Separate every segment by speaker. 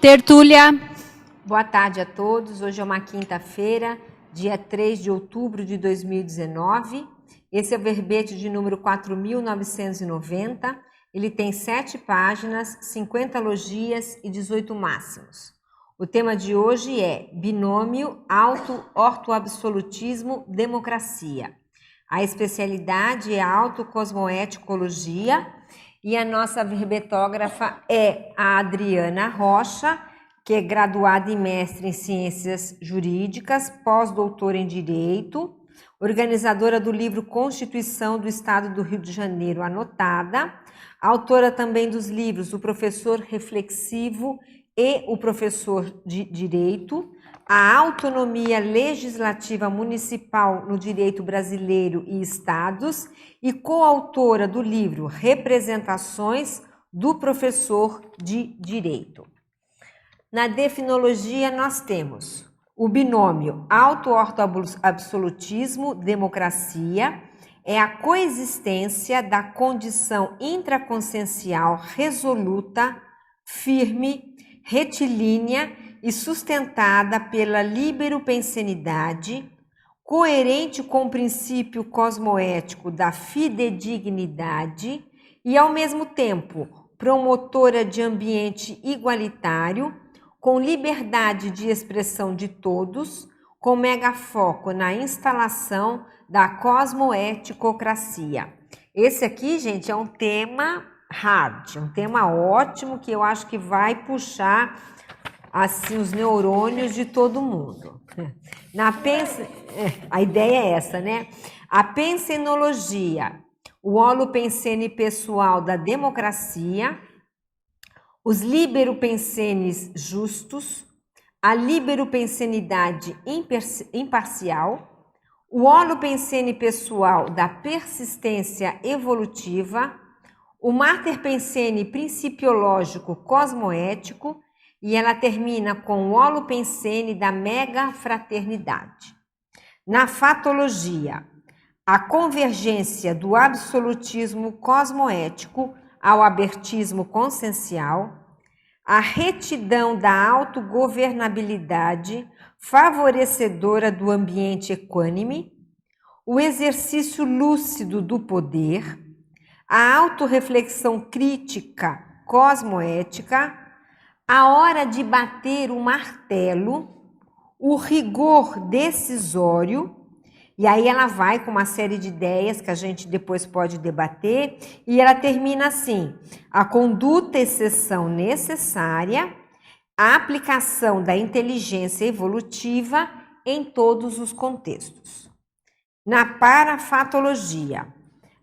Speaker 1: Tertúlia.
Speaker 2: Boa tarde a todos. Hoje é uma quinta-feira, dia 3 de outubro de 2019. Esse é o verbete de número 4.990. Ele tem 7 páginas, 50 logias e 18 máximos. O tema de hoje é binômio, ortoabsolutismo, democracia. A especialidade é a autocosmoeticologia e a nossa verbetógrafa é a Adriana Rocha, que é graduada e mestre em Ciências Jurídicas, pós-doutora em Direito, organizadora do livro Constituição do Estado do Rio de Janeiro Anotada, autora também dos livros O Professor Reflexivo e O Professor de Direito, A Autonomia Legislativa Municipal no Direito Brasileiro e Estados e coautora do livro Representações do Professor de Direito. Na definologia nós temos o binômio auto-ortoabsolutismo-democracia, é a coexistência da condição intraconsciencial resoluta, firme, retilínea e sustentada pela libero-pensenidade, coerente com o princípio cosmoético da fidedignidade e, ao mesmo tempo, promotora de ambiente igualitário, com liberdade de expressão de todos, com megafoco na instalação da cosmoeticocracia. Esse aqui, gente, é um tema hard, um tema ótimo que eu acho que vai puxar assim os neurônios de todo mundo. A ideia é essa, né? A pensenologia, o holopensene pessoal da democracia, os libero-pensenes justos, a libero-pensenidade imparcial, o holopensene pessoal da persistência evolutiva, o mater-pensene principiológico cosmoético, e ela termina com o holopensene da mega-fraternidade. Na fatologia, a convergência do absolutismo cosmoético ao abertismo consciencial, a retidão da autogovernabilidade favorecedora do ambiente equânime, o exercício lúcido do poder, a autorreflexão crítica cosmoética, a hora de bater o martelo, o rigor decisório. E aí ela vai com uma série de ideias que a gente depois pode debater e ela termina assim: a conduta exceção necessária, a aplicação da inteligência evolutiva em todos os contextos. Na parafatologia,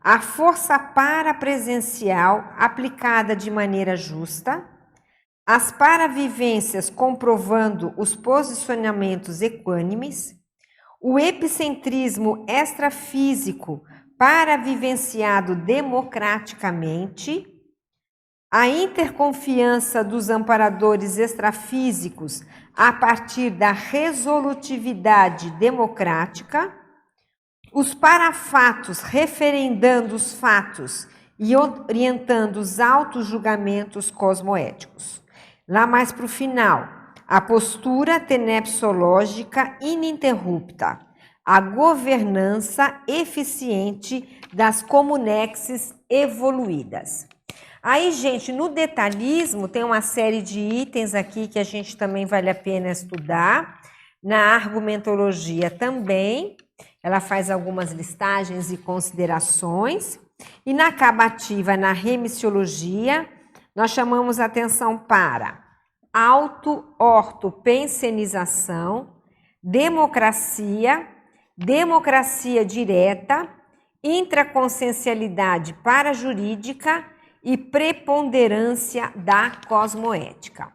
Speaker 2: a força parapresencial aplicada de maneira justa, as paravivências comprovando os posicionamentos equânimes, o epicentrismo extrafísico paravivenciado democraticamente, a interconfiança dos amparadores extrafísicos a partir da resolutividade democrática, os parafatos referendando os fatos e orientando os autojulgamentos cosmoéticos. Lá mais para o final, a postura tenepsológica ininterrupta, a governança eficiente das comunexes evoluídas. Aí, gente, no detalhismo tem uma série de itens aqui que a gente também vale a pena estudar. Na argumentologia também, ela faz algumas listagens e considerações. E na acabativa, na remissiologia, nós chamamos atenção para auto-ortopensenização, democracia, democracia direta, intraconsciencialidade parajurídica e preponderância da cosmoética.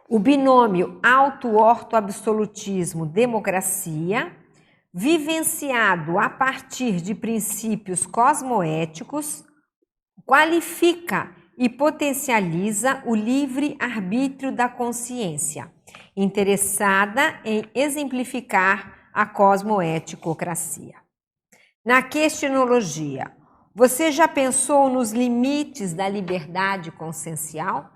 Speaker 2: O binômio auto-ortoabsolutismo-democracia, vivenciado a partir de princípios cosmoéticos, qualifica e potencializa o livre-arbítrio da consciência, interessada em exemplificar a cosmoeticocracia. Na questionologia, você já pensou nos limites da liberdade consciencial?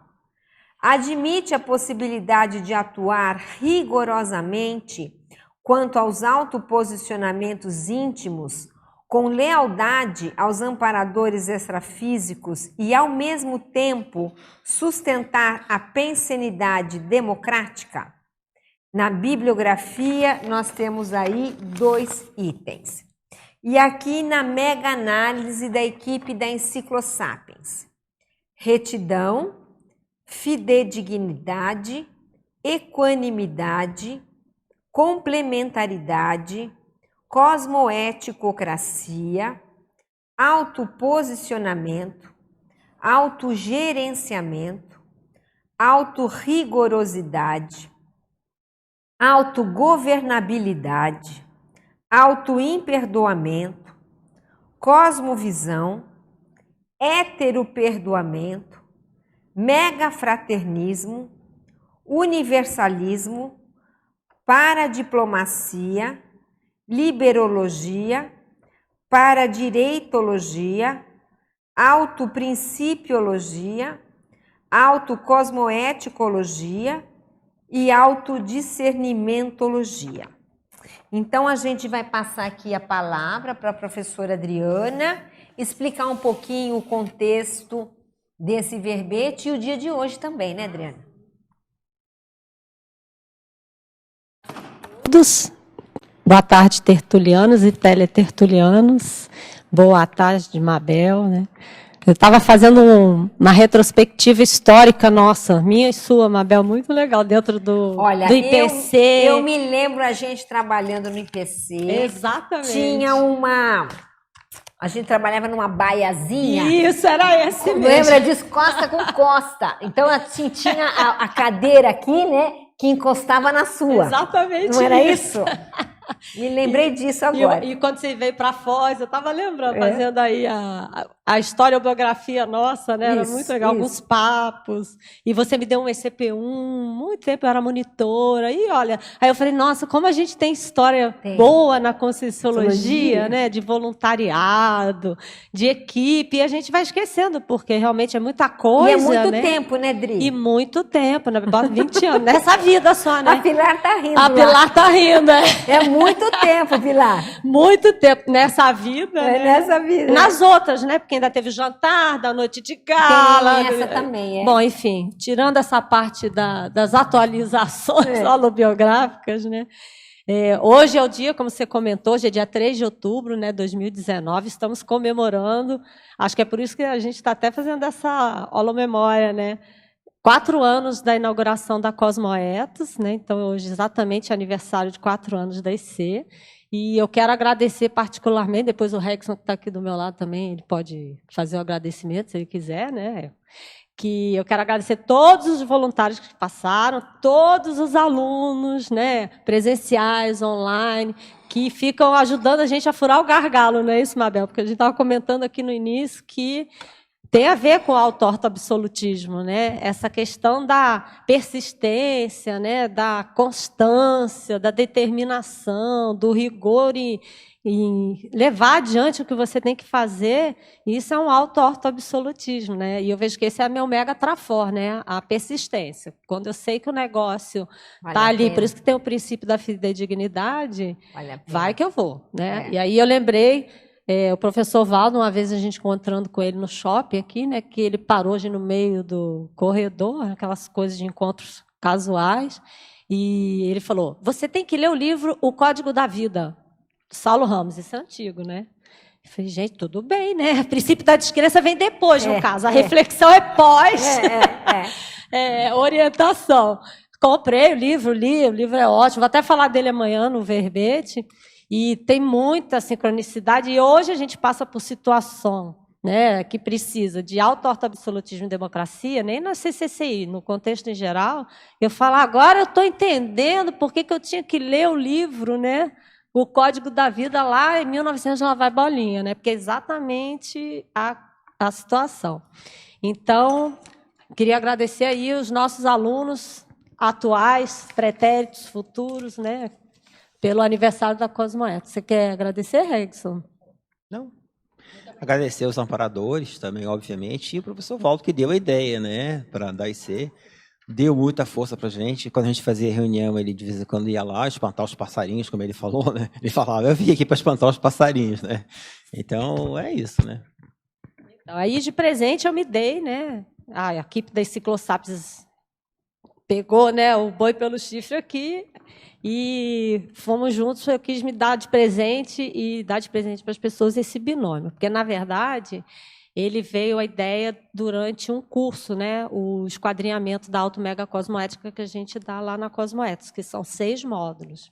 Speaker 2: admite a possibilidade de atuar rigorosamente quanto aos autoposicionamentos íntimos, com lealdade aos amparadores extrafísicos e, ao mesmo tempo, sustentar a pensenidade democrática? Na bibliografia, nós temos aí 2 itens. E aqui na mega análise da equipe da Enciclosapiens: retidão, fidedignidade, equanimidade, complementaridade, cosmoeticocracia, autoposicionamento, autogerenciamento, autorrigorosidade, autogovernabilidade, autoimperdoamento, cosmovisão, heteroperdoamento, megafraternismo, universalismo, paradiplomacia, liberologia, paradireitologia, autoprincipiologia, autocosmoeticologia e autodiscernimentologia. Então, a gente vai passar aqui a palavra para a professora Adriana, explicar um pouquinho o contexto desse verbete e o dia de hoje também, né, Adriana?
Speaker 1: Boa tarde, tertulianos e teletertulianos. Boa tarde, Mabel, né? Eu estava fazendo uma retrospectiva histórica nossa, minha e sua, Mabel, muito legal, dentro do IPC.
Speaker 2: Eu me lembro a gente trabalhando no IPC.
Speaker 1: Exatamente.
Speaker 2: Tinha a gente trabalhava numa baiazinha.
Speaker 1: Isso, era esse mesmo.
Speaker 2: Lembra disso? Costa com costa. Então, assim, tinha a cadeira aqui, né? Que encostava na sua.
Speaker 1: Exatamente.
Speaker 2: Não era isso? Me lembrei disso agora.
Speaker 1: E quando você veio para Foz, eu estava lembrando, fazendo aí a historiografia nossa, né? Era muito legal, alguns papos. E você me deu um ECP1, muito tempo eu era monitora. E olha, aí eu falei, nossa, como a gente tem história boa na Conscienciologia, né? De voluntariado, de equipe. E a gente vai esquecendo, porque realmente é muita coisa.
Speaker 2: E é muito tempo, né, Dri?
Speaker 1: E muito tempo, né? 20 anos, nessa vida só, né?
Speaker 2: A Pilar tá rindo.
Speaker 1: A Pilar tá rindo,
Speaker 2: É muito tempo, Pilar.
Speaker 1: Muito tempo nessa vida.
Speaker 2: É,
Speaker 1: né?
Speaker 2: nessa vida.
Speaker 1: Nas outras, né? Porque ainda teve jantar, da noite de gala.
Speaker 2: Tem essa também, é.
Speaker 1: Bom, enfim, tirando essa parte das atualizações holobiográficas, né? Hoje é o dia, como você comentou, hoje é dia 3 de outubro, né, 2019, estamos comemorando, acho que é por isso que a gente está até fazendo essa holomemória, né? 4 anos da inauguração da Cosmoetos, né? Então, hoje exatamente é aniversário de 4 anos da IC. E eu quero agradecer particularmente, depois o Rexon, que está aqui do meu lado também, ele pode fazer o agradecimento, se ele quiser, né? Que eu quero agradecer todos os voluntários que passaram, todos os alunos, né, presenciais, online, que ficam ajudando a gente a furar o gargalo, não é isso, Mabel? Porque a gente estava comentando aqui no início que tem a ver com o auto-absolutismo, né? Essa questão da persistência, né? Da constância, da determinação, do rigor e levar adiante o que você tem que fazer, isso é um auto-absolutismo, né? E eu vejo que esse é meu mega trafor, né? A persistência. Quando eu sei que o negócio está ali, por isso que tem o princípio da fidedignidade, vai que eu vou, né? E aí eu lembrei, o professor Valdo, uma vez a gente encontrando com ele no shopping aqui, né? Que ele parou no meio do corredor, aquelas coisas de encontros casuais, e ele falou: você tem que ler o livro O Código da Vida, Saulo Ramos, isso é antigo, né? Eu falei, gente, tudo bem, né? O princípio da descrença vem depois, no caso. A reflexão é pós orientação. Comprei o livro, li, o livro é ótimo. Vou até falar dele amanhã no verbete. E tem muita sincronicidade. E hoje a gente passa por situação, né, que precisa de auto-absolutismo e democracia, nem na CCCI, no contexto em geral. Eu falo, agora eu estou entendendo por que eu tinha que ler o livro, né? O Código da Vida lá em 1900 lá vai bolinha, né? Porque é exatamente a situação. Então, queria agradecer aí os nossos alunos atuais, pretéritos, futuros, né? Pelo aniversário da Cosmoetos. Você quer agradecer, Regson?
Speaker 3: Não. Agradecer os amparadores também, obviamente, e o professor Valdo, que deu a ideia, né? Para dar IC. deu muita força pra gente. Quando a gente fazia reunião, ele de vez em quando ia lá espantar os passarinhos, como ele falou, né? Ele falava, eu vim aqui para espantar os passarinhos, né? Então, é isso, né?
Speaker 1: Então, aí, de presente, eu me dei, né? A equipe das Ciclosapes pegou, né, o boi pelo chifre aqui e fomos juntos. Eu quis me dar de presente e dar de presente para as pessoas esse binômio. Porque, na verdade, ele veio a ideia durante um curso, né, o esquadrinhamento da auto-mega cosmoética que a gente dá lá na Cosmoéticos, que são 6 módulos.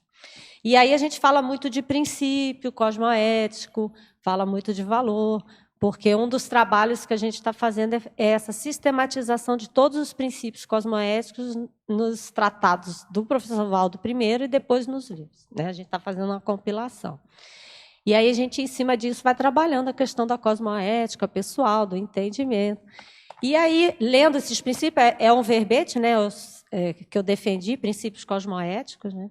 Speaker 1: E aí a gente fala muito de princípio cosmoético, fala muito de valor, porque um dos trabalhos que a gente está fazendo é essa sistematização de todos os princípios cosmoéticos nos tratados do professor Valdo primeiro e depois nos livros, né? A gente está fazendo uma compilação. E aí a gente, em cima disso, vai trabalhando a questão da cosmoética pessoal, do entendimento. E aí, lendo esses princípios, é um verbete, né, que eu defendi, princípios cosmoéticos, né?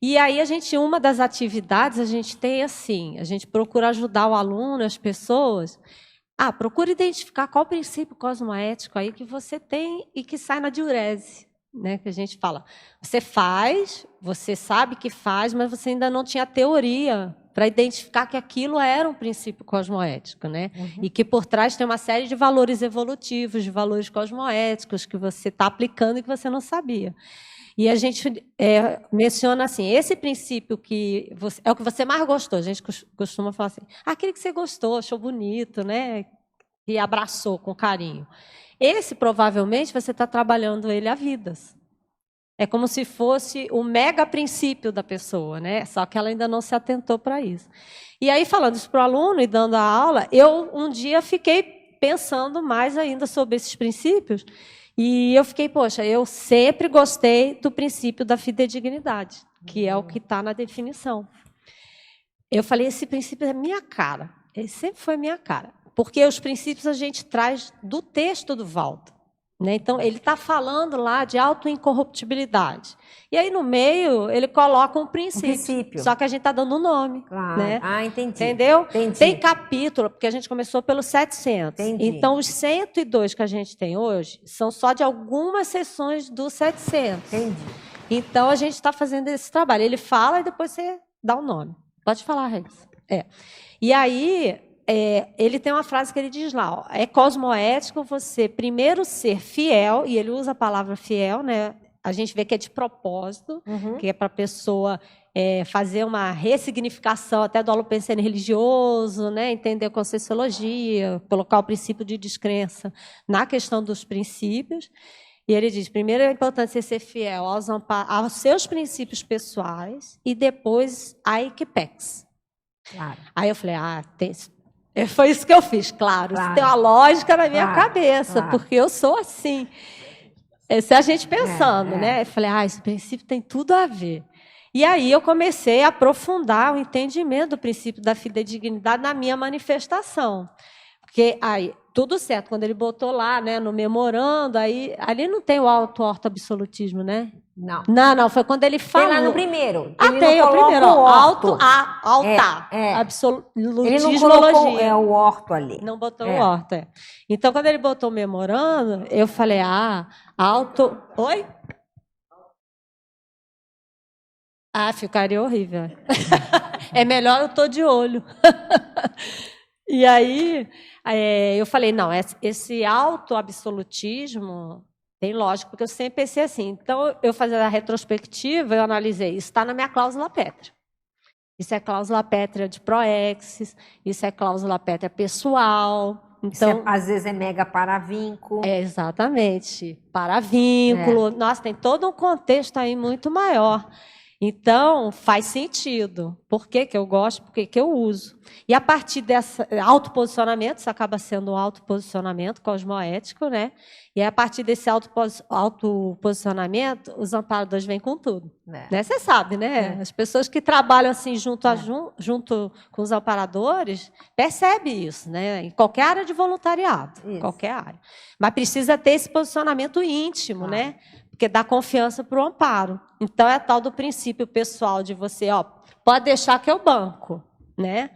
Speaker 1: E aí uma das atividades a gente tem assim, a gente procura ajudar o aluno, as pessoas, procura identificar qual princípio cosmoético aí que você tem e que sai na diurese, né? Que a gente fala, você faz, você sabe que faz, mas você ainda não tinha teoria para identificar que aquilo era um princípio cosmoético, né? E que por trás tem uma série de valores evolutivos, de valores cosmoéticos que você está aplicando e que você não sabia. E a gente menciona assim, esse princípio que é o que você mais gostou. A gente costuma falar assim, aquele que você gostou, achou bonito, né? E abraçou com carinho. Esse, provavelmente, você está trabalhando ele a vidas. É como se fosse o mega princípio da pessoa, né? Só que ela ainda não se atentou para isso. E aí, falando isso para o aluno e dando a aula, eu um dia fiquei pensando mais ainda sobre esses princípios. E eu fiquei, poxa, eu sempre gostei do princípio da fidedignidade, que é o que está na definição. Eu falei, esse princípio é minha cara, ele sempre foi minha cara, porque os princípios a gente traz do texto do Valdo, né? Então, ele está falando lá de autoincorruptibilidade. E aí, no meio, ele coloca um princípio. Só que a gente está dando um nome.
Speaker 2: Claro.
Speaker 1: Né?
Speaker 2: Entendi.
Speaker 1: Entendeu?
Speaker 2: Entendi.
Speaker 1: Tem capítulo, porque a gente começou pelos 700.
Speaker 2: Entendi.
Speaker 1: Então, os 102 que a gente tem hoje são só de algumas sessões dos 700.
Speaker 2: Entendi.
Speaker 1: Então, a gente está fazendo esse trabalho. Ele fala e depois você dá o nome. Pode falar, Reis. E aí... ele tem uma frase que ele diz lá, ó, é cosmoético você primeiro ser fiel, e ele usa a palavra fiel, né? A gente vê que é de propósito, que é para a pessoa fazer uma ressignificação até do holopensene religioso, né? Entender a Conscienciologia, colocar o princípio de descrença na questão dos princípios. E ele diz, primeiro é importante você ser fiel aos seus princípios pessoais e depois a Equipex.
Speaker 2: Claro.
Speaker 1: Aí eu falei, foi isso que eu fiz, claro. Isso tem uma lógica na minha cabeça, porque eu sou assim. Essa é a gente pensando, né? Eu falei, esse princípio tem tudo a ver. E aí eu comecei a aprofundar o entendimento do princípio da fidedignidade na minha manifestação. Porque aí, tudo certo, quando ele botou lá, né, no memorando, aí, ali não tem o auto-orto-absolutismo, né?
Speaker 2: Não.
Speaker 1: Não, foi quando ele falou.
Speaker 2: Tem lá no primeiro.
Speaker 1: Tem o primeiro. Altar. Absolutismologia.
Speaker 2: Ele não colocou o orto ali.
Speaker 1: Não botou o orto, Então, quando ele botou o memorando, eu falei, auto... Oi? Ficaria horrível. É melhor eu tô de olho. E aí, eu falei, não, esse auto-absolutismo... Tem lógico, porque eu sempre pensei assim. Então, eu fazendo a retrospectiva, eu analisei. Isso está na minha cláusula pétrea. Isso é cláusula pétrea de proexis, isso é cláusula pétrea pessoal. Então,
Speaker 2: às vezes é mega paravínculo.
Speaker 1: Exatamente. Paravínculo. Nossa, tem todo um contexto aí muito maior. Então, faz sentido. Por que eu gosto? Por que eu uso? E a partir desse autoposicionamento, isso acaba sendo um autoposicionamento cosmoético, né? E a partir desse autoposicionamento, os amparadores vêm com tudo. Né? Você sabe, né? As pessoas que trabalham assim junto com os amparadores percebem isso, né? Em qualquer área de voluntariado, qualquer área. Mas precisa ter esse posicionamento íntimo, né? Porque dá confiança para o amparo. Então, é tal do princípio pessoal de você, pode deixar que eu banco, né?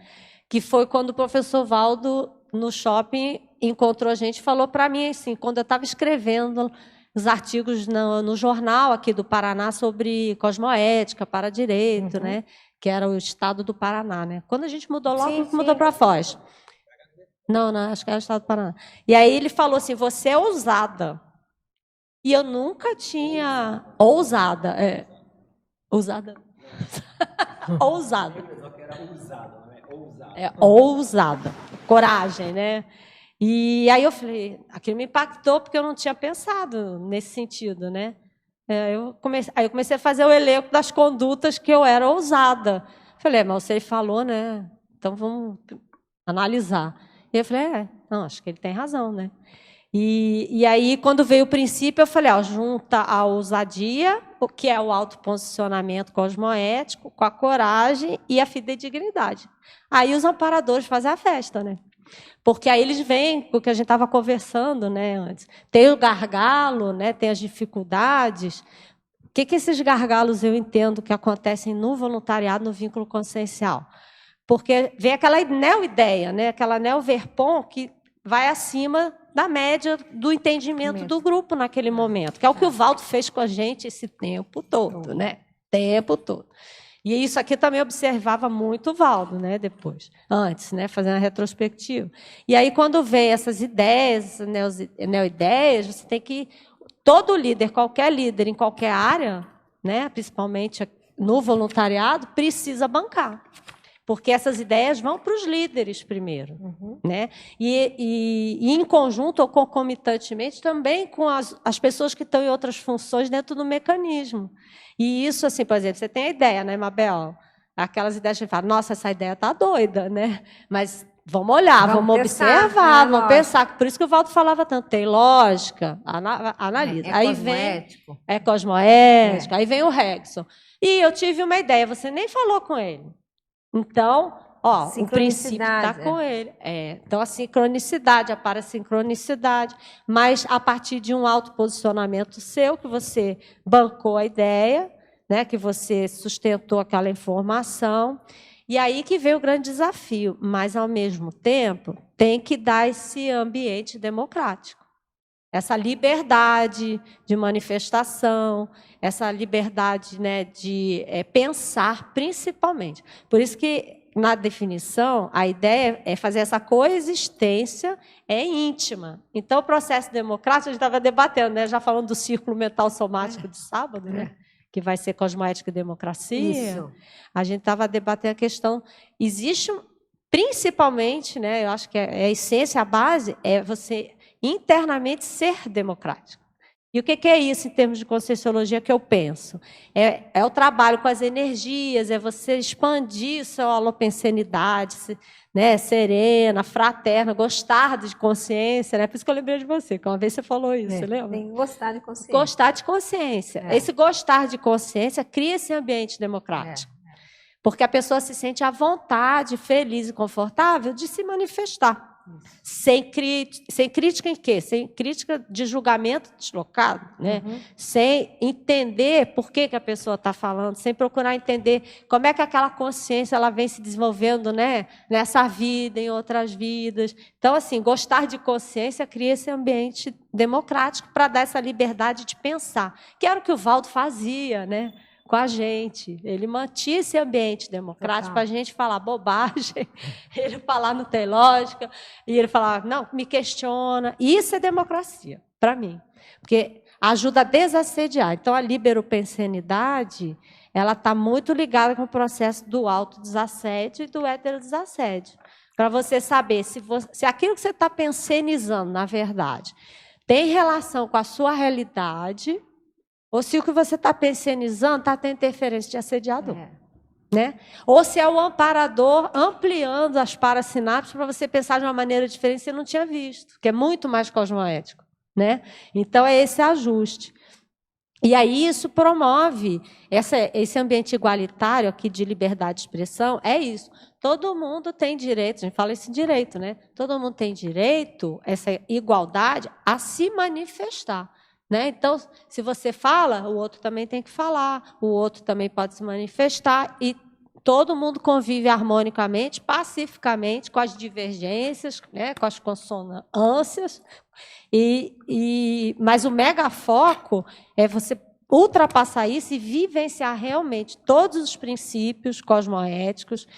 Speaker 1: Que foi quando o professor Valdo, no shopping, encontrou a gente e falou para mim assim, quando eu estava escrevendo os artigos no jornal aqui do Paraná sobre cosmoética, para direito, né? Que era o estado do Paraná, né? Quando a gente mudou logo, mudou para Foz. Não, acho que era o estado do Paraná. E aí ele falou assim, você é ousada. E eu nunca tinha... Ousada. Ousada. Ousada. Ousada. Coragem, né? E aí eu falei, aquilo me impactou porque eu não tinha pensado nesse sentido, né? Aí eu comecei a fazer o elenco das condutas que eu era ousada. Falei, mas você falou, né? Então vamos analisar. E eu falei, não, acho que ele tem razão, né? E aí, quando veio o princípio, eu falei, junta a ousadia, o que é o autoposicionamento cosmoético, com a coragem e a fidedignidade. Aí os amparadores fazem a festa, né? Porque aí eles vêm, porque a gente estava conversando, né, antes. Tem o gargalo, né, tem as dificuldades. O que esses gargalos eu entendo que acontecem no voluntariado, no vínculo consciencial? Porque vem aquela neo-ideia, né, aquela neo-verpom que vai acima da média do entendimento do grupo naquele momento, que é o que o Valdo fez com a gente esse tempo todo, né? Tempo todo. E isso aqui também observava muito o Valdo, né? Depois, antes, né? Fazendo a retrospectiva. E aí, quando vem essas ideias, neo-ideias, você tem que... Todo líder, qualquer líder em qualquer área, né? Principalmente no voluntariado, precisa bancar. Porque essas ideias vão para os líderes primeiro, né? E em conjunto ou concomitantemente também com as pessoas que estão em outras funções dentro do mecanismo. E isso, assim, por exemplo, você tem a ideia, né, Mabel? Aquelas ideias que você fala, nossa, essa ideia está doida, né? Mas vamos olhar, vamos observar, vamos pensar. Por isso que o Valdo falava tanto, tem lógica, analisa. Aí cosmoético. É cosmoético, aí vem o Regson. E eu tive uma ideia, você nem falou com ele. Então, o princípio está com ele. Então, a sincronicidade, a parasincronicidade, mas a partir de um autoposicionamento seu, que você bancou a ideia, né, que você sustentou aquela informação, e aí que veio o grande desafio. Mas, ao mesmo tempo, tem que dar esse ambiente democrático. Essa liberdade de manifestação, essa liberdade, né, de pensar, principalmente. Por isso que, na definição, a ideia é fazer essa coexistência íntima. Então, o processo democrático, a gente estava debatendo, né, já falando do círculo mental somático de sábado, né, que vai ser cosmoética e democracia. Isso. A gente estava debatendo a questão... Existe, principalmente, né, eu acho que a essência, a base, é você... internamente ser democrático. E o que é isso em termos de conscienciologia que eu penso? É o trabalho com as energias, é você expandir sua holopensenidade, né, serena, fraterna, gostar de consciência, né? Por isso que eu lembrei de você, que uma vez você falou isso, você lembra?
Speaker 2: Tem que gostar de consciência.
Speaker 1: Gostar de consciência. Esse gostar de consciência cria esse ambiente democrático. Porque a pessoa se sente à vontade, feliz e confortável de se manifestar. Sem crítica em quê? Sem crítica de julgamento deslocado, né? Sem entender por que a pessoa está falando, sem procurar entender como é que aquela consciência ela vem se desenvolvendo, né? Nessa vida, em outras vidas. Então, assim, gostar de consciência cria esse ambiente democrático para dar essa liberdade de pensar, que era o que o Valdo fazia, né? Com a gente. Ele mantinha esse ambiente democrático para a gente falar bobagem, ele falar não tem lógica, e ele falar, não, me questiona. Isso é democracia, para mim. Porque ajuda a desassediar. Então, a liberopensenidade, ela está muito ligada com o processo do autodesassédio e do heterodesassédio. Para você saber se aquilo que você está pensenizando, na verdade, tem relação com a sua realidade... Ou se o que você está pensionizando está tendo interferência de assediador. Né? Ou se é o amparador ampliando as parasinapses para você pensar de uma maneira diferente que você não tinha visto, que é muito mais cosmoético. Né? Então, é esse ajuste. E aí isso promove esse ambiente igualitário aqui de liberdade de expressão, é isso. Todo mundo tem direito, a gente fala esse direito, né? Todo mundo tem direito, essa igualdade, a se manifestar. Né? Então, se você fala, o outro também tem que falar, o outro também pode se manifestar e todo mundo convive harmonicamente, pacificamente, com as divergências, né, com as consonâncias, mas o megafoco é você ultrapassar isso e vivenciar realmente todos os princípios cosmoéticos,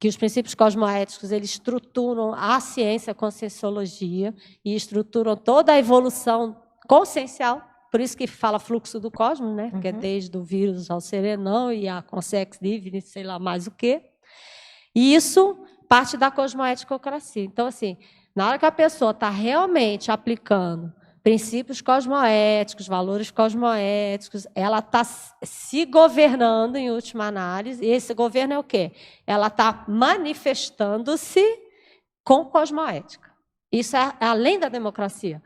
Speaker 1: que os princípios cosmoéticos eles estruturam a ciência, a conscienciologia, e estruturam toda a evolução consciencial. Por isso que fala fluxo do cosmos, né? Que é desde o vírus ao serenão e a consex divini, sei lá mais o quê. E isso parte da cosmoéticocracia. Então, assim, na hora que a pessoa está realmente aplicando princípios cosmoéticos, valores cosmoéticos, ela está se governando, em última análise, e esse governo é o quê? Ela está manifestando-se com cosmoética. Isso é além da democracia.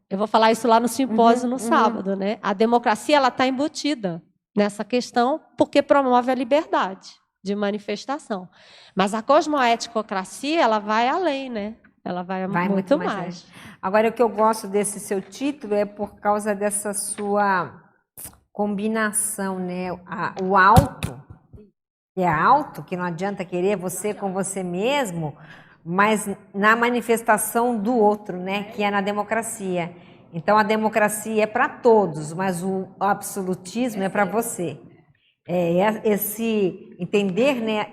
Speaker 1: Eu vou falar isso lá no simpósio no sábado, né? A democracia ela está embutida nessa questão porque promove a liberdade de manifestação. Mas a cosmoéticocracia ela vai além, né? Ela vai muito mais.
Speaker 2: Agora, o que eu gosto desse seu título é por causa dessa sua combinação, né? O alto, que é alto, que não adianta querer você com você mesmo, mas na manifestação do outro, né? Que é na democracia. Então, a democracia é para todos, mas o absolutismo é para você. Esse entender, né?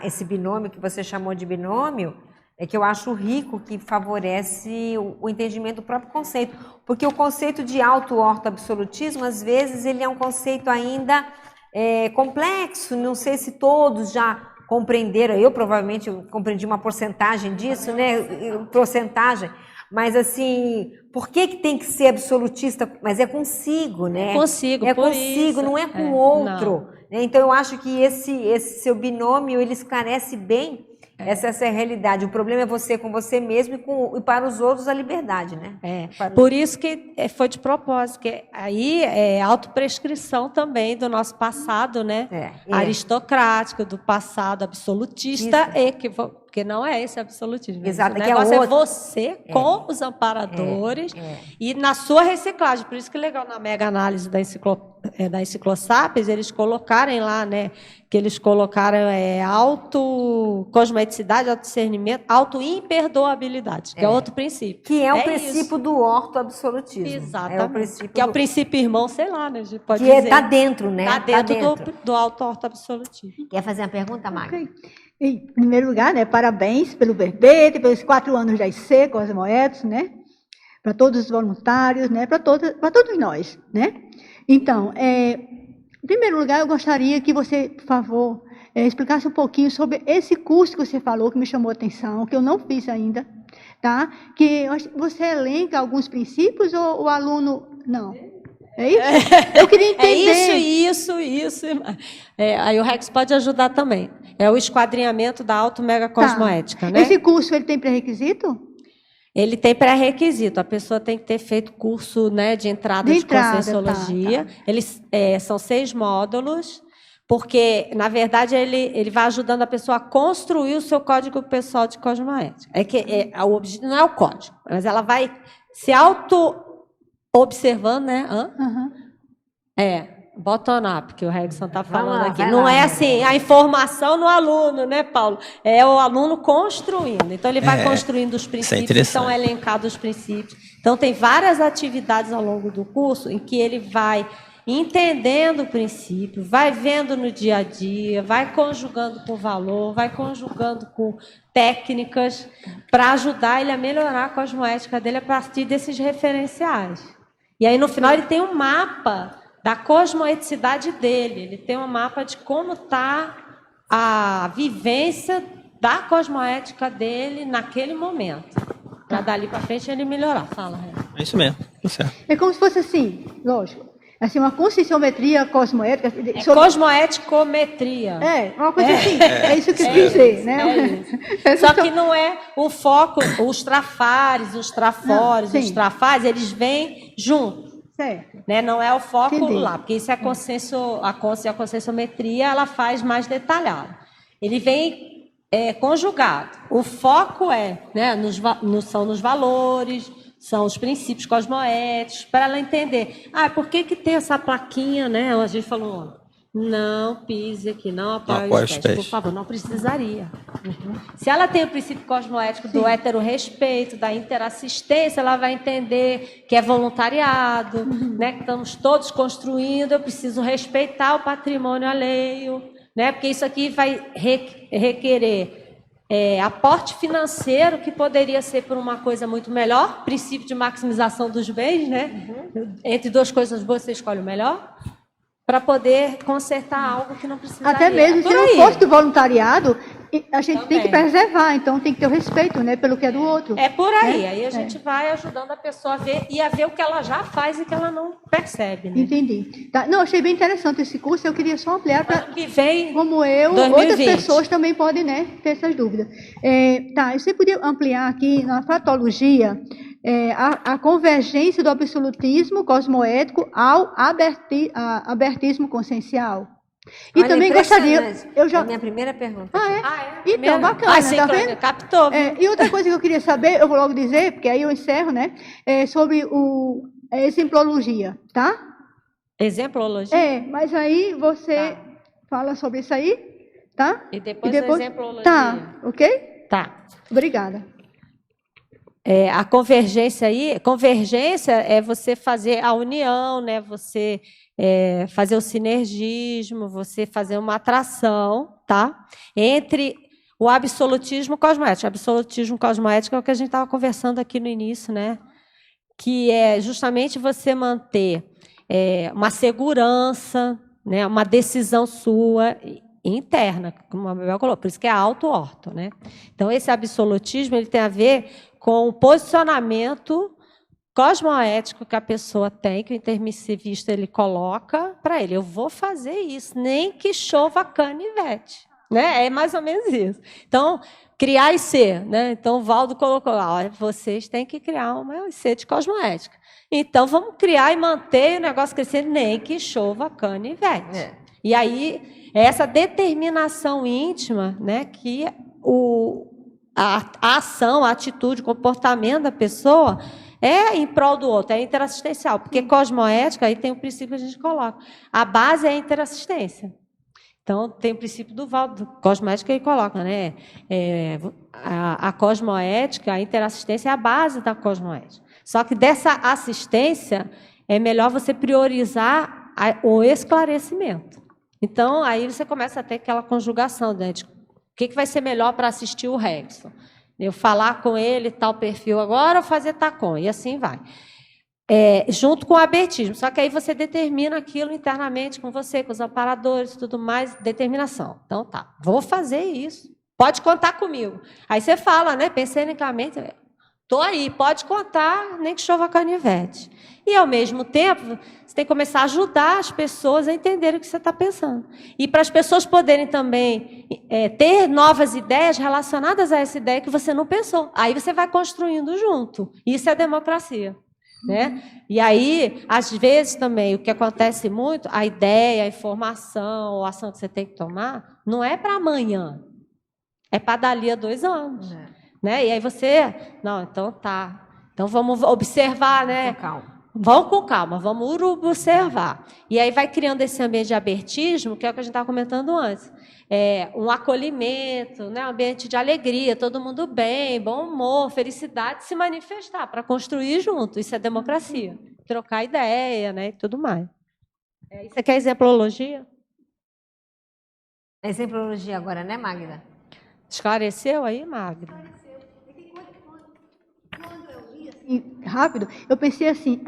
Speaker 2: Esse binômio que você chamou de binômio, é que eu acho rico, que favorece o entendimento do próprio conceito. Porque o conceito de auto-orto-absolutismo, às vezes, ele é um conceito ainda complexo, não sei se todos já compreenderam, eu provavelmente compreendi uma porcentagem disso, né? Porcentagem, mas assim, por que tem que ser absolutista? Mas é consigo, né?
Speaker 1: É consigo,
Speaker 2: isso, não é com o outro. Né? Então, eu acho que esse seu binômio, ele esclarece bem essa é a realidade. O problema é você com você mesmo e para os outros a liberdade, né?
Speaker 1: Por isso que foi de propósito, que aí é autoprescrição também do nosso passado, né? Aristocrático, do passado absolutista, porque não é esse absolutismo.
Speaker 2: Exato,
Speaker 1: o negócio é você com os amparadores e na sua reciclagem. Por isso que é legal na mega análise da Enciclosapiens, eles colocarem lá, né? Que eles colocaram auto-cosmeticidade, autodiscernimento, auto-imperdoabilidade, que é outro princípio.
Speaker 2: Que é o princípio do orto-absolutismo.
Speaker 1: Exatamente. Que é o princípio irmão, sei lá, né? A gente pode
Speaker 2: dizer. Que está dentro, né?
Speaker 1: Está dentro do auto-orto-absolutismo.
Speaker 2: Quer fazer uma pergunta, Magda?
Speaker 4: Okay. Em primeiro lugar, né, parabéns pelo verbete, pelos 4 anos da IC Cosmoéticos, né? Para todos os voluntários, né? Para todos nós, né? Então, em primeiro lugar, eu gostaria que você, por favor, explicasse um pouquinho sobre esse curso que você falou, que me chamou a atenção, que eu não fiz ainda, tá? Que você elenca alguns princípios ou o aluno... Não. É isso? Eu queria entender.
Speaker 1: Isso. Aí o Rex pode ajudar também. É o esquadrinhamento da auto-mega-cosmoética, né?
Speaker 4: Esse curso, ele tem pré-requisito?
Speaker 1: Ele tem pré-requisito. A pessoa tem que ter feito curso, né, de entrada de conscienciologia.
Speaker 4: Tá.
Speaker 1: Eles são 6 módulos, porque, na verdade, ele vai ajudando a pessoa a construir o seu código pessoal de cosmoética. O objetivo não é o código, mas ela vai se auto-observando, né? Bottom-up, que o Regson está falando aqui. Não é assim, a informação no aluno, né, Paulo? É o aluno construindo. Então, ele vai construindo os princípios, estão elencados os princípios. Então, tem várias atividades ao longo do curso em que ele vai entendendo o princípio, vai vendo no dia a dia, vai conjugando com valor, vai conjugando com técnicas para ajudar ele a melhorar a cosmoética dele a partir desses referenciais. E aí, no final, ele tem um mapa da cosmoeticidade dele. Ele tem um mapa de como está a vivência da cosmoética dele naquele momento. Para dali para frente ele melhorar. Fala, Renan.
Speaker 3: É isso mesmo. Tá certo.
Speaker 4: É como se fosse assim, lógico. Assim, uma conscienciometria cosmoética.
Speaker 1: Cosmoéticometria.
Speaker 4: Uma coisa assim. É isso que eu quis dizer, né?
Speaker 1: Só que não é o foco, os trafares, os trafores, os trafares, eles vêm juntos.
Speaker 4: Certo.
Speaker 1: Né? Não é o foco lá, porque isso é a conscienciometria, ela faz mais detalhado. Ele vem conjugado. O foco são nos valores, são os princípios cosmoéticos, para ela entender. Por que tem essa plaquinha, né? A gente falou, Não pise aqui, não apoie
Speaker 3: apoie
Speaker 1: os
Speaker 3: os
Speaker 1: pés.
Speaker 3: pés.
Speaker 1: Por favor, não precisaria. Se ela tem o princípio cosmoético do heterorrespeito, da interassistência, ela vai entender que é voluntariado, né, que estamos todos construindo, eu preciso respeitar o patrimônio alheio, né, porque isso aqui vai requerer aporte financeiro, que poderia ser por uma coisa muito melhor, princípio de maximização dos bens, né? Entre duas coisas boas, você escolhe o melhor, para poder consertar algo que não precisaria.
Speaker 4: Até mesmo se não fosse do voluntariado, a gente tem que
Speaker 1: Também.
Speaker 4: preservar, então tem que ter o respeito, né, pelo que é do outro.
Speaker 1: É por aí. Aí a gente vai ajudando a pessoa a ver e a ver o que ela já faz e que ela não percebe, né?
Speaker 4: Entendi. Tá. Não, achei bem interessante esse curso, eu queria só ampliar para...
Speaker 1: Ano que vem,
Speaker 4: Como eu,
Speaker 1: 2020.
Speaker 4: outras pessoas também podem, né, ter essas dúvidas. Tá, você podia ampliar aqui na fatologia a convergência do absolutismo cosmoético ao abertismo consciencial. E
Speaker 2: Olha,
Speaker 4: também gostaria...
Speaker 2: impressionante.
Speaker 4: Eu já...
Speaker 2: É a minha primeira pergunta.
Speaker 4: Então, bacana,
Speaker 1: sim,
Speaker 4: tá vendo?
Speaker 1: captou.
Speaker 4: E outra coisa que eu queria saber, eu vou logo dizer, porque aí eu encerro, né, sobre a exemplologia, tá?
Speaker 1: Exemplologia.
Speaker 4: Mas aí você fala sobre isso aí, tá?
Speaker 1: E depois a exemplologia.
Speaker 4: Tá, ok?
Speaker 1: Tá.
Speaker 4: Obrigada.
Speaker 1: A convergência aí, convergência é você fazer a união, né? Você fazer o sinergismo, você fazer uma atração, tá? Entre o absolutismo cosmoético. Absolutismo cosmoético é o que a gente estava conversando aqui no início, né? Que é justamente você manter uma segurança, né? Uma decisão sua interna, como a Mabel colocou, por isso que é auto-orto, né? Então, esse absolutismo ele tem a ver com o posicionamento cosmoético que a pessoa tem, que o intermissivista ele coloca para ele. Eu vou fazer isso, nem que chova canivete. Né? É mais ou menos isso. Então, criar e ser. Né? Então, o Valdo colocou lá, olha, vocês têm que criar uma sede cosmoética. Então, vamos criar e manter o negócio crescendo, nem que chova canivete. E aí, essa determinação íntima, né, que a ação, a atitude, o comportamento da pessoa é em prol do outro, é interassistencial, porque cosmoética, aí tem o princípio que a gente coloca. A base é a interassistência. Então, tem o princípio do Valdo, cosmoética, ele coloca, né? A cosmoética, a interassistência é a base da cosmoética. Só que dessa assistência, é melhor você priorizar o esclarecimento. Então, aí você começa a ter aquela conjugação, né, de o que vai ser melhor para assistir o Regson? Eu falar com ele, tal perfil agora, ou fazer tacon, e assim vai. Junto com o abertismo. Só que aí você determina aquilo internamente com você, com os amparadores, tudo mais, determinação. Então, tá, vou fazer isso. Pode contar comigo. Aí você fala, né, pensenicamente, estou aí, pode contar, nem que chova canivete. E, ao mesmo tempo, você tem que começar a ajudar as pessoas a entenderem o que você está pensando. E para as pessoas poderem também ter novas ideias relacionadas a essa ideia que você não pensou. Aí você vai construindo junto. Isso é democracia. Né? E aí, às vezes também, o que acontece muito, a ideia, a informação, a ação que você tem que tomar, não é para amanhã. É para dali a 2 anos. Né? E aí você, não, então tá. Então vamos observar, né?
Speaker 2: Com calma.
Speaker 1: Vamos com calma, vamos observar. E aí vai criando esse ambiente de abertismo, que é o que a gente estava comentando antes. Um acolhimento, né? Um ambiente de alegria, todo mundo bem, bom humor, felicidade, se manifestar para construir junto. Isso é democracia. Trocar ideia, né? E tudo mais. Você quer exemplologia?
Speaker 2: Exemplologia agora, né, Magda?
Speaker 1: Esclareceu aí, Magda?
Speaker 4: Rápido, eu pensei assim,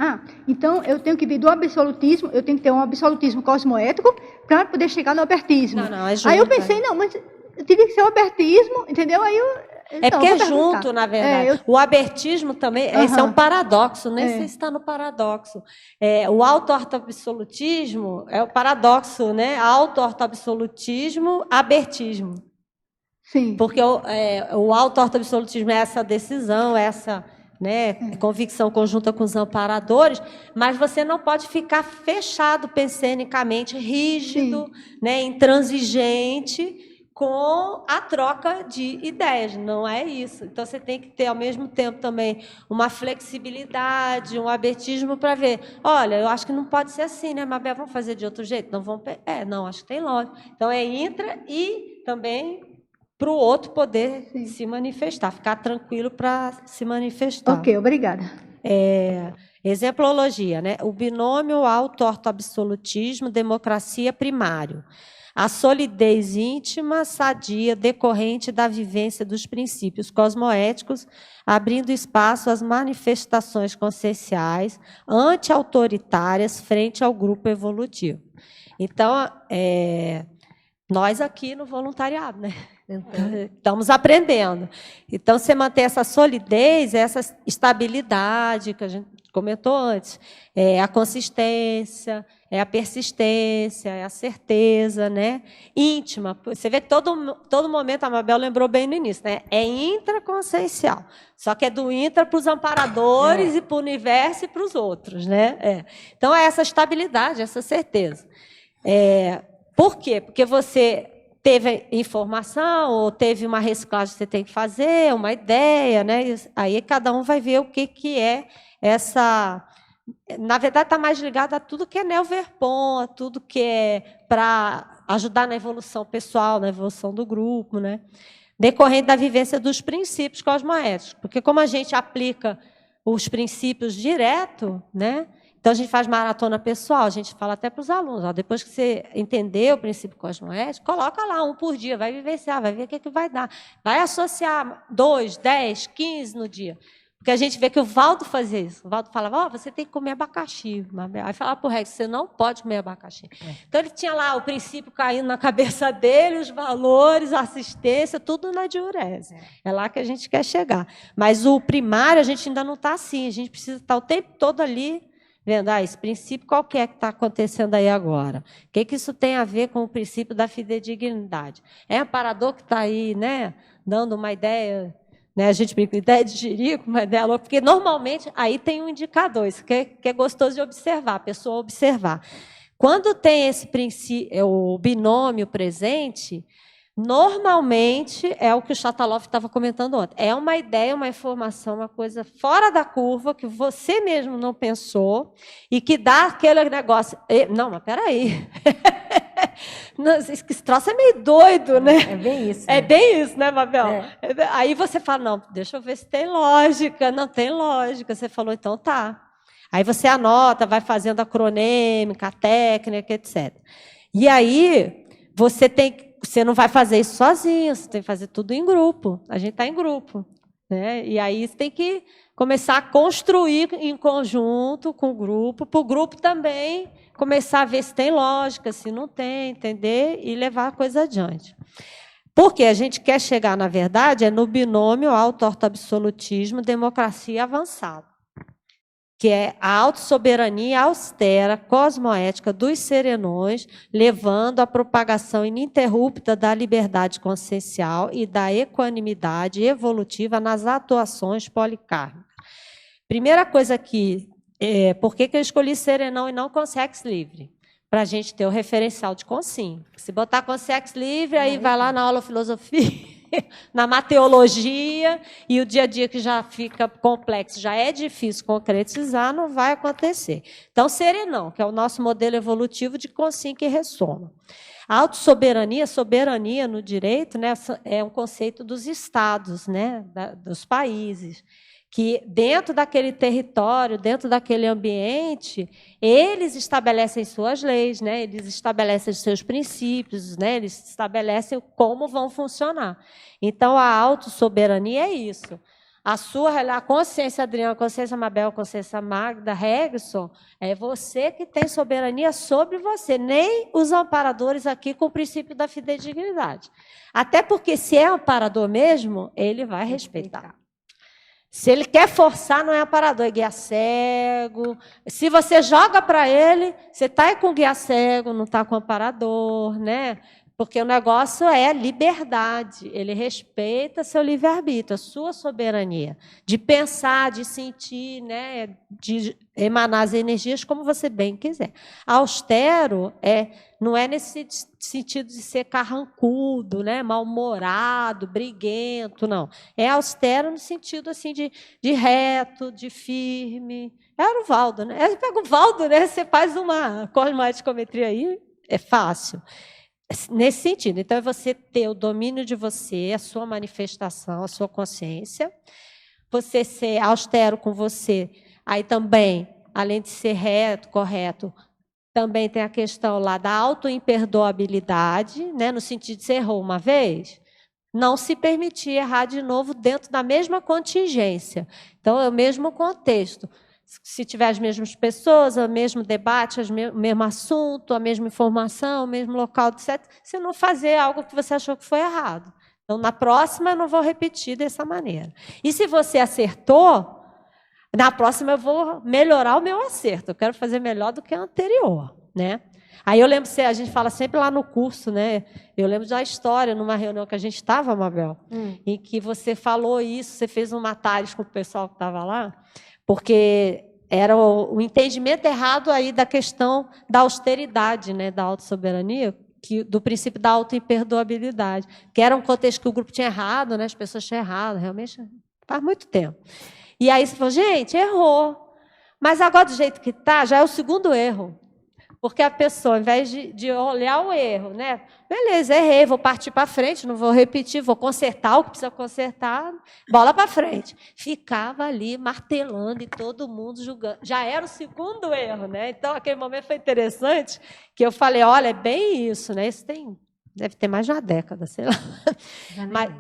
Speaker 4: então eu tenho que vir do absolutismo, eu tenho que ter um absolutismo cosmoético para poder chegar no abertismo.
Speaker 1: Não, é junto.
Speaker 4: Aí eu pensei, não, mas teria que ser o abertismo, entendeu? Aí
Speaker 1: porque é junto, na verdade. O abertismo também, esse é um paradoxo, nem sei se está no paradoxo. O auto-ortoabsolutismo é o paradoxo, né? Auto-ortoabsolutismo, abertismo.
Speaker 4: Sim.
Speaker 1: Porque o auto-ortoabsolutismo é essa decisão, essa... né, convicção conjunta com os amparadores, mas você não pode ficar fechado pensenicamente, rígido, né, intransigente com a troca de ideias, não é isso. Então, você tem que ter, ao mesmo tempo, também uma flexibilidade, um abertismo para ver, olha, eu acho que não pode ser assim, né, Mabel, vamos fazer de outro jeito? Não, não, acho que tem lógica. Então, é intra e também para o outro poder se manifestar, ficar tranquilo para se manifestar.
Speaker 4: Ok, obrigada.
Speaker 1: Exemplologia, né? O binômio auto-ortoabsolutismo, democracia primário. A solidez íntima, sadia, decorrente da vivência dos princípios cosmoéticos, abrindo espaço às manifestações conscienciais anti-autoritárias frente ao grupo evolutivo. Então, nós aqui no voluntariado, né? Estamos aprendendo. Então, você manter essa solidez, essa estabilidade que a gente comentou antes, a consistência, a persistência, a certeza, né? Íntima. Você vê que todo momento, a Mabel lembrou bem no início, né? É intraconsciencial. Só que é do intra para os amparadores e para o universo e para os outros, né? Então, é essa estabilidade, essa certeza. Por quê? Porque você teve informação ou teve uma reciclagem que você tem que fazer, uma ideia, né? Aí cada um vai ver o que é essa... Na verdade, está mais ligado a tudo que é neo-verpon, a tudo que é para ajudar na evolução pessoal, na evolução do grupo, né? Decorrente da vivência dos princípios cosmoéticos. Porque como a gente aplica os princípios direto, né? Então, a gente faz maratona pessoal, a gente fala até para os alunos, ó, depois que você entender o princípio cosmoético, coloca lá 1 por dia, vai vivenciar, vai ver o que vai dar. Vai associar 2, 10, 15 no dia. Porque a gente vê que o Valdo fazia isso. O Valdo falava, você tem que comer abacaxi. Aí falava para o Rex, você não pode comer abacaxi. Então, ele tinha lá o princípio caindo na cabeça dele, os valores, a assistência, tudo na diurese. É lá que a gente quer chegar. Mas o primário, a gente ainda não está assim. A gente precisa estar o tempo todo ali, vendo, esse princípio qual que está acontecendo aí agora? O que isso tem a ver com o princípio da fidedignidade? É amparador que está aí, né, dando uma ideia, né, a gente brinca, ideia de jirico, uma ideia louca, porque normalmente aí tem um indicador, isso que é gostoso de observar, a pessoa observar. Quando tem esse princípio, o binômio presente, normalmente é o que o Chatalov estava comentando ontem. É uma ideia, uma informação, uma coisa fora da curva, que você mesmo não pensou, e que dá aquele negócio. Não, mas peraí. Esse troço é meio doido, né?
Speaker 2: É bem isso.
Speaker 1: É bem isso, né, Mabel? Aí você fala, não, deixa eu ver se tem lógica. Não tem lógica. Você falou, então tá. Aí você anota, vai fazendo a cronêmica, a técnica, etc. E aí, você não vai fazer isso sozinho, você tem que fazer tudo em grupo. A gente está em grupo, né? E aí você tem que começar a construir em conjunto com o grupo, para o grupo também começar a ver se tem lógica, se não tem, entender, e levar a coisa adiante. Porque a gente quer chegar, na verdade, no binômio auto-ortoabsolutismo, democracia avançada, que é a autossoberania austera, cosmoética dos serenões, levando à propagação ininterrupta da liberdade consciencial e da equanimidade evolutiva nas atuações policármicas. Primeira coisa aqui, por que eu escolhi serenão e não consciência livre? Para a gente ter o referencial de consim. Se botar consciência livre, aí vai lá na aula de filosofia, na mateologia, e o dia a dia que já fica complexo, já é difícil concretizar, não vai acontecer. Então, serenão, que é o nosso modelo evolutivo de consim que ressoma. A autossoberania, soberania no direito, né, é um conceito dos estados, né, dos países, que dentro daquele território, dentro daquele ambiente, eles estabelecem suas leis, né? Eles estabelecem seus princípios, né? Eles estabelecem como vão funcionar. Então, a autossoberania é isso. A consciência Adriana, a consciência Mabel, a consciência Magda, Regson, é você que tem soberania sobre você, nem os amparadores aqui com o princípio da fidedignidade. Até porque, se é amparador mesmo, ele vai respeitar. Se ele quer forçar, não é amparador, é guia cego. Se você joga para ele, você está com guia cego, não está com amparador, né? Porque o negócio é liberdade, ele respeita seu livre-arbítrio, a sua soberania, de pensar, de sentir, né, de emanar as energias como você bem quiser. Austero não é nesse sentido de ser carrancudo, né, mal-humorado, briguento, não. É austero no sentido assim, de reto, de firme. Era o Valdo, né? Pega o Valdo, né? Você faz uma cosmoeticometria aí, é fácil. Nesse sentido, então, é você ter o domínio de você, a sua manifestação, a sua consciência, você ser austero com você, aí também, além de ser reto, correto, também tem a questão lá da autoimperdoabilidade, né, no sentido de você errou uma vez, não se permitir errar de novo dentro da mesma contingência. Então, é o mesmo contexto. Se tiver as mesmas pessoas, o mesmo debate, o mesmo assunto, a mesma informação, o mesmo local, etc., você não fazer algo que você achou que foi errado. Então, na próxima, eu não vou repetir dessa maneira. E se você acertou, na próxima eu vou melhorar o meu acerto. Eu quero fazer melhor do que a anterior, né? Aí eu lembro, a gente fala sempre lá no curso, né? Eu lembro da história, numa reunião que a gente estava, Mabel, em que você falou isso, você fez um matares com o pessoal que estava lá, porque era o entendimento errado aí da questão da austeridade, né, da autossoberania, do princípio da autoimperdoabilidade, que era um contexto que o grupo tinha errado, né, as pessoas tinham errado, realmente faz muito tempo. E aí você falou, gente, errou. Mas agora, do jeito que está, já é o segundo erro. Porque a pessoa, ao invés de olhar o erro, né? Beleza, errei, vou partir para frente, não vou repetir, vou consertar o que precisa consertar, bola para frente. Ficava ali martelando e todo mundo julgando. Já era o segundo erro, né? Então, aquele momento foi interessante, que eu falei, olha, é bem isso, né? Isso deve ter mais de uma década, sei lá. Mas,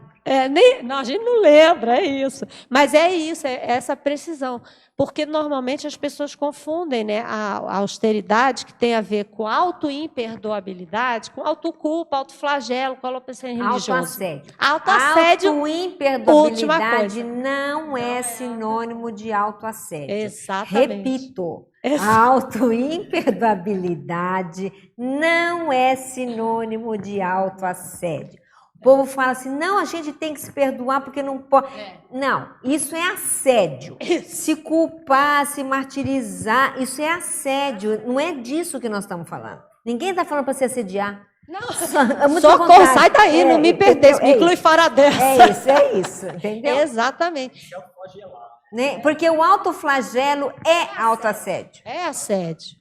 Speaker 1: não, a gente não lembra, é isso. Mas é isso, é essa precisão. Porque, normalmente, as pessoas confundem, né, a austeridade, que tem a ver com autoimperdoabilidade, com autoculpa, autoflagelo, com alopecia religiosa.
Speaker 2: Autoassédio.
Speaker 1: Autoassédio,
Speaker 2: Autoimperdoabilidade não é sinônimo de autoassédio.
Speaker 1: Exatamente.
Speaker 2: Repito, autoimperdoabilidade não é sinônimo de autoassédio. O povo fala assim, não, a gente tem que se perdoar porque não pode. Não, isso é assédio. Se culpar, se martirizar, isso é assédio. Não é disso que nós estamos falando. Ninguém está falando para se assediar.
Speaker 1: Não, socorro, sai daí, não me pertence, me inclui fora dessa.
Speaker 2: É isso, entendeu?
Speaker 1: Exatamente.
Speaker 2: Né? Porque o autoflagelo é autoassédio.
Speaker 1: É assédio.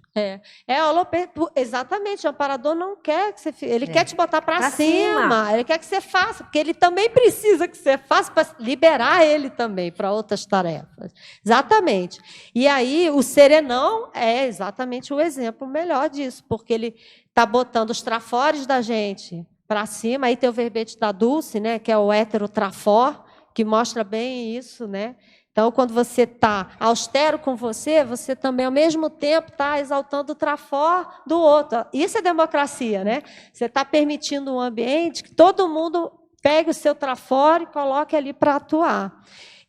Speaker 1: Exatamente, o amparador não quer que você... Ele quer te botar para cima, ele quer que você faça, porque ele também precisa que você faça para liberar ele também para outras tarefas. Exatamente. E aí, o serenão é exatamente o exemplo melhor disso, porque ele está botando os trafores da gente para cima. Aí tem o verbete da Dulce, né, que é o heterotrafor, que mostra bem isso, né? Então, quando você está austero com você também, ao mesmo tempo, está exaltando o trafor do outro. Isso é democracia, né? Você está permitindo um ambiente que todo mundo pegue o seu trafor e coloque ali para atuar.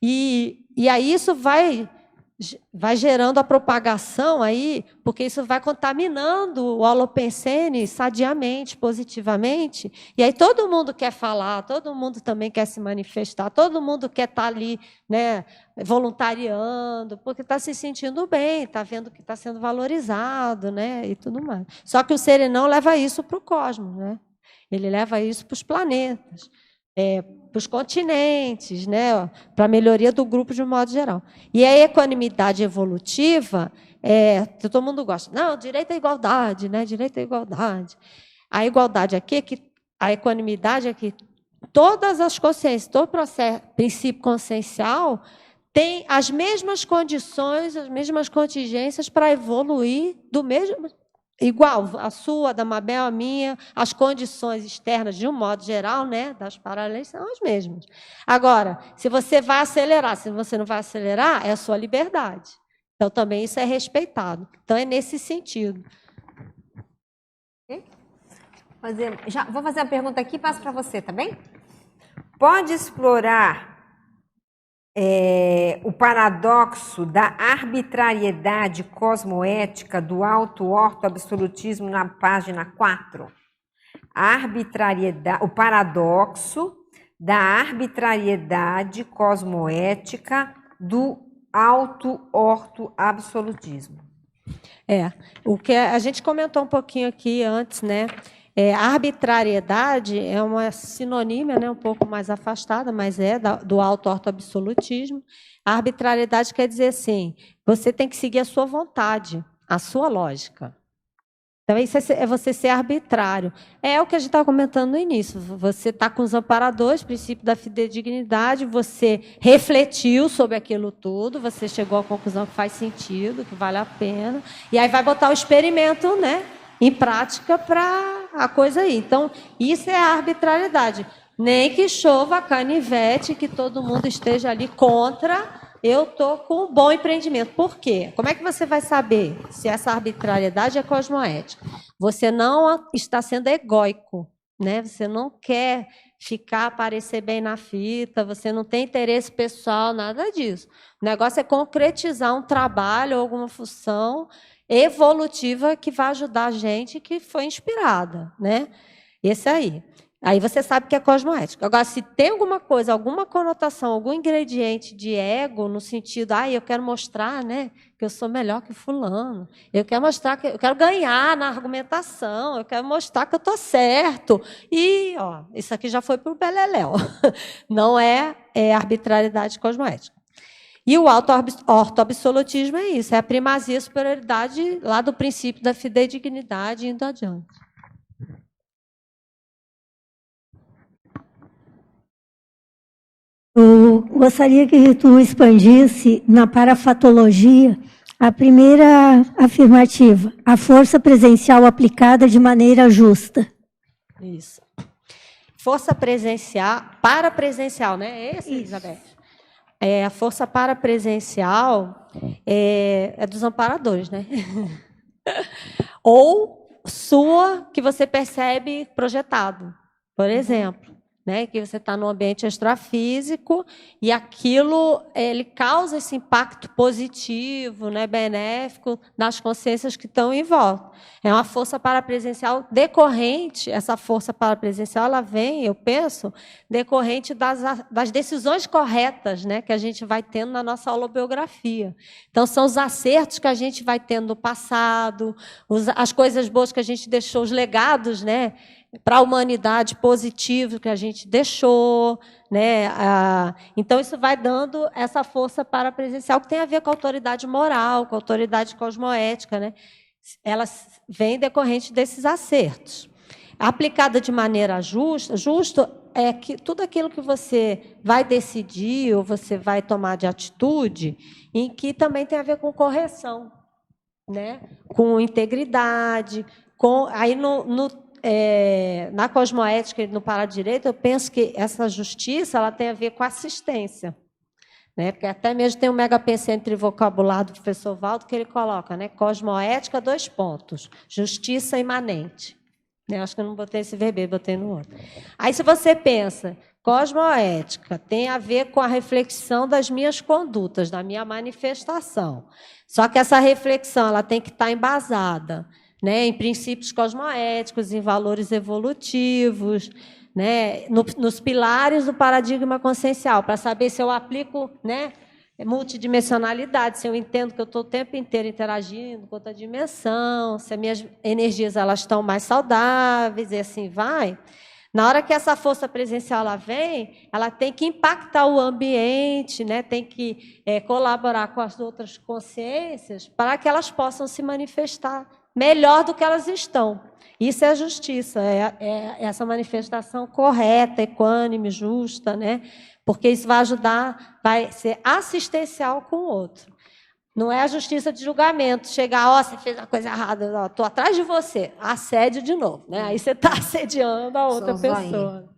Speaker 1: E aí isso vai gerando a propagação aí, porque isso vai contaminando o holopensene sadiamente, positivamente, e aí todo mundo quer falar, todo mundo também quer se manifestar, todo mundo quer estar ali, né, voluntariando, porque está se sentindo bem, está vendo que está sendo valorizado, né, e tudo mais. Só que o serenão leva isso para o cosmos, né? Ele leva isso para os planetas, para os continentes, né, para a melhoria do grupo de um modo geral. E a equanimidade evolutiva, todo mundo gosta. Não, direito à igualdade, né, direito à igualdade. A igualdade aqui, a equanimidade aqui, todas as consciências, todo princípio consciencial tem as mesmas condições, as mesmas contingências para evoluir do mesmo... Igual, a sua, da Mabel, a minha, as condições externas, de um modo geral, né, das paralelas, são as mesmas. Agora, se você vai acelerar, se você não vai acelerar, é a sua liberdade. Então, também isso é respeitado. Então, é nesse sentido.
Speaker 2: Vou fazer uma pergunta aqui e passo para você, tá bem? Pode explorar o paradoxo da arbitrariedade cosmoética do auto-orto-absolutismo na página 4. o paradoxo da arbitrariedade cosmoética do auto-orto-absolutismo.
Speaker 1: O que a gente comentou um pouquinho aqui antes, né? A arbitrariedade é uma sinonímia, né, um pouco mais afastada, mas do auto-orto-absolutismo. A arbitrariedade quer dizer assim, você tem que seguir a sua vontade, a sua lógica. Então, isso é você ser arbitrário. É o que a gente estava comentando no início. Você está com os amparadores, princípio da fidedignidade, você refletiu sobre aquilo tudo, você chegou à conclusão que faz sentido, que vale a pena, e aí vai botar o experimento, né, em prática para a coisa aí. Então, isso é a arbitrariedade. Nem que chova canivete, que todo mundo esteja ali contra, eu estou com um bom empreendimento. Por quê? Como é que você vai saber se essa arbitrariedade é cosmoética? Você não está sendo egóico, né? Você não quer aparecer bem na fita, você não tem interesse pessoal, nada disso. O negócio é concretizar um trabalho ou alguma função evolutiva que vai ajudar a gente que foi inspirada, né? Esse aí. Aí você sabe que é cosmoético. Agora, se tem alguma coisa, alguma conotação, algum ingrediente de ego, no sentido, eu quero mostrar, né, que eu sou melhor que fulano, eu quero mostrar que eu quero ganhar na argumentação, eu quero mostrar que eu estou certo. E, isso aqui já foi para o beleléu. Não é arbitrariedade cosmoética. E o auto-orto-absolutismo é isso, é a primazia e superioridade lá do princípio da fidedignidade indo adiante.
Speaker 5: Eu gostaria que tu expandisse na parafatologia a primeira afirmativa, a força presencial aplicada de maneira justa.
Speaker 1: Isso. Força presencial, parapresencial, né? Esse, Elizabeth? A força parapresencial é dos amparadores, né? Ou sua, que você percebe projetado, por exemplo. Né, que você está no ambiente extrafísico e aquilo ele causa esse impacto positivo, né, benéfico nas consciências que estão em volta. É uma força parapresencial decorrente, essa força parapresencial ela vem, eu penso, decorrente das decisões corretas, né, que a gente vai tendo na nossa holobiografia. Então, são os acertos que a gente vai tendo no passado, as coisas boas que a gente deixou, os legados, né, para a humanidade positivo que a gente deixou, né? Então, isso vai dando essa força parapresencial que tem a ver com a autoridade moral, com a autoridade cosmoética, né? Ela vem decorrente desses acertos. Aplicada de maneira justa, justo é que tudo aquilo que você vai decidir ou você vai tomar de atitude, em que também tem a ver com correção, né? Com integridade, aí na cosmoética e no paradireito, eu penso que essa justiça ela tem a ver com assistência. Né? Porque até mesmo tem um megapensente vocabulário do professor Valdo que ele coloca, né? Cosmoética, 2 pontos, justiça imanente. Né? Acho que eu não botei esse verbo, botei no outro. Aí, se você pensa, cosmoética tem a ver com a reflexão das minhas condutas, da minha manifestação. Só que essa reflexão ela tem que estar embasada, né, em princípios cosmoéticos, em valores evolutivos, né, nos pilares do paradigma consciencial, para saber se eu aplico, né, multidimensionalidade, se eu entendo que eu estou o tempo inteiro interagindo com outra dimensão, se as minhas energias elas estão mais saudáveis, e assim vai. Na hora que essa força presencial ela vem, ela tem que impactar o ambiente, né, tem que colaborar com as outras consciências para que elas possam se manifestar melhor do que elas estão. Isso é a justiça, é essa manifestação correta, equânime, justa, né? Porque isso vai ajudar, vai ser assistencial com o outro. Não é a justiça de julgamento, chegar, você fez uma coisa errada, estou atrás de você, assédio de novo, né? Aí você está assediando a outra pessoa.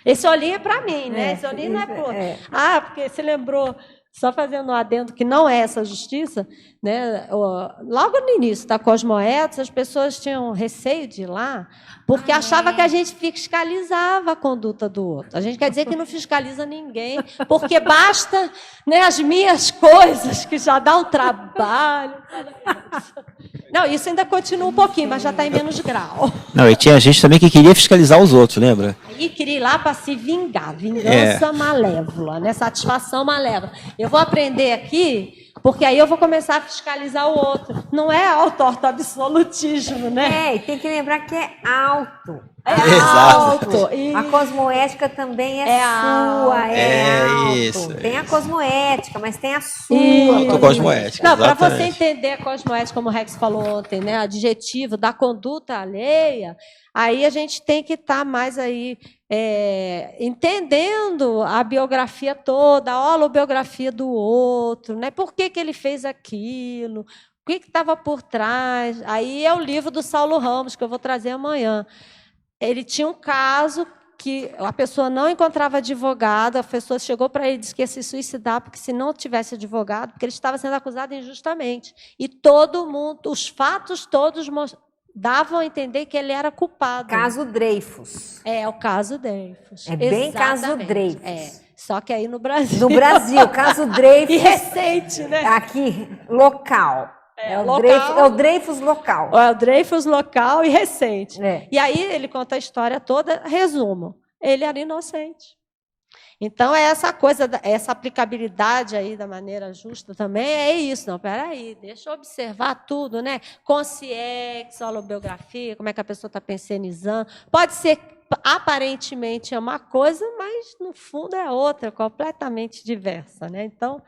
Speaker 1: Esse olhinho é para mim, né? Esse olhinho não é para o outro. Porque você lembrou... Só fazendo um adendo que não é essa justiça, né? Logo no início da Cosmoetos, as pessoas tinham receio de ir lá, porque achavam que a gente fiscalizava a conduta do outro. A gente quer dizer que não fiscaliza ninguém, porque basta, né, as minhas coisas, que já dá um trabalho. Não, isso ainda continua um pouquinho, mas já está em menos grau.
Speaker 3: Não, e tinha gente também que queria fiscalizar os outros, lembra?
Speaker 1: E queria ir lá para se vingar, vingança malévola, né? Satisfação malévola. Eu vou aprender aqui, porque aí eu vou começar a fiscalizar o outro. Não é auto-absolutismo, né?
Speaker 2: E tem que lembrar que é alto.
Speaker 1: É
Speaker 3: Exato.
Speaker 1: alto.
Speaker 2: A cosmoética também
Speaker 1: É
Speaker 2: sua, é alto.
Speaker 3: isso,
Speaker 2: Tem a cosmoética, mas tem a sua.
Speaker 1: Isso.
Speaker 3: Autocosmoética,
Speaker 1: Não, para você
Speaker 3: exatamente.
Speaker 1: entender a cosmoética, como o Rex falou ontem, né? Adjetivo da conduta alheia, aí a gente tem que estar mais aí entendendo a biografia toda, a holobiografia do outro, né? Por que ele fez aquilo? O que estava por trás? Aí é o livro do Saulo Ramos, que eu vou trazer amanhã. Ele tinha um caso que a pessoa não encontrava advogado, a pessoa chegou para ele e disse que ia se suicidar, porque se não tivesse advogado, porque ele estava sendo acusado injustamente. E todo mundo, os fatos todos davam a entender que ele era culpado.
Speaker 2: Caso Dreyfus.
Speaker 1: É o caso Dreyfus.
Speaker 2: É bem caso
Speaker 1: Exatamente.
Speaker 2: Dreyfus.
Speaker 1: Só que aí no Brasil.
Speaker 2: No Brasil, caso Dreyfus.
Speaker 1: E recente, né?
Speaker 2: Aqui, local.
Speaker 1: Local.
Speaker 2: É o Dreyfus local.
Speaker 1: É o Dreyfus local e recente.
Speaker 2: É.
Speaker 1: E aí ele conta a história toda, resumo. Ele era inocente. Então, é essa coisa, essa aplicabilidade aí da maneira justa também é isso. Não, peraí, deixa eu observar tudo, né? Consciência, holobiografia, como é que a pessoa está pensionizando. Pode ser, aparentemente, é uma coisa, mas, no fundo, é outra, completamente diversa, né? Então,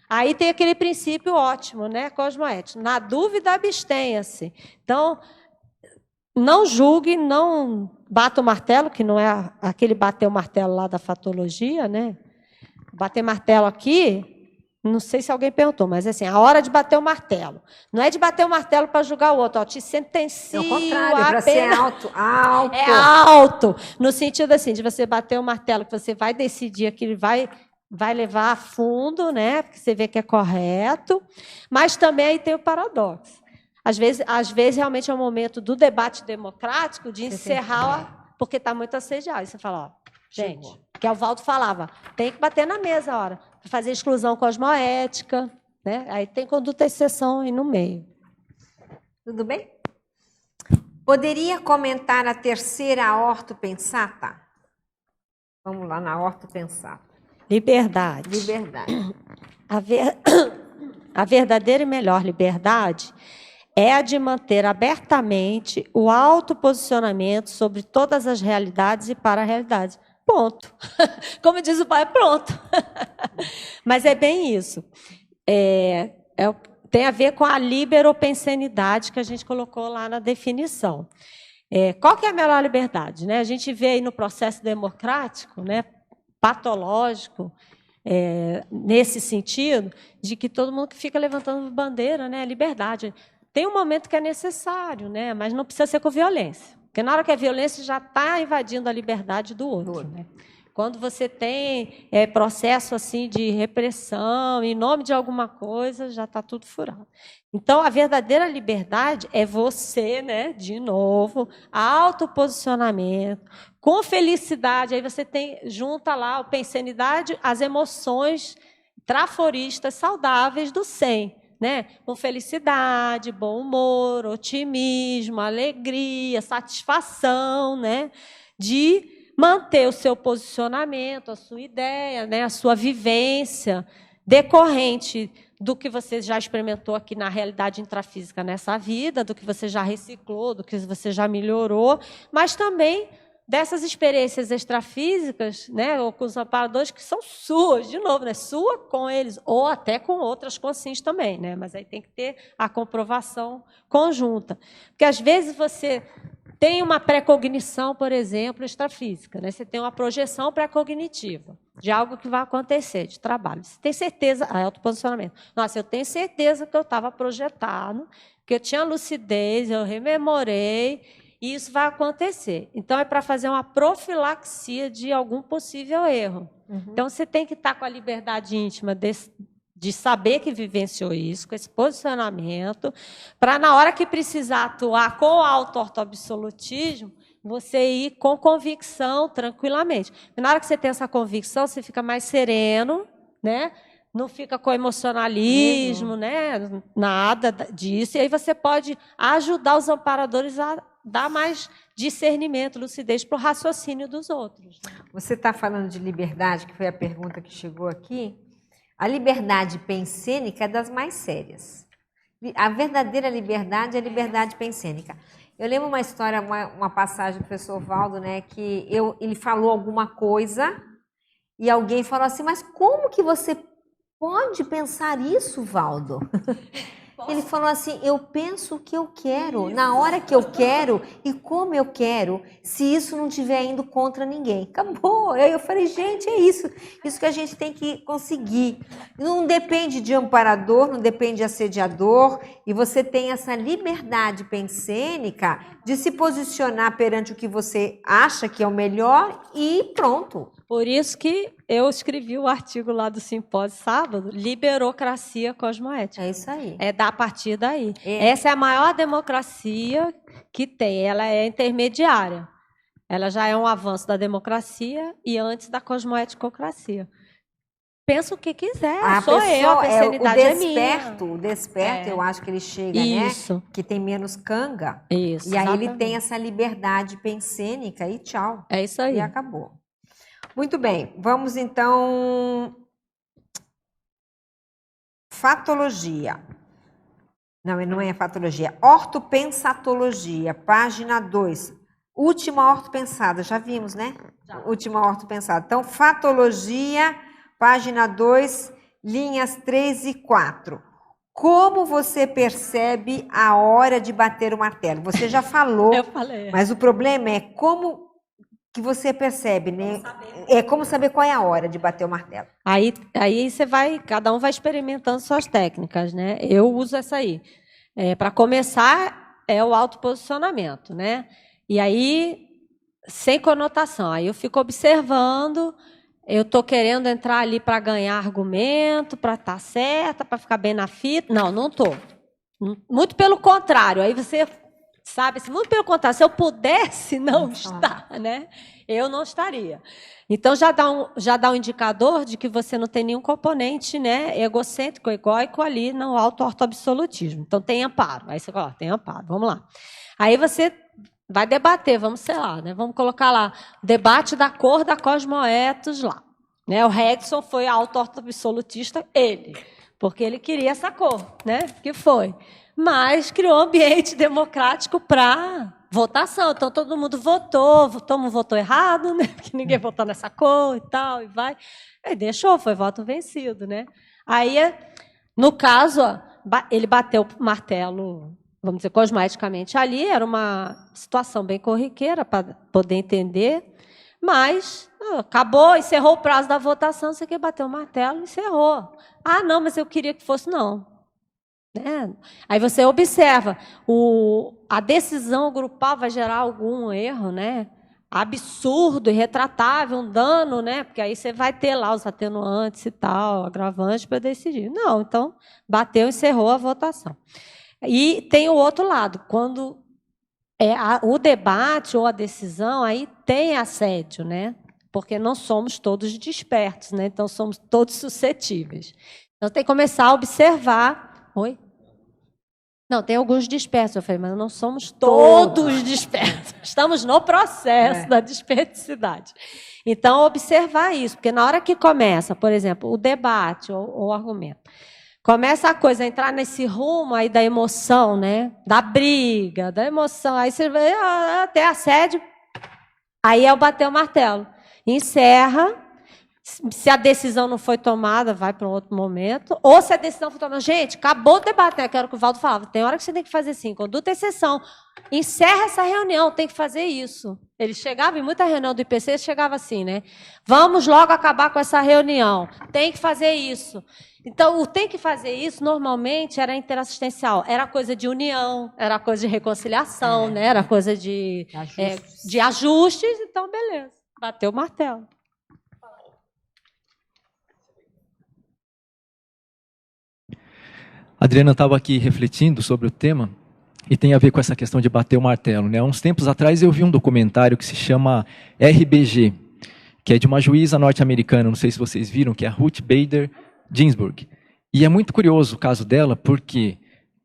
Speaker 1: aí tem aquele princípio ótimo, né? Cosmoético. Na dúvida, abstenha-se. Então, não julgue, não bata o martelo, que não é aquele bater o martelo lá da fatologia, né? Bater martelo aqui, não sei se alguém perguntou, mas assim, a hora de bater o martelo. Não é de bater o martelo para julgar o outro, ó, te sentencio.
Speaker 2: É o contrário, para ser alto.
Speaker 1: É alto. No sentido assim, de você bater o martelo, que você vai decidir que ele vai levar a fundo, né? Porque você vê que é correto, mas também aí tem o paradoxo. Às vezes realmente é o momento do debate democrático de encerrar, porque está muito assediado. Aí você fala, ó, gente, que o Valdo falava, tem que bater na mesa a hora, para fazer exclusão cosmoética, né? Aí tem conduta e exceção aí no meio.
Speaker 2: Tudo bem? Poderia comentar a terceira ortopensata? Vamos lá na ortopensata.
Speaker 1: Liberdade.
Speaker 2: Liberdade.
Speaker 1: A verdadeira e melhor liberdade é a de manter abertamente o autoposicionamento sobre todas as realidades e para a realidade. Ponto. Como diz o pai, pronto. Mas é bem isso. Tem a ver com a liberopensenidade que a gente colocou lá na definição. Qual que é a melhor liberdade? Né? A gente vê aí no processo democrático, né, patológico, nesse sentido, de que todo mundo que fica levantando bandeira, né, é liberdade. Tem um momento que é necessário, né? Mas não precisa ser com violência. Porque na hora que a violência já está invadindo a liberdade do outro. Né? Quando você tem processo assim de repressão, em nome de alguma coisa, já está tudo furado. Então, a verdadeira liberdade é você, né? De novo, autoposicionamento, com felicidade. Aí você junta lá, a pensenidade, as emoções traforistas saudáveis do 100. Né? Com felicidade, bom humor, otimismo, alegria, satisfação, né? De manter o seu posicionamento, a sua ideia, né? A sua vivência decorrente do que você já experimentou aqui na realidade intrafísica nessa vida, do que você já reciclou, do que você já melhorou, mas também dessas experiências extrafísicas, né, ou com os amparadores que são suas, de novo, né, sua com eles, ou até com outras consciências também, né, mas aí tem que ter a comprovação conjunta. Porque, às vezes, você tem uma pré-cognição, por exemplo, extrafísica, né, você tem uma projeção pré-cognitiva de algo que vai acontecer, de trabalho. Você tem certeza, autoposicionamento. Nossa, eu tenho certeza que eu estava projetado, que eu tinha lucidez, eu rememorei, e isso vai acontecer. Então, é para fazer uma profilaxia de algum possível erro. Então, você tem que estar com a liberdade íntima de saber que vivenciou isso, com esse posicionamento, para, na hora que precisar atuar com o auto-absolutismo, você ir com convicção, tranquilamente. E na hora que você tem essa convicção, você fica mais sereno, né? não fica com emocionalismo, né? Nada disso. E aí você pode ajudar os amparadores a dar mais discernimento, lucidez para o raciocínio dos outros.
Speaker 2: Você está falando de liberdade, que foi a pergunta que chegou aqui. A liberdade pensênica é das mais sérias. A verdadeira liberdade é a liberdade pensênica. Eu lembro uma história, uma passagem do professor Valdo, né, que ele falou alguma coisa e alguém falou assim, mas como que você pode pensar isso, Valdo? Ele falou assim, eu penso o que eu quero, na hora que eu quero e como eu quero, se isso não estiver indo contra ninguém. Acabou. Aí eu falei, gente, é isso que a gente tem que conseguir. Não depende de amparador, não depende de assediador, e você tem essa liberdade pensênica de se posicionar perante o que você acha que é o melhor e pronto.
Speaker 1: Por isso que eu escrevi o artigo lá do simpósio sábado, Liberocracia Cosmoética.
Speaker 2: É isso aí.
Speaker 1: É a partir daí. Essa é a maior democracia que tem, ela é intermediária. Ela já é um avanço da democracia e antes da cosmoeticocracia. Pensa o que quiser, sou eu, a pensanidade é minha.
Speaker 2: O desperto, eu acho que ele chega,
Speaker 1: isso,
Speaker 2: né? Que tem menos canga.
Speaker 1: Isso,
Speaker 2: e aí
Speaker 1: exatamente.
Speaker 2: ele tem essa liberdade pensênica e tchau.
Speaker 1: É isso aí.
Speaker 2: E acabou. Muito bem, vamos então... Fatologia. Não é fatologia. Ortopensatologia, página 2. Última ortopensada, já vimos, né? Já. Última ortopensada. Então, fatologia, página 2, linhas 3 e 4. Como você percebe a hora de bater o martelo? Você já falou.
Speaker 1: Eu falei.
Speaker 2: Mas o problema é como que você percebe, né? É como saber qual é a hora de bater o martelo.
Speaker 1: Aí você vai, cada um vai experimentando suas técnicas, né? Eu uso essa aí. Para começar, é o autoposicionamento, né? E aí, sem conotação. Aí eu fico observando, eu estou querendo entrar ali para ganhar argumento, para estar certa, para ficar bem na fita. Não estou. Muito pelo contrário. Aí você... Sabe, muito pelo contrário, se eu pudesse não estar, né? Eu não estaria. Então, já dá um indicador de que você não tem nenhum componente, né, egocêntrico, egóico ali no auto-ortoabsolutismo. Então, tem amparo. Aí você coloca, tem amparo, vamos lá. Aí você vai debater, vamos, sei lá, né? Vamos colocar lá, debate da cor da Cosmoetos lá. Né? O Redson foi auto-ortoabsolutista, porque ele queria essa cor, né? Que foi. Mas criou um ambiente democrático para votação. Então, todo mundo votou errado, né? Porque ninguém votou nessa cor e tal, e vai. Aí deixou, foi voto vencido, né? Aí, no caso, ele bateu o martelo, vamos dizer, cosmoeticamente ali, era uma situação bem corriqueira para poder entender, mas acabou, encerrou o prazo da votação, você quer bater o martelo, encerrou. Ah, não, mas eu queria que fosse, não. Aí você observa, a decisão grupal vai gerar algum erro, né? Absurdo, irretratável, um dano, né? Porque aí você vai ter lá os atenuantes e tal, agravantes para decidir. Não, então bateu, encerrou a votação. E tem o outro lado, quando o debate ou a decisão, aí tem assédio, né? Porque não somos todos despertos, né? Então somos todos suscetíveis. Então tem que começar a observar. Oi? Não, tem alguns dispersos. Eu falei, mas não somos todos dispersos. Estamos no processo da disperticidade. Então, observar isso, porque na hora que começa, por exemplo, o debate ou o argumento, começa a coisa a entrar nesse rumo aí da emoção, né? Da briga, da emoção. Aí você vai até assédio. Aí é o bater o martelo. Encerra. Se a decisão não foi tomada, vai para um outro momento. Ou se a decisão foi tomada... Gente, acabou o debate, né? Que era o que o Valdo falava. Tem hora que você tem que fazer assim, conduta e exceção. Encerra essa reunião, tem que fazer isso. Ele chegava, em muita reunião do IPC, chegava assim, né? Vamos logo acabar com essa reunião. Tem que fazer isso. Então, o tem que fazer isso, normalmente, era interassistencial. Era coisa de união, era coisa de reconciliação, né? Era coisa de ajustes. Então, beleza. Bateu o martelo.
Speaker 6: A Adriana estava aqui refletindo sobre o tema e tem a ver com essa questão de bater o martelo, né? Há uns tempos atrás eu vi um documentário que se chama RBG, que é de uma juíza norte-americana, não sei se vocês viram, que é a Ruth Bader Ginsburg. E é muito curioso o caso dela, porque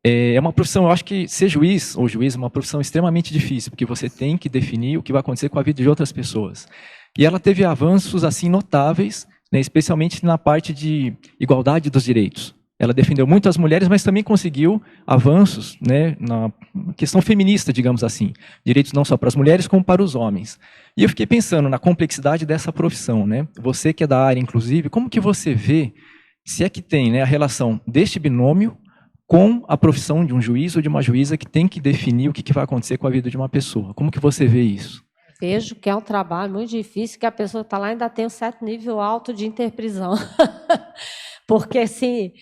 Speaker 6: é uma profissão, eu acho que ser juiz ou juiz é uma profissão extremamente difícil, porque você tem que definir o que vai acontecer com a vida de outras pessoas. E ela teve avanços assim notáveis, né, especialmente na parte de igualdade dos direitos. Ela defendeu muito as mulheres, mas também conseguiu avanços, né, na questão feminista, digamos assim. Direitos não só para as mulheres, como para os homens. E eu fiquei pensando na complexidade dessa profissão, né? Você que é da área, inclusive, como que você vê, se é que tem, né, a relação deste binômio com a profissão de um juiz ou de uma juíza que tem que definir o que vai acontecer com a vida de uma pessoa? Como que você vê isso?
Speaker 1: Vejo que é um trabalho muito difícil, que a pessoa está lá e ainda tem um certo nível alto de interprisão. Porque, assim,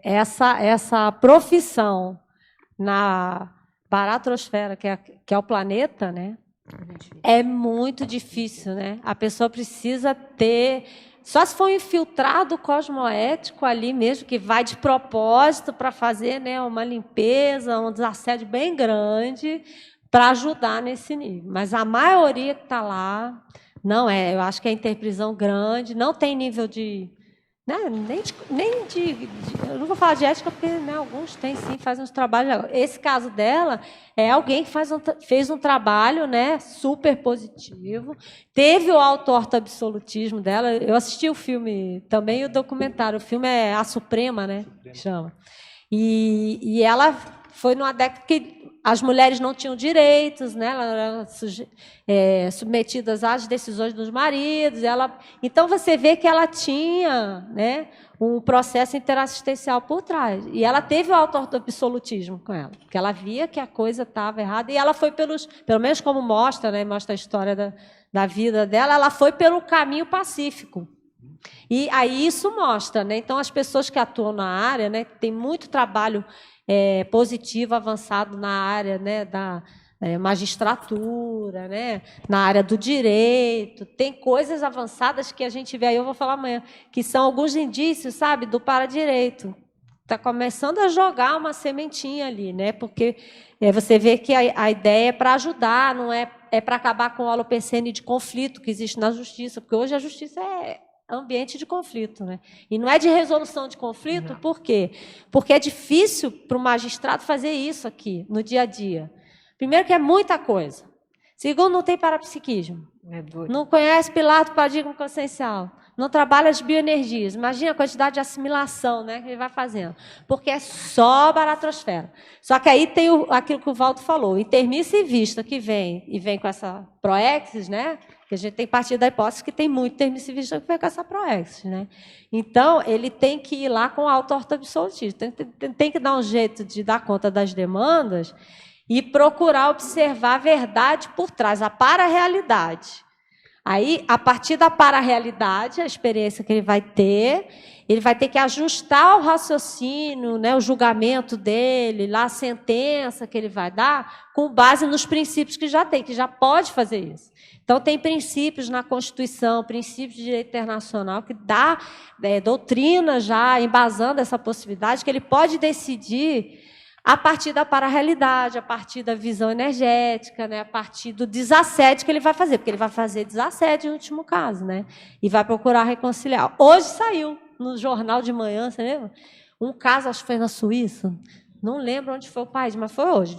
Speaker 1: essa profissão na baratrosfera, que é o planeta, né, é muito difícil, né? A pessoa precisa ter... Só se for um infiltrado cosmoético ali mesmo, que vai de propósito para fazer, né, uma limpeza, um desassédio bem grande, para ajudar nesse nível. Mas a maioria que está lá, não é. Eu acho que é interprisão grande, não tem nível de... Né, nem de... Eu não vou falar de ética, porque, né, alguns têm, sim, fazem uns trabalhos... Esse caso dela é alguém que fez um trabalho, né, super positivo. Teve o auto-orto-absolutismo dela. Eu assisti o filme também, o documentário. O filme é A Suprema, né, que chama. E ela foi numa década que as mulheres não tinham direitos, né? Elas eram submetidas às decisões dos maridos. Então, você vê que ela tinha, né, um processo interassistencial por trás. E ela teve o auto-absolutismo com ela, porque ela via que a coisa estava errada. E ela foi pelo menos como mostra, né, mostra a história da vida dela, ela foi pelo caminho pacífico. E aí isso mostra, né? Então, as pessoas que atuam na área, né, tem muito trabalho positivo, avançado na área, né, da magistratura, né, na área do direito. Tem coisas avançadas que a gente vê, aí eu vou falar amanhã, que são alguns indícios, sabe, do para-direito. Está começando a jogar uma sementinha ali, né, porque você vê que a ideia é para ajudar, não é para acabar com o holopensene de conflito que existe na justiça, porque hoje a justiça é ambiente de conflito, né? E não é de resolução de conflito, não. Por quê? Porque é difícil para o magistrado fazer isso aqui, no dia a dia. Primeiro que é muita coisa. Segundo, não tem parapsiquismo. Não conhece Pilato, paradigma consciencial. Não trabalha as bioenergias. Imagina a quantidade de assimilação, né, que ele vai fazendo. Porque é só baratrosfera. Só que aí tem aquilo que o Valdo falou, intermissa e vista, que vem com essa proexis, né? Que a gente tem partido da hipótese que tem muito intermissivista que vem com essa proexis, né? Então, ele tem que ir lá com o auto-orto-absolutismo. Tem que dar um jeito de dar conta das demandas e procurar observar a verdade por trás, a para-realidade. Aí, a partir da para-realidade, a experiência que ele vai ter que ajustar o raciocínio, né, o julgamento dele, lá a sentença que ele vai dar, com base nos princípios que já tem, que já pode fazer isso. Então, tem princípios na Constituição, princípios de direito internacional, que dá doutrina já embasando essa possibilidade, que ele pode decidir a partir da para-realidade, a partir da visão energética, né, a partir do desassédio que ele vai fazer, porque ele vai fazer desassédio em último caso, né, e vai procurar reconciliar. Hoje saiu no jornal de manhã, você lembra? Um caso, acho que foi na Suíça, não lembro onde foi o país, mas foi hoje,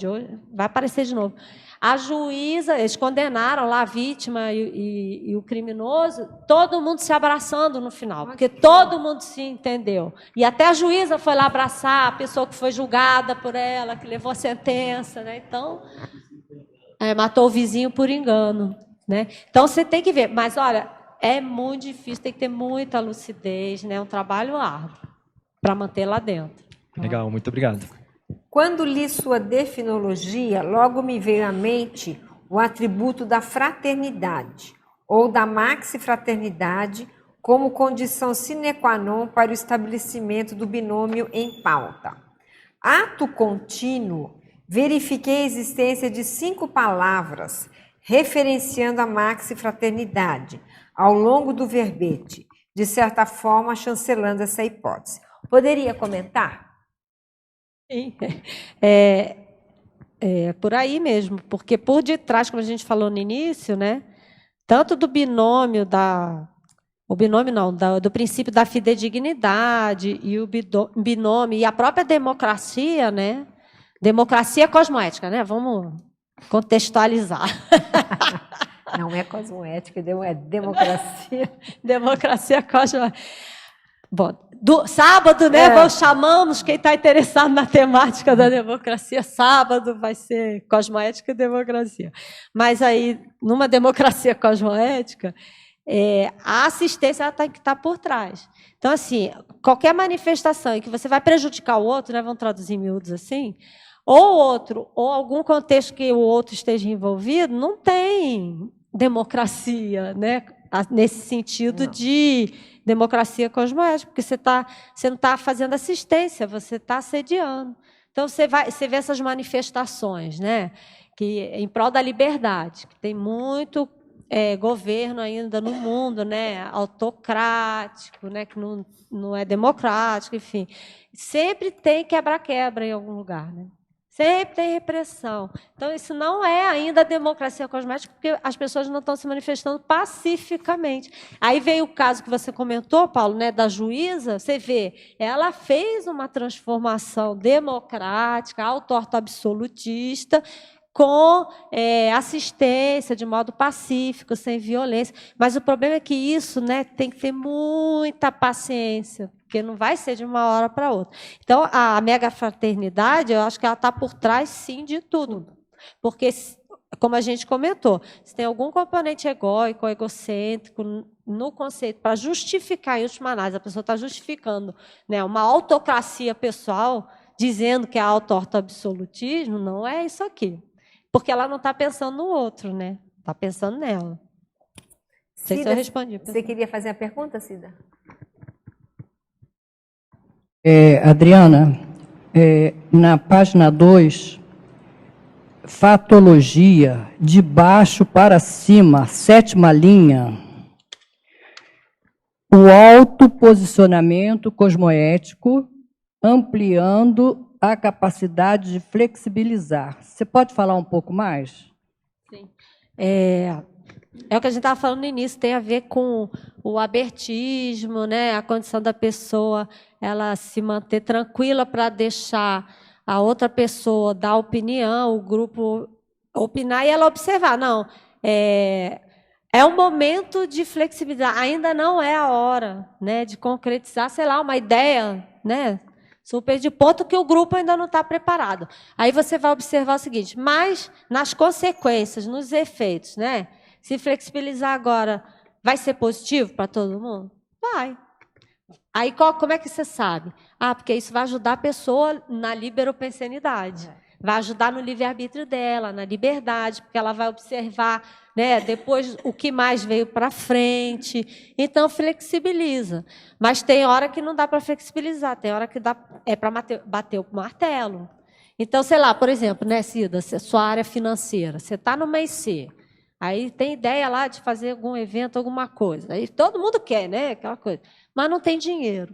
Speaker 1: vai aparecer de novo. A juíza, eles condenaram lá a vítima e o criminoso, todo mundo se abraçando no final, porque todo mundo se entendeu. E até a juíza foi lá abraçar a pessoa que foi julgada por ela, que levou a sentença, né? Então, matou o vizinho por engano, né? Então, você tem que ver. Mas, olha, é muito difícil, tem que ter muita lucidez, né? É um trabalho árduo para manter lá dentro.
Speaker 6: Legal, muito obrigado.
Speaker 2: Quando li sua definologia, logo me veio à mente o atributo da fraternidade, ou da maxifraternidade, como condição sine qua non para o estabelecimento do binômio em pauta. Ato contínuo, verifiquei a existência de 5 palavras referenciando a maxifraternidade ao longo do verbete, de certa forma chancelando essa hipótese. Poderia comentar?
Speaker 1: Sim, por aí mesmo, porque por detrás, como a gente falou no início, né, tanto do binômio o binômio não, do princípio da fidedignidade e o binômio e a própria democracia, né? Democracia cosmoética, né? Vamos contextualizar.
Speaker 2: Não é cosmoética, é democracia.
Speaker 1: Democracia cosmoética. Bom, sábado, né? Chamamos quem está interessado na temática da democracia. Sábado vai ser cosmoética e democracia. Mas aí, numa democracia cosmoética, a assistência ela tem que estar por trás. Então, assim, qualquer manifestação em que você vai prejudicar o outro, né? Vamos traduzir em miúdos assim, ou algum contexto que o outro esteja envolvido, não tem democracia, né? Nesse sentido de democracia cosmoética, porque você não está fazendo assistência, você está assediando. Então, você vê essas manifestações, né? Que, em prol da liberdade, que tem muito governo ainda no mundo, né? Autocrático, né? Que não é democrático, enfim. Sempre tem quebra-quebra em algum lugar, né? Sempre tem repressão. Então, isso não é ainda a democracia cosmética, porque as pessoas não estão se manifestando pacificamente. Aí veio o caso que você comentou, Paulo, né, da juíza. Você vê, ela fez uma transformação democrática, auto-absolutista, com assistência, de modo pacífico, sem violência. Mas o problema é que isso, né, tem que ter muita paciência, porque não vai ser de uma hora para outra. Então, a megafraternidade, eu acho que ela está por trás, sim, de tudo. Porque, como a gente comentou, se tem algum componente egóico, egocêntrico, no conceito, para justificar, em última análise, a pessoa está justificando, né, uma autocracia pessoal, dizendo que é auto-absolutismo, não é isso aqui. Porque ela não está pensando no outro, né? Está pensando nela. Não sei se eu respondi.
Speaker 2: Você queria fazer a pergunta, Cida?
Speaker 7: Adriana, na página 2, fatologia, de baixo para cima, 7ª linha, o autoposicionamento cosmoético, ampliando a capacidade de flexibilizar. Você pode falar um pouco mais?
Speaker 1: Sim. É o que a gente estava falando no início, tem a ver com o abertismo, né? A condição da pessoa ela se manter tranquila para deixar a outra pessoa dar opinião, o grupo opinar e ela observar. Não, é um momento de flexibilizar, ainda não é a hora, né, de concretizar, sei lá, uma ideia, né, super de ponto que o grupo ainda não está preparado. Aí você vai observar o seguinte, mas nas consequências, nos efeitos, né? Se flexibilizar agora, vai ser positivo para todo mundo? Vai. Aí como é que você sabe? Porque isso vai ajudar a pessoa na liberopensenidade. Vai ajudar no livre-arbítrio dela, na liberdade, porque ela vai observar, né, depois o que mais veio para frente. Então, flexibiliza. Mas tem hora que não dá para flexibilizar, tem hora que dá para bater o martelo. Então, sei lá, por exemplo, né, Cida, sua área financeira, você está no mês C, aí tem ideia lá de fazer algum evento, alguma coisa. Aí todo mundo quer, né, aquela coisa, mas não tem dinheiro.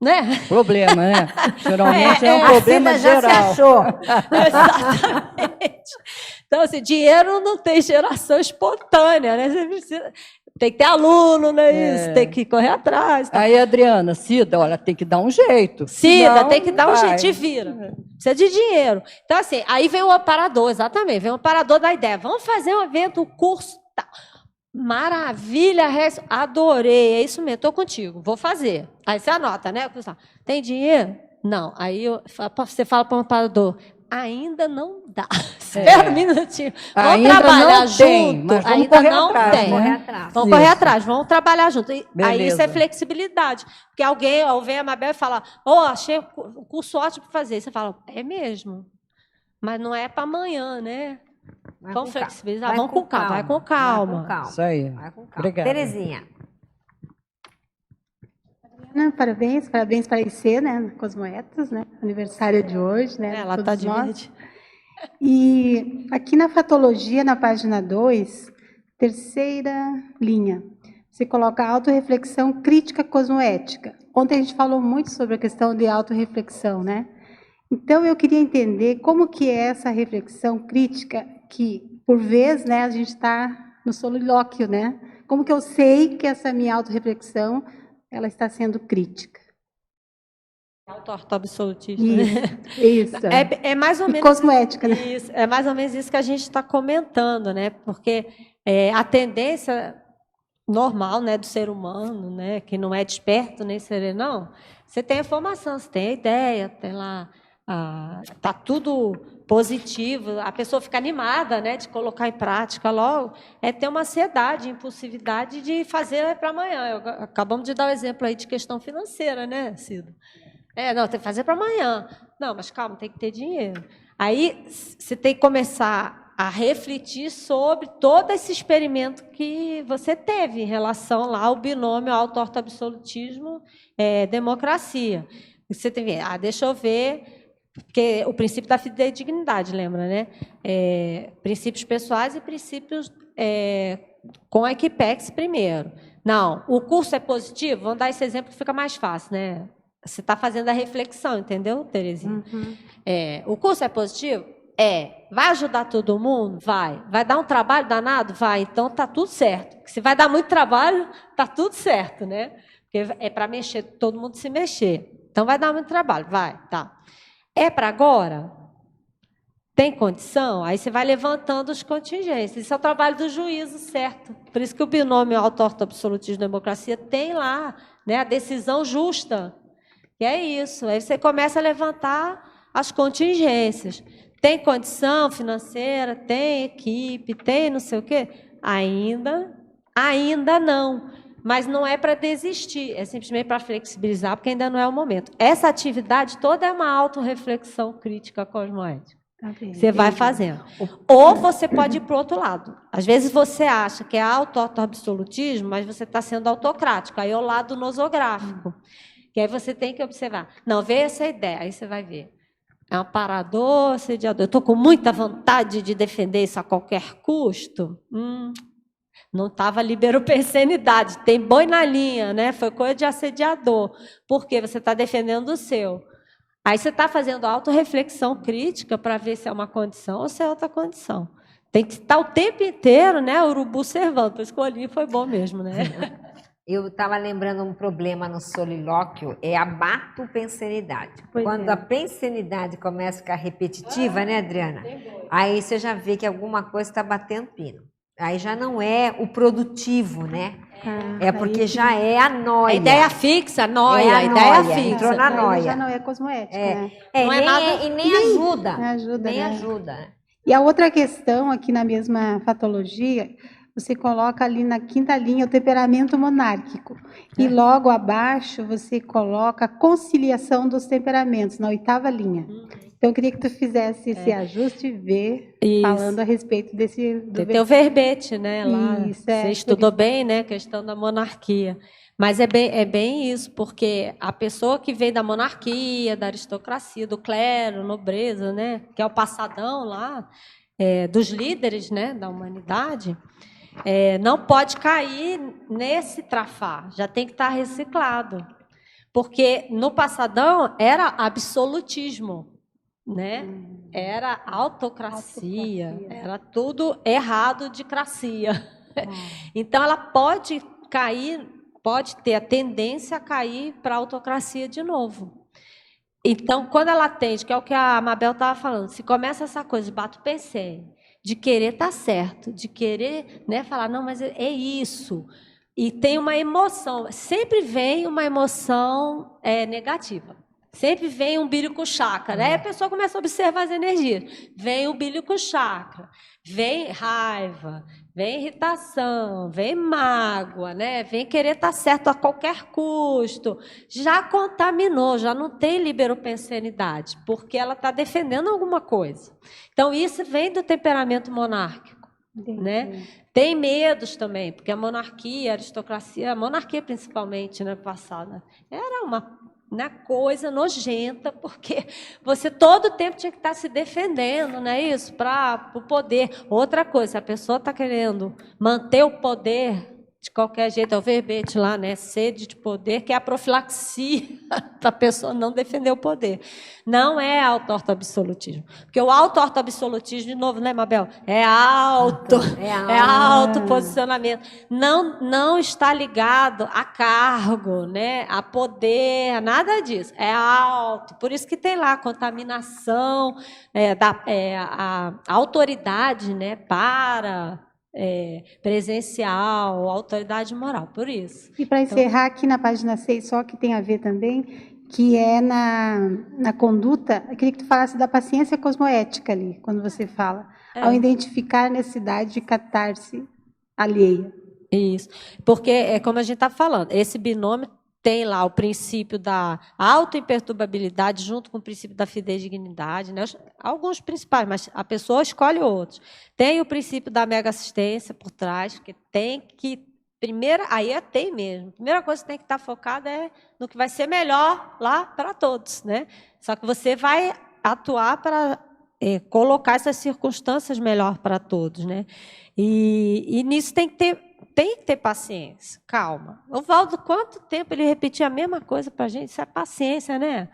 Speaker 1: Né?
Speaker 7: Problema, né? Geralmente é um problema
Speaker 2: já
Speaker 7: geral.
Speaker 2: Se achou.
Speaker 1: Exatamente. Então, assim, dinheiro não tem geração espontânea, né? Você precisa, tem que ter aluno, né? Isso, tem que correr atrás. Tá?
Speaker 7: Aí, Adriana, Cida, olha, tem que dar um jeito.
Speaker 1: Cida, tem que dar um jeito, te vira. Precisa de dinheiro. Então, assim, aí vem o amparador, exatamente, vem o amparador da ideia. Vamos fazer um evento, um curso, tal. Maravilha, adorei, é isso mesmo, estou contigo, vou fazer. Aí você anota, né? Tem dinheiro? Não. Aí você fala para o amparador, ainda não dá. Espera um minutinho. Vamos trabalhar junto. Ainda não tem. Vamos correr atrás, vamos trabalhar junto. Aí isso é flexibilidade. Porque alguém vem a Mabel e fala, achei um curso ótimo para fazer. Você fala, é mesmo? Mas não é para amanhã, né? Vamos flexibilizar, vamos com calma, vai com calma.
Speaker 7: Isso aí. Obrigada.
Speaker 2: Terezinha.
Speaker 8: Parabéns para a IC, né, Cosmoetas, né, aniversário de hoje, né,
Speaker 1: ela está de verde.
Speaker 8: E aqui na fatologia, na página 2, 3ª linha, você coloca autorreflexão crítica cosmoética. Ontem a gente falou muito sobre a questão de autorreflexão, né? Então eu queria entender como que é essa reflexão crítica que, por vezes, né, a gente está no solilóquio, né? Como que eu sei que essa minha autorreflexão ela está sendo crítica?
Speaker 1: Auto-absolutismo. Né?
Speaker 8: Isso.
Speaker 1: É mais ou
Speaker 8: E
Speaker 1: menos
Speaker 8: cosmoética, né?
Speaker 1: isso, é mais ou menos isso que a gente está comentando, né? Porque a tendência normal, né, do ser humano, né, que não é desperto nem serenão, você tem a informação, você tem a ideia, tem lá, tá tudo positivo, a pessoa fica animada, né, de colocar em prática logo, ter uma ansiedade, impulsividade de fazer para amanhã. Acabamos de dar o exemplo aí de questão financeira, né, Cido? Não, tem que fazer para amanhã. Não, mas calma, tem que ter dinheiro. Aí você tem que começar a refletir sobre todo esse experimento que você teve em relação lá ao binômio auto-absolutismo, democracia. Você tem que ver, deixa eu ver, porque o princípio da fidedignidade, lembra, né? Princípios pessoais e princípios com a Equipex primeiro. Não, o curso é positivo? Vamos dar esse exemplo que fica mais fácil, né? Você está fazendo a reflexão, entendeu, Terezinha?
Speaker 8: Uhum.
Speaker 1: O curso é positivo? Vai ajudar todo mundo? Vai. Vai dar um trabalho danado? Vai. Então, está tudo certo. Se vai dar muito trabalho, está tudo certo, né? Porque é para mexer, todo mundo se mexer. Então, vai dar muito trabalho? Vai, tá. É para agora? Tem condição? Aí você vai levantando os contingentes. Isso é o trabalho do juízo, certo? Por isso que o binômio auto-absolutismo e democracia tem lá, né, a decisão justa. E é isso. Aí você começa a levantar as contingências. Tem condição financeira, tem equipe, tem não sei o quê? Ainda não. Mas não é para desistir, é simplesmente para flexibilizar, porque ainda não é o momento. Essa atividade toda é uma autorreflexão crítica cosmoética. Você vai fazendo. Ou você pode ir para o outro lado. Às vezes você acha que é auto-absolutismo, mas você está sendo autocrático. Aí é o lado nosográfico. Que aí você tem que observar. Não, vê essa ideia, aí você vai ver. É um amparador, assediador. Eu estou com muita vontade de defender isso a qualquer custo. Não estava liberopensenidade. Tem boi na linha, né? Foi coisa de assediador. Porque você está defendendo o seu. Aí você está fazendo autorreflexão crítica para ver se é uma condição ou se é outra condição. Tem que estar o tempo inteiro, né? O urubu servando. Por isso que o olhinho foi bom mesmo, né?
Speaker 2: Eu estava lembrando um problema no solilóquio, é a batopensenidade. Quando a pensenidade começa a ficar repetitiva, né, Adriana? Aí você já vê que alguma coisa está batendo pino. Aí já não é o produtivo, né? É porque já é a noia.
Speaker 1: A ideia fixa, a noia,
Speaker 2: a
Speaker 1: ideia
Speaker 2: noia,
Speaker 1: fixa.
Speaker 2: entrou na noia.
Speaker 8: Já não é cosmoética, né?
Speaker 1: Não é nada,
Speaker 2: e nem ajuda.
Speaker 8: Não ajuda,
Speaker 2: Nem
Speaker 8: né?
Speaker 2: ajuda.
Speaker 8: E a outra questão aqui na mesma fatologia, você coloca ali na quinta linha o temperamento monárquico. E logo abaixo você coloca a conciliação dos temperamentos, na oitava linha. Então, eu queria que tu fizesse esse ajuste e ver, falando a respeito desse...
Speaker 1: Tem o verbete, né? Lá.
Speaker 8: Isso,
Speaker 1: você estudou bem, né? A questão da monarquia. Mas é bem isso, porque a pessoa que vem da monarquia, da aristocracia, do clero, nobreza, né? Que é o passadão lá, dos líderes, né? Da humanidade... não pode cair nesse trafar, já tem que estar reciclado. Porque no passadão era absolutismo, né? Era autocracia, era tudo errado de cracia. Então ela pode cair, pode ter a tendência a cair para a autocracia de novo. Então, quando ela atende, que é o que a Mabel estava falando, se começa essa coisa de bato-pensei, de querer estar certo, de querer, né, falar, não, mas é isso. E tem uma emoção, sempre vem uma emoção negativa. Sempre vem um bílico chakra, né? A pessoa começa a observar as energias. Vem o bílico chakra, vem raiva, vem irritação, vem mágoa, né? Vem querer estar certo a qualquer custo. Já contaminou, já não tem liberopensenidade, porque ela está defendendo alguma coisa. Então, isso vem do temperamento monárquico, né? Tem medos também, porque a monarquia, a aristocracia, a monarquia principalmente, né, passada, era uma coisa nojenta, porque você todo o tempo tinha que estar se defendendo, não é isso? Para o poder. Outra coisa, se a pessoa está querendo manter o poder de qualquer jeito, é o verbete lá, né? Sede de poder, que é a profilaxia para a pessoa não defender o poder. Não é auto-absolutismo. Porque o auto-absolutismo, de novo, né, Mabel? É alto posicionamento. Não está ligado a cargo, né? A poder, nada disso. É alto. Por isso que tem lá a contaminação, a autoridade, né, para... presencial, autoridade moral, por isso.
Speaker 8: E para encerrar aqui na página 6, só que tem a ver também, que é na conduta, eu queria que tu falasse da paciência cosmoética ali, quando você fala, ao identificar a necessidade de catarse alheia.
Speaker 1: Isso, porque é como a gente está falando, esse binômio tem lá o princípio da autoimperturbabilidade junto com o princípio da fidedignidade, né? Alguns principais, mas a pessoa escolhe outros. Tem o princípio da mega assistência por trás, que tem que... tem mesmo. A primeira coisa que tem que estar focada é no que vai ser melhor lá para todos, né? Só que você vai atuar para colocar essas circunstâncias melhor para todos, né? E nisso tem que ter paciência, calma. O Valdo, quanto tempo ele repetia a mesma coisa para a gente? Isso é paciência, né?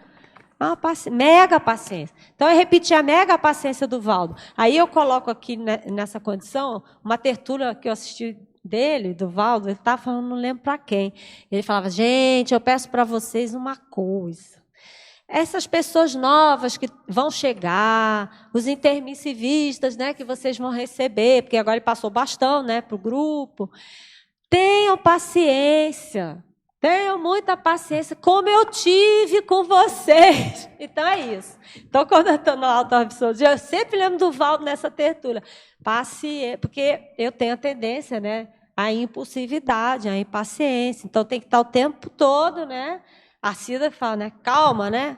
Speaker 1: Mega paciência. Então, eu repeti a mega paciência do Valdo. Aí eu coloco aqui nessa condição uma tertúlia que eu assisti dele, do Valdo, ele estava falando, não lembro para quem. Ele falava, gente, eu peço para vocês uma coisa. Essas pessoas novas que vão chegar, os intermissivistas, né, que vocês vão receber, porque agora ele passou o bastão, né, para o grupo. Tenham paciência, tenham muita paciência, como eu tive com vocês. Então é isso. Então, quando eu estou no auto-absolutismo, eu sempre lembro do Valdo nessa tertúlia. Paciência, porque eu tenho a tendência, né, à impulsividade, à impaciência. Então, tem que estar o tempo todo, né? A Cida fala, né? Calma, né?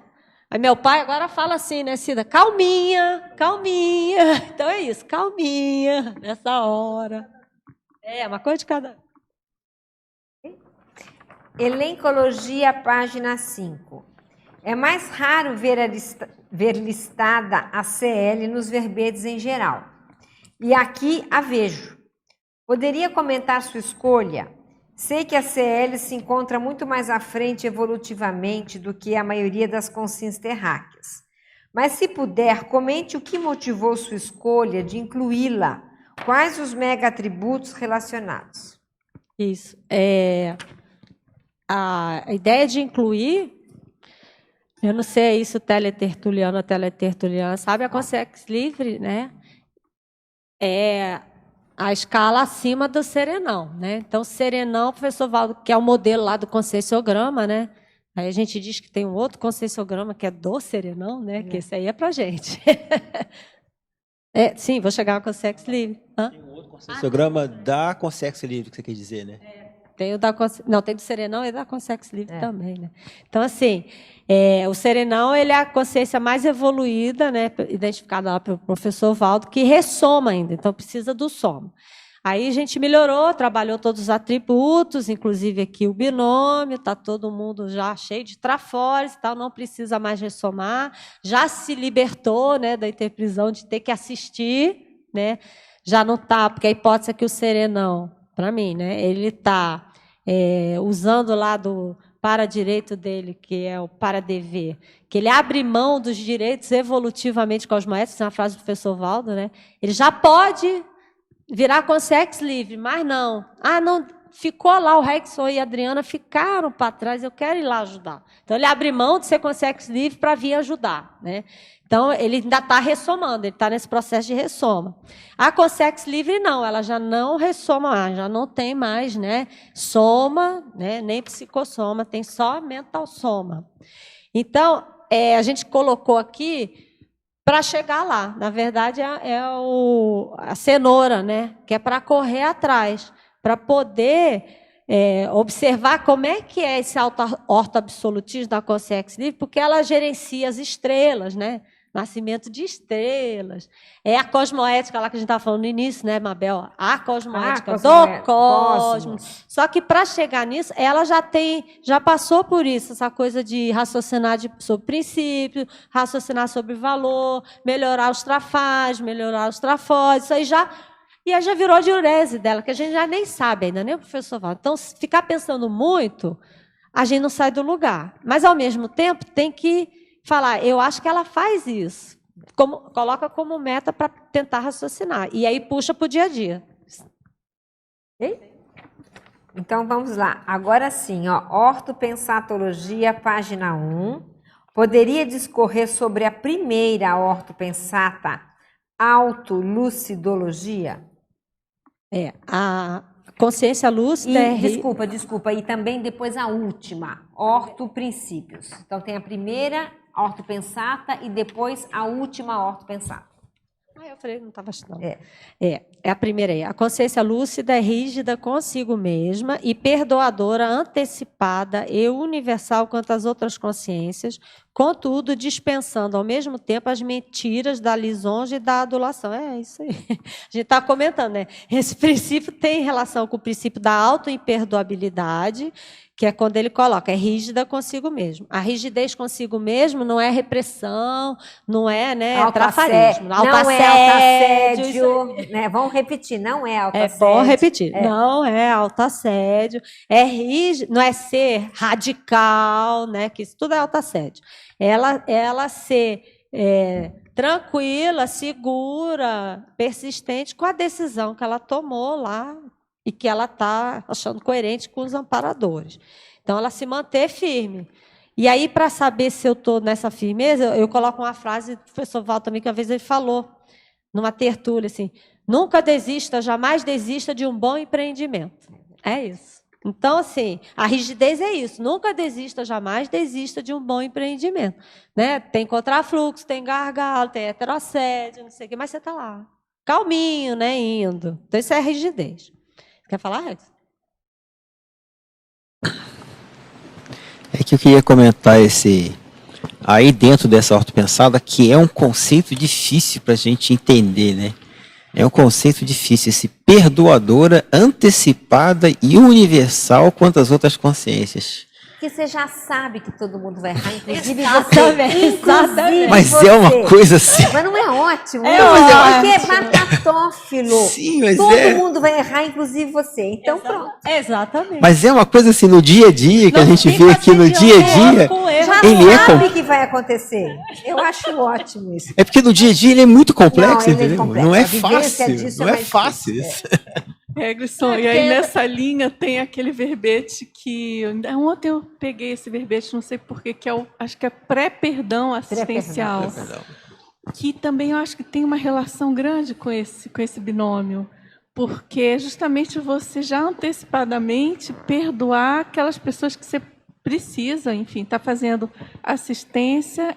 Speaker 1: Aí meu pai agora fala assim, né, Cida? Calminha, calminha. Então é isso, calminha, nessa hora. Uma coisa de cada.
Speaker 2: Elencologia, página 5. É mais raro ver listada a CL nos verbetes em geral. E aqui a vejo. Poderia comentar sua escolha? Sei que a CL se encontra muito mais à frente evolutivamente do que a maioria das consciências terráqueas. Mas, se puder, comente o que motivou sua escolha de incluí-la. Quais os mega-atributos relacionados?
Speaker 1: Isso. A ideia de incluir, eu não sei isso, teletertuliano ou teletertuliana, sabe? A consciência livre, né? A escala acima do serenão, né? Então, serenão, o professor Valdo, que é o modelo lá do conscienciograma, né? Aí a gente diz que tem um outro conscienciograma que é do serenão, né? Que esse aí é pra gente. Sim, vou chegar com o consciência livre.
Speaker 3: Tem um outro conscienciograma da consciência livre, que você quer dizer, né?
Speaker 1: Tem o da tem do serenão e da consciência livre também, né? Então, assim, o serenão, ele é a consciência mais evoluída, né, identificada lá pelo professor Valdo, que ressoma ainda, então precisa do soma. Aí a gente melhorou, trabalhou todos os atributos, inclusive aqui o binômio, está todo mundo já cheio de trafores, tal, não precisa mais ressomar, já se libertou, né, da interprisão de ter que assistir, né, já não está, porque a hipótese é que o serenão, para mim, né, ele está usando lá do para-direito dele, que é o para-dever, que ele abre mão dos direitos evolutivamente cosmoéticos, é uma frase do professor Valdo, né? Ele já pode virar consciência livre, mas não. Não, ficou lá, o Rexon e a Adriana ficaram para trás, eu quero ir lá ajudar. Então, ele abre mão de ser consciência livre para vir ajudar, né? Então, ele ainda está ressomando, ele está nesse processo de ressoma. A consciência livre, não, ela já não ressoma mais, já não tem mais, né, soma, né, nem psicossoma, tem só mental soma. Então, a gente colocou aqui para chegar lá. Na verdade, a cenoura, né, que é para correr atrás, para poder observar como é que é esse orto-absolutismo da consciência livre, porque ela gerencia as estrelas, né? Nascimento de estrelas. É a cosmoética lá que a gente estava falando no início, né, Mabel? A cosmoética do cosmos. Só que para chegar nisso, ela já passou por isso, essa coisa de raciocinar sobre princípio, raciocinar sobre valor, melhorar os trafais, melhorar os trafóides, isso aí já E aí já virou a diurese dela, que a gente já nem sabe ainda, nem o professor fala. Então, se ficar pensando muito, a gente não sai do lugar. Mas, ao mesmo tempo, tem que falar, eu acho que ela faz isso. Coloca como meta para tentar raciocinar. E aí puxa para o dia a dia.
Speaker 2: Então, vamos lá. Agora sim, ó, ortopensatologia, página 1. Poderia discorrer sobre a primeira ortopensata, autolucidologia?
Speaker 1: A consciência lúcida é...
Speaker 2: Desculpa. E também depois a última, ortoprincípios. Então, tem a primeira ortopensata e depois a última ortopensata.
Speaker 1: Eu falei, não estava achando. É a primeira aí. A consciência lúcida é rígida consigo mesma e perdoadora, antecipada e universal quanto às outras consciências, contudo, dispensando ao mesmo tempo as mentiras da lisonja e da adulação. É isso aí. A gente está comentando, né? Esse princípio tem relação com o princípio da autoimperdoabilidade, que é quando ele coloca, é rígida consigo mesmo. A rigidez consigo mesmo não é repressão, não é, né, trafarismo.
Speaker 2: Não é autoassédio, né? Vamos repetir, não é autoassédio.
Speaker 1: É bom repetir, não é autoassédio, é rígido, não é ser radical, né, que isso tudo é autoassédio. Ela ser tranquila, segura, persistente com a decisão que ela tomou lá, e que ela está achando coerente com os amparadores. Então, ela se manter firme. E aí, para saber se eu estou nessa firmeza, eu coloco uma frase do professor Val também, que uma vez ele falou, numa tertúlia, assim, nunca desista, jamais desista de um bom empreendimento. É isso. Então, assim, a rigidez é isso. Nunca desista, jamais desista de um bom empreendimento. Né? Tem contrafluxo, tem gargalo, tem heterossédio, não sei o quê, mas você está lá. Calminho, né, indo. Então, isso é rigidez. Quer falar, Rex?
Speaker 3: É que eu queria comentar aí dentro dessa ortopensada, que é um conceito difícil para a gente entender, né? É um conceito difícil, esse perdoadora, antecipada e universal quanto às outras consciências.
Speaker 2: Porque você já sabe que todo mundo vai errar, inclusive
Speaker 1: Exatamente.
Speaker 2: você.
Speaker 3: Mas
Speaker 2: você.
Speaker 3: É uma coisa assim.
Speaker 2: Mas não é ótimo?
Speaker 1: Ótimo.
Speaker 2: Porque é matatófilo.
Speaker 3: Sim, mas
Speaker 2: todo mundo vai errar, inclusive você. Então, pronto.
Speaker 1: Exatamente.
Speaker 3: Mas é uma coisa assim, no dia a dia, que a gente vê aqui no dia a dia,
Speaker 2: Já
Speaker 3: ele
Speaker 2: sabe que vai acontecer. Eu acho ótimo isso.
Speaker 3: É porque no dia a dia ele é muito complexo,
Speaker 2: Não, ele é
Speaker 3: entendeu?
Speaker 2: complexo.
Speaker 3: Não é
Speaker 2: A vivência
Speaker 3: fácil.
Speaker 2: disso
Speaker 3: Não
Speaker 2: é
Speaker 3: é
Speaker 2: mais
Speaker 3: fácil
Speaker 2: difícil,
Speaker 3: isso.
Speaker 9: Glisson, e aí nessa linha tem aquele verbete que... Ontem eu peguei esse verbete, não sei porquê, que acho que é pré-perdão assistencial. Que também eu acho que tem uma relação grande com esse binômio. Porque é justamente você já antecipadamente perdoar aquelas pessoas que você precisa, enfim, está fazendo assistência,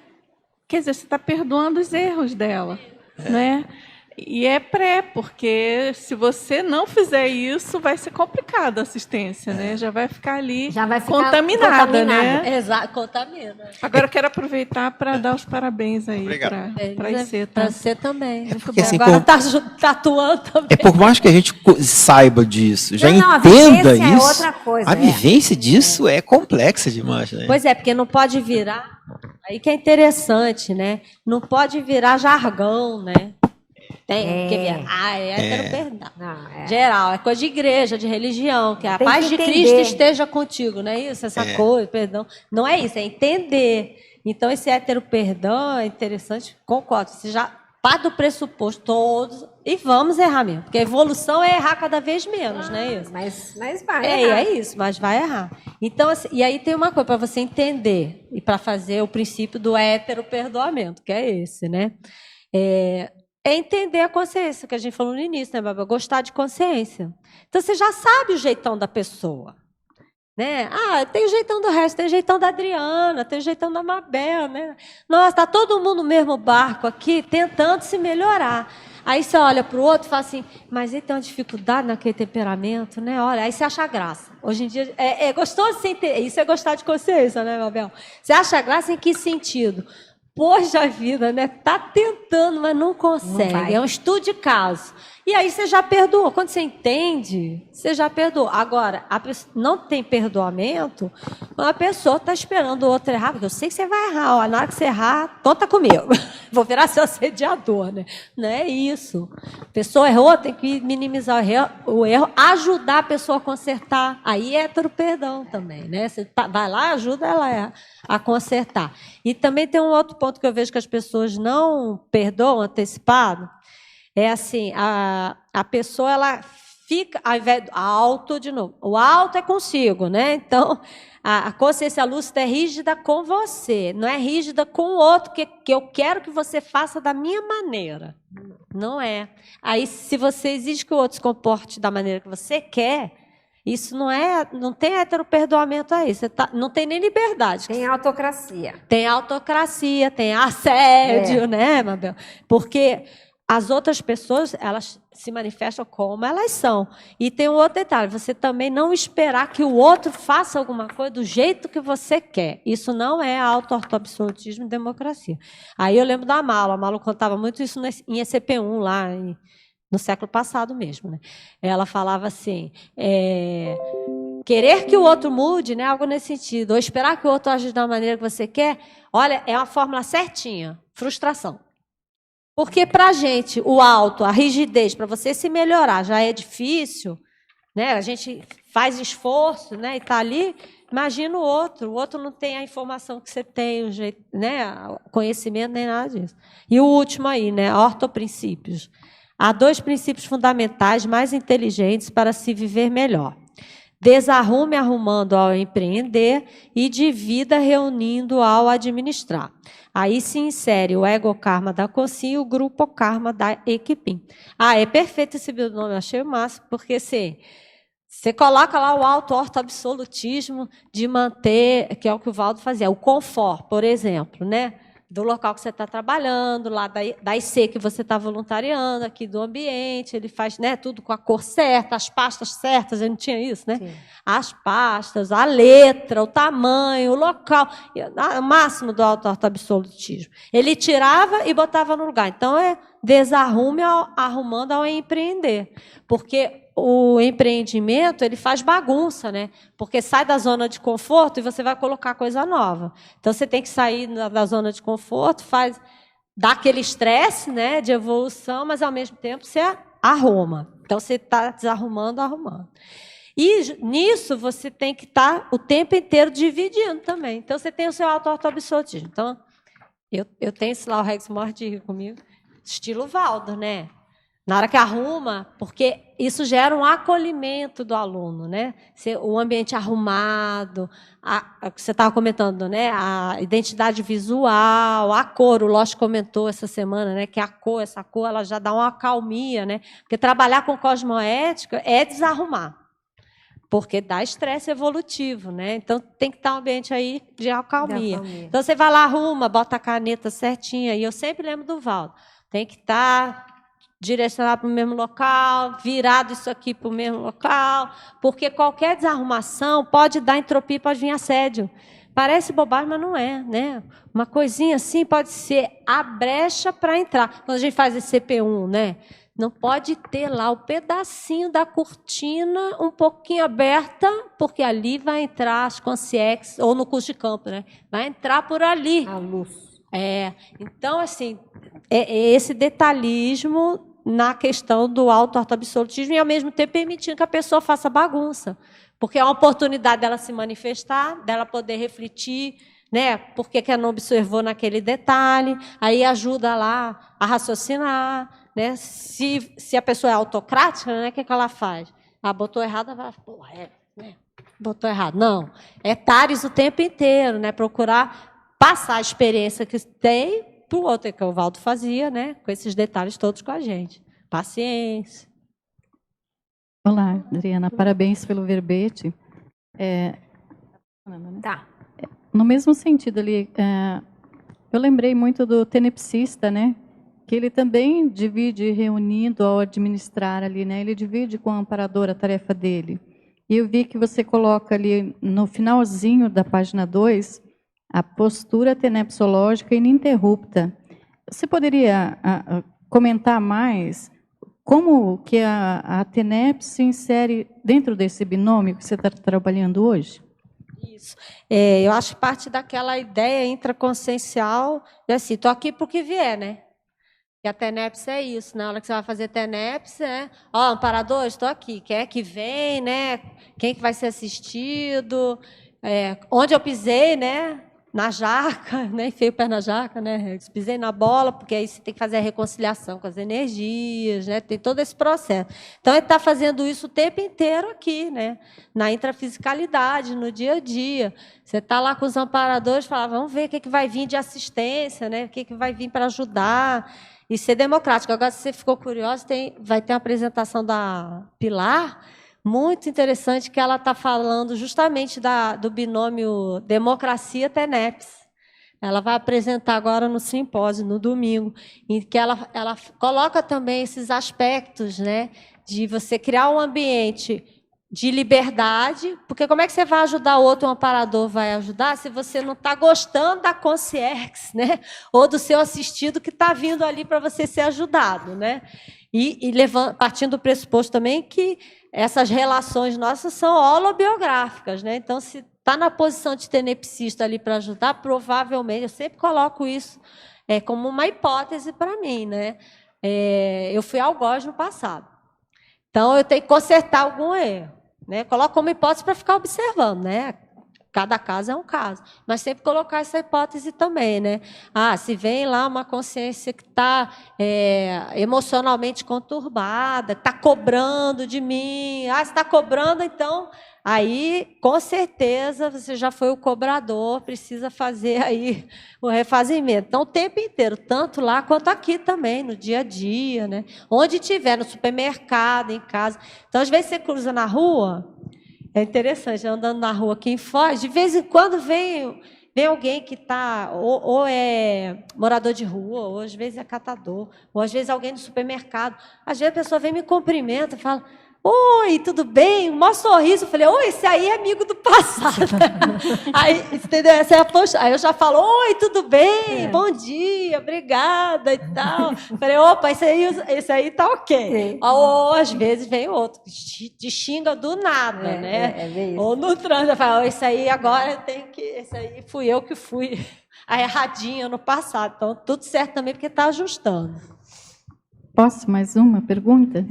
Speaker 9: quer dizer, você está perdoando os erros dela, né? E é porque se você não fizer isso, vai ser complicado a assistência, né? Já vai ficar ali contaminada, né?
Speaker 1: Exato, contamina.
Speaker 9: Agora eu quero aproveitar para dar os parabéns aí para Iceta.
Speaker 1: Para você também.
Speaker 3: Porque, assim,
Speaker 1: agora está atuando também.
Speaker 3: É por mais que a gente saiba disso, já
Speaker 2: Não,
Speaker 3: entenda
Speaker 2: a vivência
Speaker 3: isso,
Speaker 2: é outra coisa,
Speaker 3: a vivência disso é complexa demais, né?
Speaker 1: Pois é, porque não pode virar... Aí que é interessante, né? Não pode virar jargão, né? Tem que ver. Hétero perdão. Geral, é coisa de igreja, de religião, que a
Speaker 2: Tem
Speaker 1: paz
Speaker 2: que
Speaker 1: de
Speaker 2: entender.
Speaker 1: Cristo esteja contigo, não é isso? Essa coisa, perdão. Não é isso, é entender. Então, esse hétero perdão é interessante, concordo. Você já parte do pressuposto todos e vamos errar mesmo. Porque a evolução é errar cada vez menos, não é isso?
Speaker 2: Mas vai errar.
Speaker 1: É isso, mas vai errar. Então, assim, e aí tem uma coisa para você entender e para fazer o princípio do hétero perdoamento, que é esse, né? É entender a consciência, que a gente falou no início, né, Babel? Gostar de consciência. Então, você já sabe o jeitão da pessoa. Né? Tem o jeitão do resto, tem o jeitão da Adriana, tem o jeitão da Mabel. Né? Nossa, está todo mundo no mesmo barco aqui, tentando se melhorar. Aí você olha para o outro e fala assim, mas ele tem uma dificuldade naquele temperamento, né? Olha, aí você acha graça. Hoje em dia, é gostoso sim ter, isso é gostar de consciência, né, Mabel? Você acha graça em que sentido? Poxa vida, né? Tá tentando, mas não consegue. É um estudo de caso. E aí você já perdoou. Quando você entende, você já perdoou. Agora, não tem perdoamento, uma pessoa está esperando o outro errar, porque eu sei que você vai errar. Ó, na hora que você errar, conta comigo. Vou virar seu assediador, né? Não é isso. A pessoa errou, tem que minimizar o erro, ajudar a pessoa a consertar. Aí é hétero perdão também, né? Você vai lá, ajuda ela a consertar. E também tem um outro ponto que eu vejo que as pessoas não perdoam antecipado. É assim, a pessoa, ela fica, ao invés do alto, de novo, o alto é consigo, né? Então, a consciência lúcida é rígida com você, não é rígida com o outro, que eu quero que você faça da minha maneira. Não é. Aí, se você exige que o outro se comporte da maneira que você quer, isso não tem heteroperdoamento aí, não tem nem liberdade.
Speaker 2: Tem autocracia.
Speaker 1: Tem autocracia, tem assédio, né, Mabel? Porque as outras pessoas, elas se manifestam como elas são. E tem um outro detalhe, você também não esperar que o outro faça alguma coisa do jeito que você quer. Isso não é auto-absolutismo e democracia. Aí eu lembro da Malu, a Malu contava muito isso em ECP1, lá no século passado mesmo, né? Ela falava assim, querer que o outro mude, né, algo nesse sentido, ou esperar que o outro aja da maneira que você quer, olha, é uma fórmula certinha, frustração. Porque para a gente, o alto, a rigidez, para você se melhorar já é difícil, né? A gente faz esforço, né? E está ali, imagina o outro não tem a informação que você tem, o jeito, né? O conhecimento, nem nada disso. E o último aí, né? Ortoprincípios. Há 2 princípios fundamentais mais inteligentes para se viver melhor. Desarrume arrumando ao empreender e divida reunindo ao administrar. Aí se insere o ego-karma da COSIM e o grupo-karma da Equipim. É perfeito esse nome, eu achei o máximo, porque assim, você coloca lá o auto-absolutismo de manter, que é o que o Valdo fazia, o conforto, por exemplo, né? Do local que você está trabalhando, lá da IC que você está voluntariando, aqui do ambiente, ele faz, né, tudo com a cor certa, as pastas certas, ele não tinha isso, né? Sim. As pastas, a letra, o tamanho, o local, o máximo do auto-absolutismo. Ele tirava e botava no lugar. Então, desarrume arrumando ao empreender. Porque o empreendimento, ele faz bagunça, né? Porque sai da zona de conforto e você vai colocar coisa nova. Então, você tem que sair da zona de conforto, dá aquele estresse, né, de evolução, mas, ao mesmo tempo, você arruma. Então, você está desarrumando, arrumando. E, nisso, você tem que estar o tempo inteiro dividindo também. Então, você tem o seu auto-absolutismo. Então, eu tenho esse lá, o Rex Morte comigo, estilo Valdo, né? Na hora que arruma, porque isso gera um acolhimento do aluno, né? O ambiente arrumado, o que você estava comentando, né? A identidade visual, a cor, o Lost comentou essa semana, né? Que essa cor, ela já dá uma acalmia, né? Porque trabalhar com cosmoética é desarrumar, porque dá estresse evolutivo, né? Então tem que estar um ambiente aí de acalmia. Então você vai lá, arruma, bota a caneta certinha, e eu sempre lembro do Valdo, tem que estar direcionado para o mesmo local, virado isso aqui para o mesmo local, porque qualquer desarrumação pode dar entropia, pode vir assédio. Parece bobagem, mas não é, né? Uma coisinha assim pode ser a brecha para entrar. Quando a gente faz esse CP1, né? Não pode ter lá o pedacinho da cortina um pouquinho aberta, porque ali vai entrar as consciex, ou no curso de campo, né? Vai entrar por ali.
Speaker 2: A luz.
Speaker 1: Então, assim, é esse detalhismo na questão do auto-absolutismo e, ao mesmo tempo, permitindo que a pessoa faça bagunça. Porque é uma oportunidade dela se manifestar, dela poder refletir, né? Por que ela não observou naquele detalhe, aí ajuda lá a raciocinar, né? Se a pessoa é autocrática, né? O que ela faz? Botou errado, ela vai, né? Botou errado. Não, é tares o tempo inteiro, né? Procurar passar a experiência que tem para o outro, que o Valdo fazia, né? Com esses detalhes todos com a gente. Paciência.
Speaker 10: Olá, Adriana, parabéns pelo verbete.
Speaker 2: Tá.
Speaker 10: No mesmo sentido ali, eu lembrei muito do tenepsista, né? Que ele também divide reunindo ao administrar ali, né? Ele divide com o amparador a tarefa dele. E eu vi que você coloca ali no finalzinho da página 2 a postura tenepsológica ininterrupta. Você poderia comentar mais como que a TENEP se insere dentro desse binômio que você está trabalhando hoje?
Speaker 1: Isso. Eu acho parte daquela ideia intraconsciencial de assim, estou aqui para o que vier, né? E a TENEPS é isso, na hora que você vai fazer TENEPS, amparador, estou aqui, quem é que vem, né? Quem que vai ser assistido, onde eu pisei, né? Na jaca, né? Enfiei o pé na jaca, né? Pisei na bola, porque aí você tem que fazer a reconciliação com as energias, né? Tem todo esse processo. Então, ele está fazendo isso o tempo inteiro aqui, né? Na intrafisicalidade, no dia a dia. Você está lá com os amparadores e fala, vamos ver o que vai vir de assistência, né? O que vai vir para ajudar e ser democrático. Agora, se você ficou curioso, vai ter uma apresentação da Pilar, muito interessante, que ela está falando justamente do binômio Democracia-TENEPS. Ela vai apresentar agora no simpósio, no domingo, em que ela coloca também esses aspectos, né, de você criar um ambiente de liberdade, porque como é que você vai ajudar o outro, um amparador vai ajudar, se você não está gostando da concierge, né, ou do seu assistido que está vindo ali para você ser ajudado, né? E partindo do pressuposto também que essas relações nossas são holobiográficas, né? Então, se está na posição de tenepsista ali para ajudar, provavelmente, eu sempre coloco isso como uma hipótese para mim, né? Eu fui algoz no passado. Então, eu tenho que consertar algum erro, né? Coloco como hipótese para ficar observando, né? Cada caso é um caso. Mas sempre colocar essa hipótese também, né? Se vem lá uma consciência que está emocionalmente conturbada, está cobrando de mim. Se está cobrando, então, aí, com certeza, você já foi o cobrador, precisa fazer aí o refazimento. Então, o tempo inteiro, tanto lá quanto aqui também, no dia a dia, né? Onde tiver, no supermercado, em casa. Então, às vezes, você cruza na rua. É interessante, andando na rua aqui em Foz, de vez em quando vem alguém que está, ou é morador de rua, ou às vezes é catador, ou às vezes alguém do supermercado. Às vezes a pessoa vem me cumprimenta, fala, oi, tudo bem? Um maior sorriso. Eu falei, oi, esse aí é amigo do passado. Aí, entendeu? Essa é a postura. Aí eu já falo, oi, tudo bem? Bom dia, obrigada e tal. Eu falei, opa, esse aí tá ok. Ou às vezes vem outro, te xinga do nada, né? Ou no trânsito, eu falo, esse aí agora eu tenho que. Esse aí fui eu que fui a erradinha no passado. Então, tudo certo também, porque está ajustando.
Speaker 10: Posso mais uma pergunta?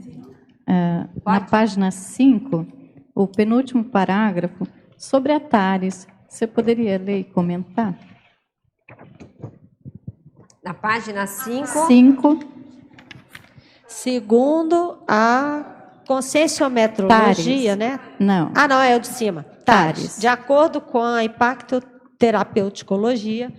Speaker 10: Na página 5, o penúltimo parágrafo, sobre a TARES. Você poderia ler e comentar?
Speaker 2: Na página 5.
Speaker 10: 5.
Speaker 1: Segundo a conscienciometrologia, né?
Speaker 10: Não.
Speaker 1: Não, é o de cima.
Speaker 10: TARES.
Speaker 1: De acordo com a impactoterapeuticologia,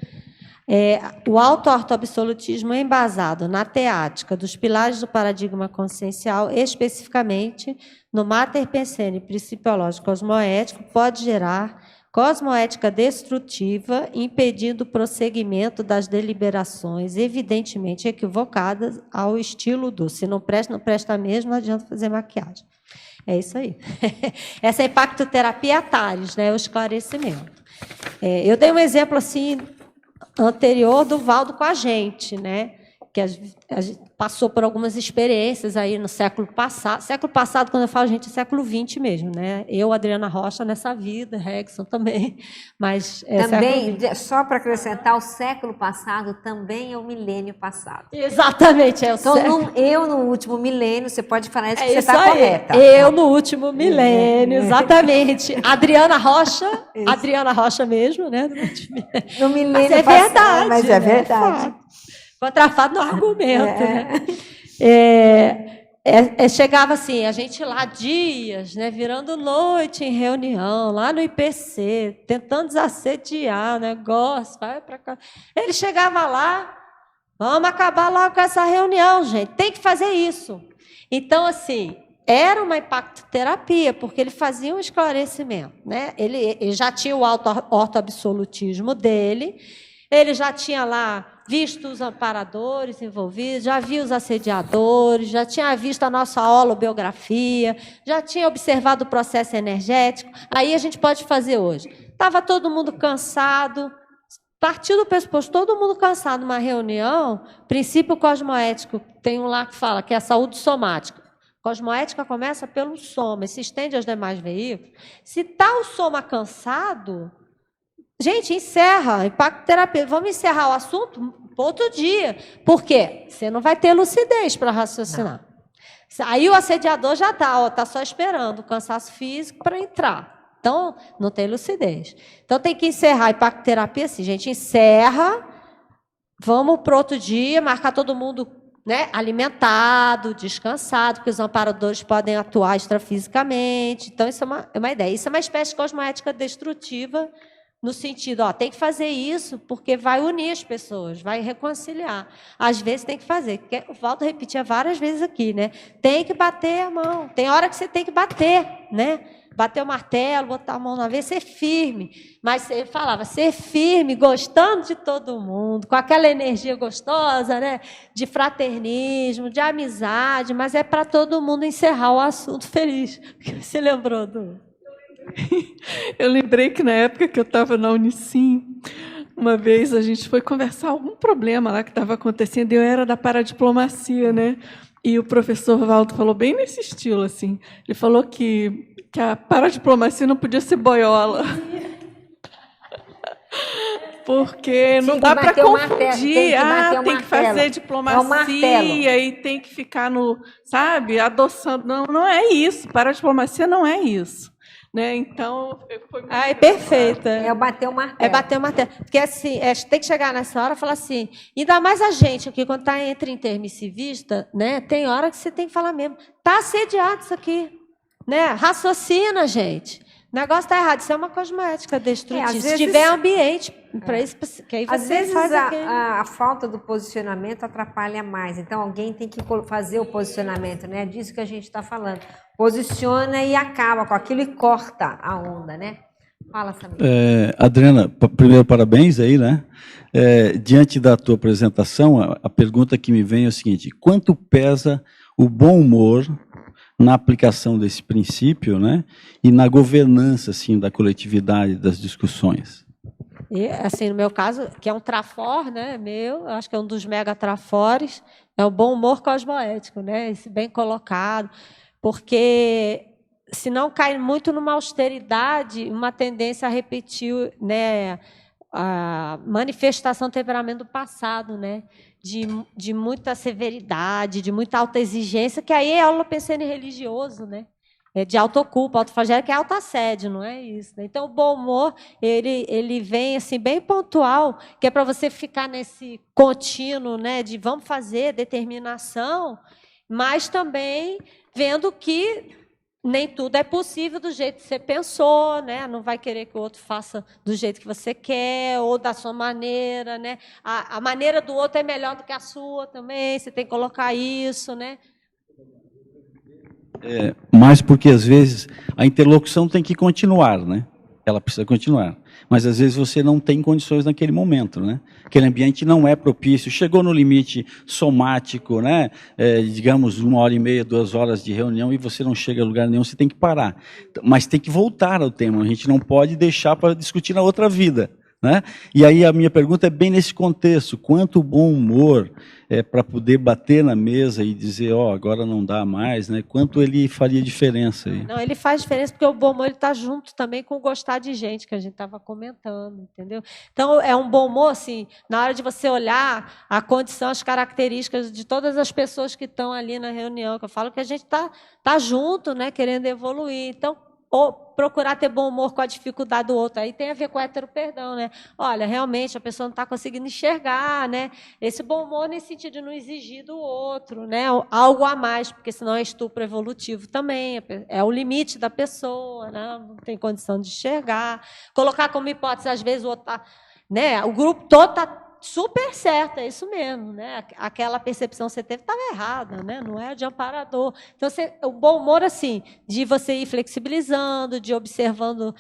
Speaker 1: o auto-ortoabsolutismo é embasado na teática dos pilares do paradigma consciencial, especificamente no mater pensene principiológico cosmoético, pode gerar cosmoética destrutiva, impedindo o prosseguimento das deliberações, evidentemente equivocadas ao estilo do se não presta, não presta mesmo, não adianta fazer maquiagem. É isso aí. Essa é a impactoterapia TARES, né, o esclarecimento. Eu dei um exemplo assim anterior do Valdo com a gente, né? Que a gente passou por algumas experiências aí no século passado. Século passado, quando eu falo gente, é século XX mesmo, né? Eu, Adriana Rocha, nessa vida, Regson também. Mas
Speaker 2: também, só para acrescentar, o século passado também é o milênio passado.
Speaker 1: Exatamente.
Speaker 2: Então, eu no último milênio, você pode falar isso que você está correta.
Speaker 1: Eu no último milênio, exatamente. Adriana Rocha, isso. Adriana Rocha mesmo, né?
Speaker 2: No milênio
Speaker 1: mas é
Speaker 2: passado,
Speaker 1: verdade.
Speaker 2: Mas é verdade.
Speaker 1: Contrafado no argumento, né? Chegava assim, a gente lá dias, né, virando noite em reunião, lá no IPC, tentando desassediar o negócio, vai para cá. Ele chegava lá, vamos acabar logo com essa reunião, gente, tem que fazer isso. Então, assim, era uma impactoterapia, porque ele fazia um esclarecimento, né? Ele já tinha o ortoabsolutismo dele, ele já tinha lá visto os amparadores envolvidos, já viu os assediadores, já tinha visto a nossa holobiografia, já tinha observado o processo energético. Aí a gente pode fazer hoje. Estava todo mundo cansado, partir do pressuposto, todo mundo cansado numa reunião, princípio cosmoético, tem um lá que fala que é a saúde somática. Cosmoética começa pelo soma e se estende aos demais veículos. Se está o soma cansado, gente, encerra, impactoterapia. Vamos encerrar o assunto outro dia. Por quê? Você não vai ter lucidez para raciocinar. Não. Aí o assediador já está só esperando o cansaço físico para entrar. Então, não tem lucidez. Então, tem que encerrar a impactoterapia assim, gente, encerra, vamos para outro dia, marcar todo mundo, né, alimentado, descansado, porque os amparadores podem atuar extrafisicamente. Então, isso é uma ideia. Isso é uma espécie de cosmoética destrutiva, no sentido, tem que fazer isso porque vai unir as pessoas, vai reconciliar. Às vezes tem que fazer. O Valdo repetia várias vezes aqui, né? Tem que bater a mão. Tem hora que você tem que bater, né? Bater o martelo, botar a mão na vez, ser firme. Mas ele falava, ser firme, gostando de todo mundo, com aquela energia gostosa, né? De fraternismo, de amizade, mas é para todo mundo encerrar o assunto feliz. Você lembrou do...
Speaker 9: Eu lembrei que na época que eu estava na Unicim, uma vez a gente foi conversar algum problema lá que estava acontecendo, e eu era da paradiplomacia, né? E o professor Valdo falou bem nesse estilo, assim. Ele falou que a paradiplomacia não podia ser boiola. Porque não dá para confundir. Tem que fazer diplomacia e tem que ficar sabe, adoçando. Não é isso. Paradiplomacia não é isso. Né? Então, foi muito
Speaker 1: é perfeita.
Speaker 2: É bater o martelo.
Speaker 1: É bater o martelo. Porque assim, tem que chegar nessa hora e falar assim, ainda mais a gente aqui, quando está entre intermissivista, né? Tem hora que você tem que falar mesmo. Está assediado isso aqui. Né? Raciocina, gente. O negócio está errado. Isso é uma cosmoética destrutiva. Se tiver ambiente para isso, que aí você
Speaker 2: às vezes
Speaker 1: faz
Speaker 2: a falta do posicionamento atrapalha mais. Então, alguém tem que fazer o posicionamento, né? É disso que a gente está falando. Posiciona e acaba com aquilo e corta a onda, né? Fala, Samir.
Speaker 11: Adriana, primeiro, parabéns aí, né? Diante da tua apresentação, a pergunta que me vem é o seguinte: quanto pesa o bom humor na aplicação desse princípio, né? E na governança, assim, da coletividade, das discussões?
Speaker 1: E, assim, no meu caso, que é um trafor, né, eu acho que é um dos megatrafores, é o bom humor cosmoético, né, esse bem colocado, porque senão cai muito numa austeridade, uma tendência a repetir, né, a manifestação do temperamento do passado, né, de muita severidade, de muita alta exigência, que aí é aula pensando em religioso, né? De autoculpa, autoflagelo, que é autoassédio, não é isso? Né? Então, o bom humor, ele vem assim, bem pontual, que é para você ficar nesse contínuo, né, de vamos fazer, determinação, mas também vendo que nem tudo é possível do jeito que você pensou, né? Não vai querer que o outro faça do jeito que você quer, ou da sua maneira, né? A maneira do outro é melhor do que a sua também, você tem que colocar isso, né?
Speaker 11: Mas porque, às vezes, a interlocução tem que continuar, né? Ela precisa continuar. Mas, às vezes, você não tem condições naquele momento, né? Aquele ambiente não é propício. Chegou no limite somático, né? Digamos, 1h30, 2 horas de reunião e você não chega a lugar nenhum, você tem que parar. Mas tem que voltar ao tema. A gente não pode deixar para discutir na outra vida, né? E aí a minha pergunta é bem nesse contexto: quanto bom humor para poder bater na mesa e dizer, agora não dá mais, né? Quanto ele faria diferença aí?
Speaker 1: Não, ele faz diferença porque o bom humor está junto também com o gostar de gente, que a gente estava comentando, entendeu? Então, é um bom humor, assim, na hora de você olhar a condição, as características de todas as pessoas que estão ali na reunião, que eu falo que a gente tá junto, né, querendo evoluir. Então, ou procurar ter bom humor com a dificuldade do outro. Aí tem a ver com o hétero-perdão, né? Olha, realmente, a pessoa não está conseguindo enxergar, né? Esse bom humor nesse sentido de não exigir do outro, né? Algo a mais, porque senão é estupro evolutivo também, é o limite da pessoa, né? Não tem condição de enxergar. Colocar como hipótese, às vezes, o outro né? O grupo todo está super certo, é isso mesmo, né? Aquela percepção que você teve estava errada, né? Não é de amparador. Então, o bom humor, assim, de você ir flexibilizando, de observando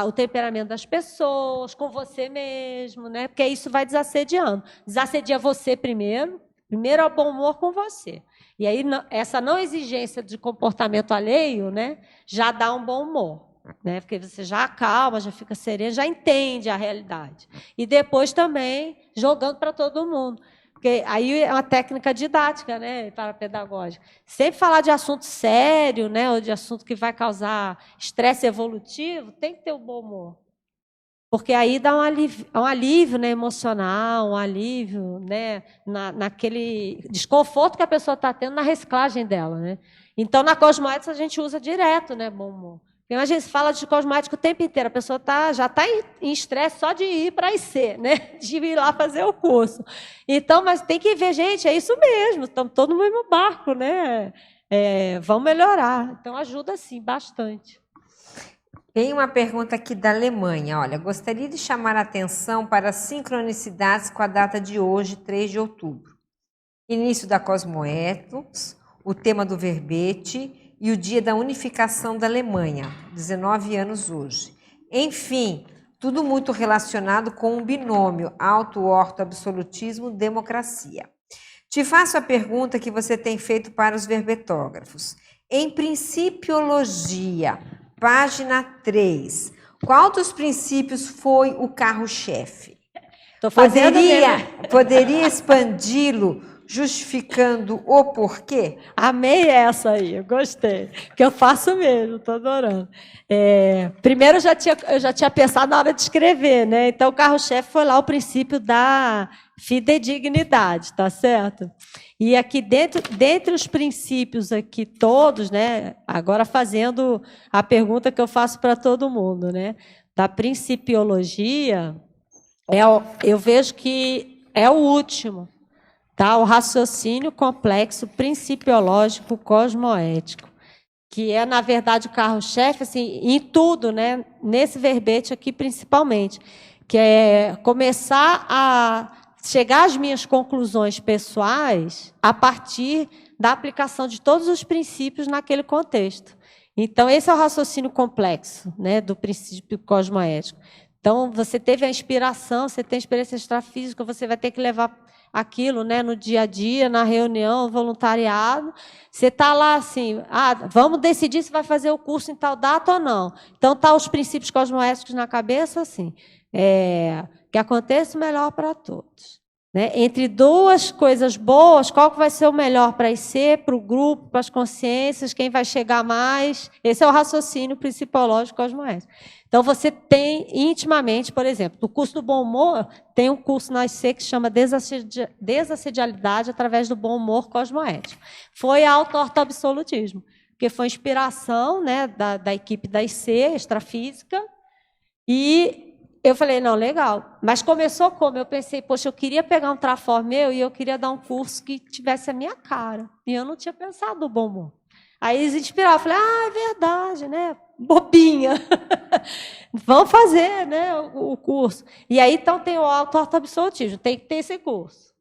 Speaker 1: o temperamento das pessoas, com você mesmo, né? Porque isso vai desassediando. Desassedia você primeiro é o bom humor com você. E aí, essa não exigência de comportamento alheio, né? Já dá um bom humor. né? Porque você já acalma, já fica sereno, já entende a realidade. E depois também jogando para todo mundo. Porque aí é uma técnica didática, né, para pedagógica. Sempre falar de assunto sério, né, ou de assunto que vai causar estresse evolutivo, tem que ter o bom humor. Porque aí dá um alívio, né, emocional, um alívio, né, naquele desconforto que a pessoa está tendo na reciclagem dela. Né? Então, na Cosmoética, a gente usa direto, né, bom humor. Porque a gente fala de cosmoética o tempo inteiro, a pessoa já está em estresse só de ir para a IC, né? De ir lá fazer o curso. Então, mas tem que ver, gente, é isso mesmo, estamos todos no mesmo barco, né? Vamos melhorar. Então, ajuda, sim, bastante.
Speaker 2: Tem uma pergunta aqui da Alemanha. Olha, gostaria de chamar a atenção para as sincronicidades com a data de hoje, 3 de outubro. Início da Cosmoethos, o tema do verbete e o dia da unificação da Alemanha, 19 anos hoje. Enfim, tudo muito relacionado com um binômio, auto-orto-absolutismo, democracia. Te faço a pergunta que você tem feito para os verbetógrafos. Em Principiologia, página 3, qual dos princípios foi o carro-chefe? Poderia expandi-lo justificando o porquê?
Speaker 1: Amei essa aí, eu gostei. Que eu faço mesmo, estou adorando. Primeiro, eu já tinha pensado na hora de escrever, né? Então, o carro-chefe foi lá o princípio da fidedignidade, tá certo? E aqui, dentre os princípios aqui todos, né? Agora fazendo a pergunta que eu faço para todo mundo, né? Da principiologia, eu vejo que é o último. Tá? O raciocínio complexo principiológico cosmoético, que é, na verdade, o carro-chefe assim, em tudo, né? Nesse verbete aqui, principalmente, que é começar a chegar às minhas conclusões pessoais a partir da aplicação de todos os princípios naquele contexto. Então, esse é o raciocínio complexo, né, do princípio cosmoético. Então, você teve a inspiração, você tem a experiência extrafísica, você vai ter que levar aquilo, né, no dia a dia, na reunião, voluntariado. Você está lá assim, vamos decidir se vai fazer o curso em tal data ou não. Então, tá os princípios cosmoéticos na cabeça, assim, que aconteça o melhor para todos. Né? Entre duas coisas boas, qual que vai ser o melhor para a IC, para o grupo, para as consciências, quem vai chegar mais? Esse é o raciocínio principiológico cosmoético. Então, você tem intimamente, por exemplo, no curso do bom humor, tem um curso na IC que se chama Desassedialidade através do bom humor cosmoético. Foi auto-orto-absolutismo, porque foi inspiração, né, da equipe da IC, extrafísica, e eu falei, não, legal. Mas começou como? Eu pensei, poxa, eu queria pegar um trafor meu e eu queria dar um curso que tivesse a minha cara. E eu não tinha pensado no bom humor. Aí eles inspiraram, eu falei, é verdade, né? Bobinha. Vamos fazer, né, o curso. E aí, então, tem o auto-absolutismo, tem que ter esse curso.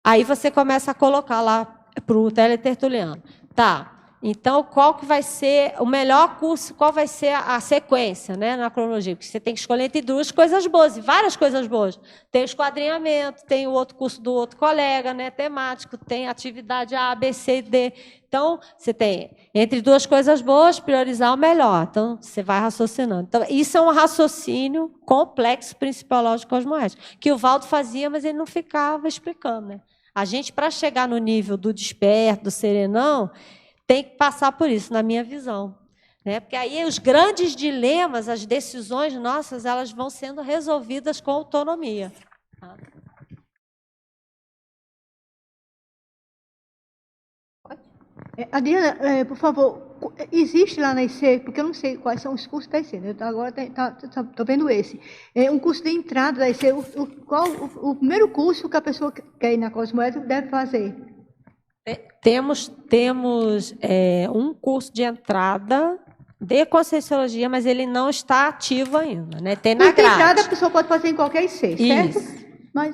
Speaker 1: Aí você começa a colocar lá para o teletertuliano. Tá. Então, qual que vai ser o melhor curso, qual vai ser a sequência, né, na cronologia? Porque você tem que escolher entre duas coisas boas, e várias coisas boas. Tem o esquadrinhamento, tem o outro curso do outro colega, né, temático, tem atividade A, B, C e D. Então, você tem, entre duas coisas boas, priorizar o melhor. Então, você vai raciocinando. Então, isso é um raciocínio complexo, principiológico cosmoético, que o Valdo fazia, mas ele não ficava explicando. Né? A gente, para chegar no nível do desperto, do serenão, tem que passar por isso, na minha visão. Né? Porque aí os grandes dilemas, as decisões nossas, elas vão sendo resolvidas com autonomia. Tá?
Speaker 4: Adriana, por favor, existe lá na IC, porque eu não sei quais são os cursos da IC, né? Agora estou vendo esse. Um curso de entrada da IC, o primeiro curso que a pessoa que quer ir na Cosmoética deve fazer?
Speaker 1: Temos um curso de entrada de Conscienciologia, mas ele não está ativo ainda. Né? Tem na grade.
Speaker 4: Entrada a pessoa pode fazer em qualquer IC, certo?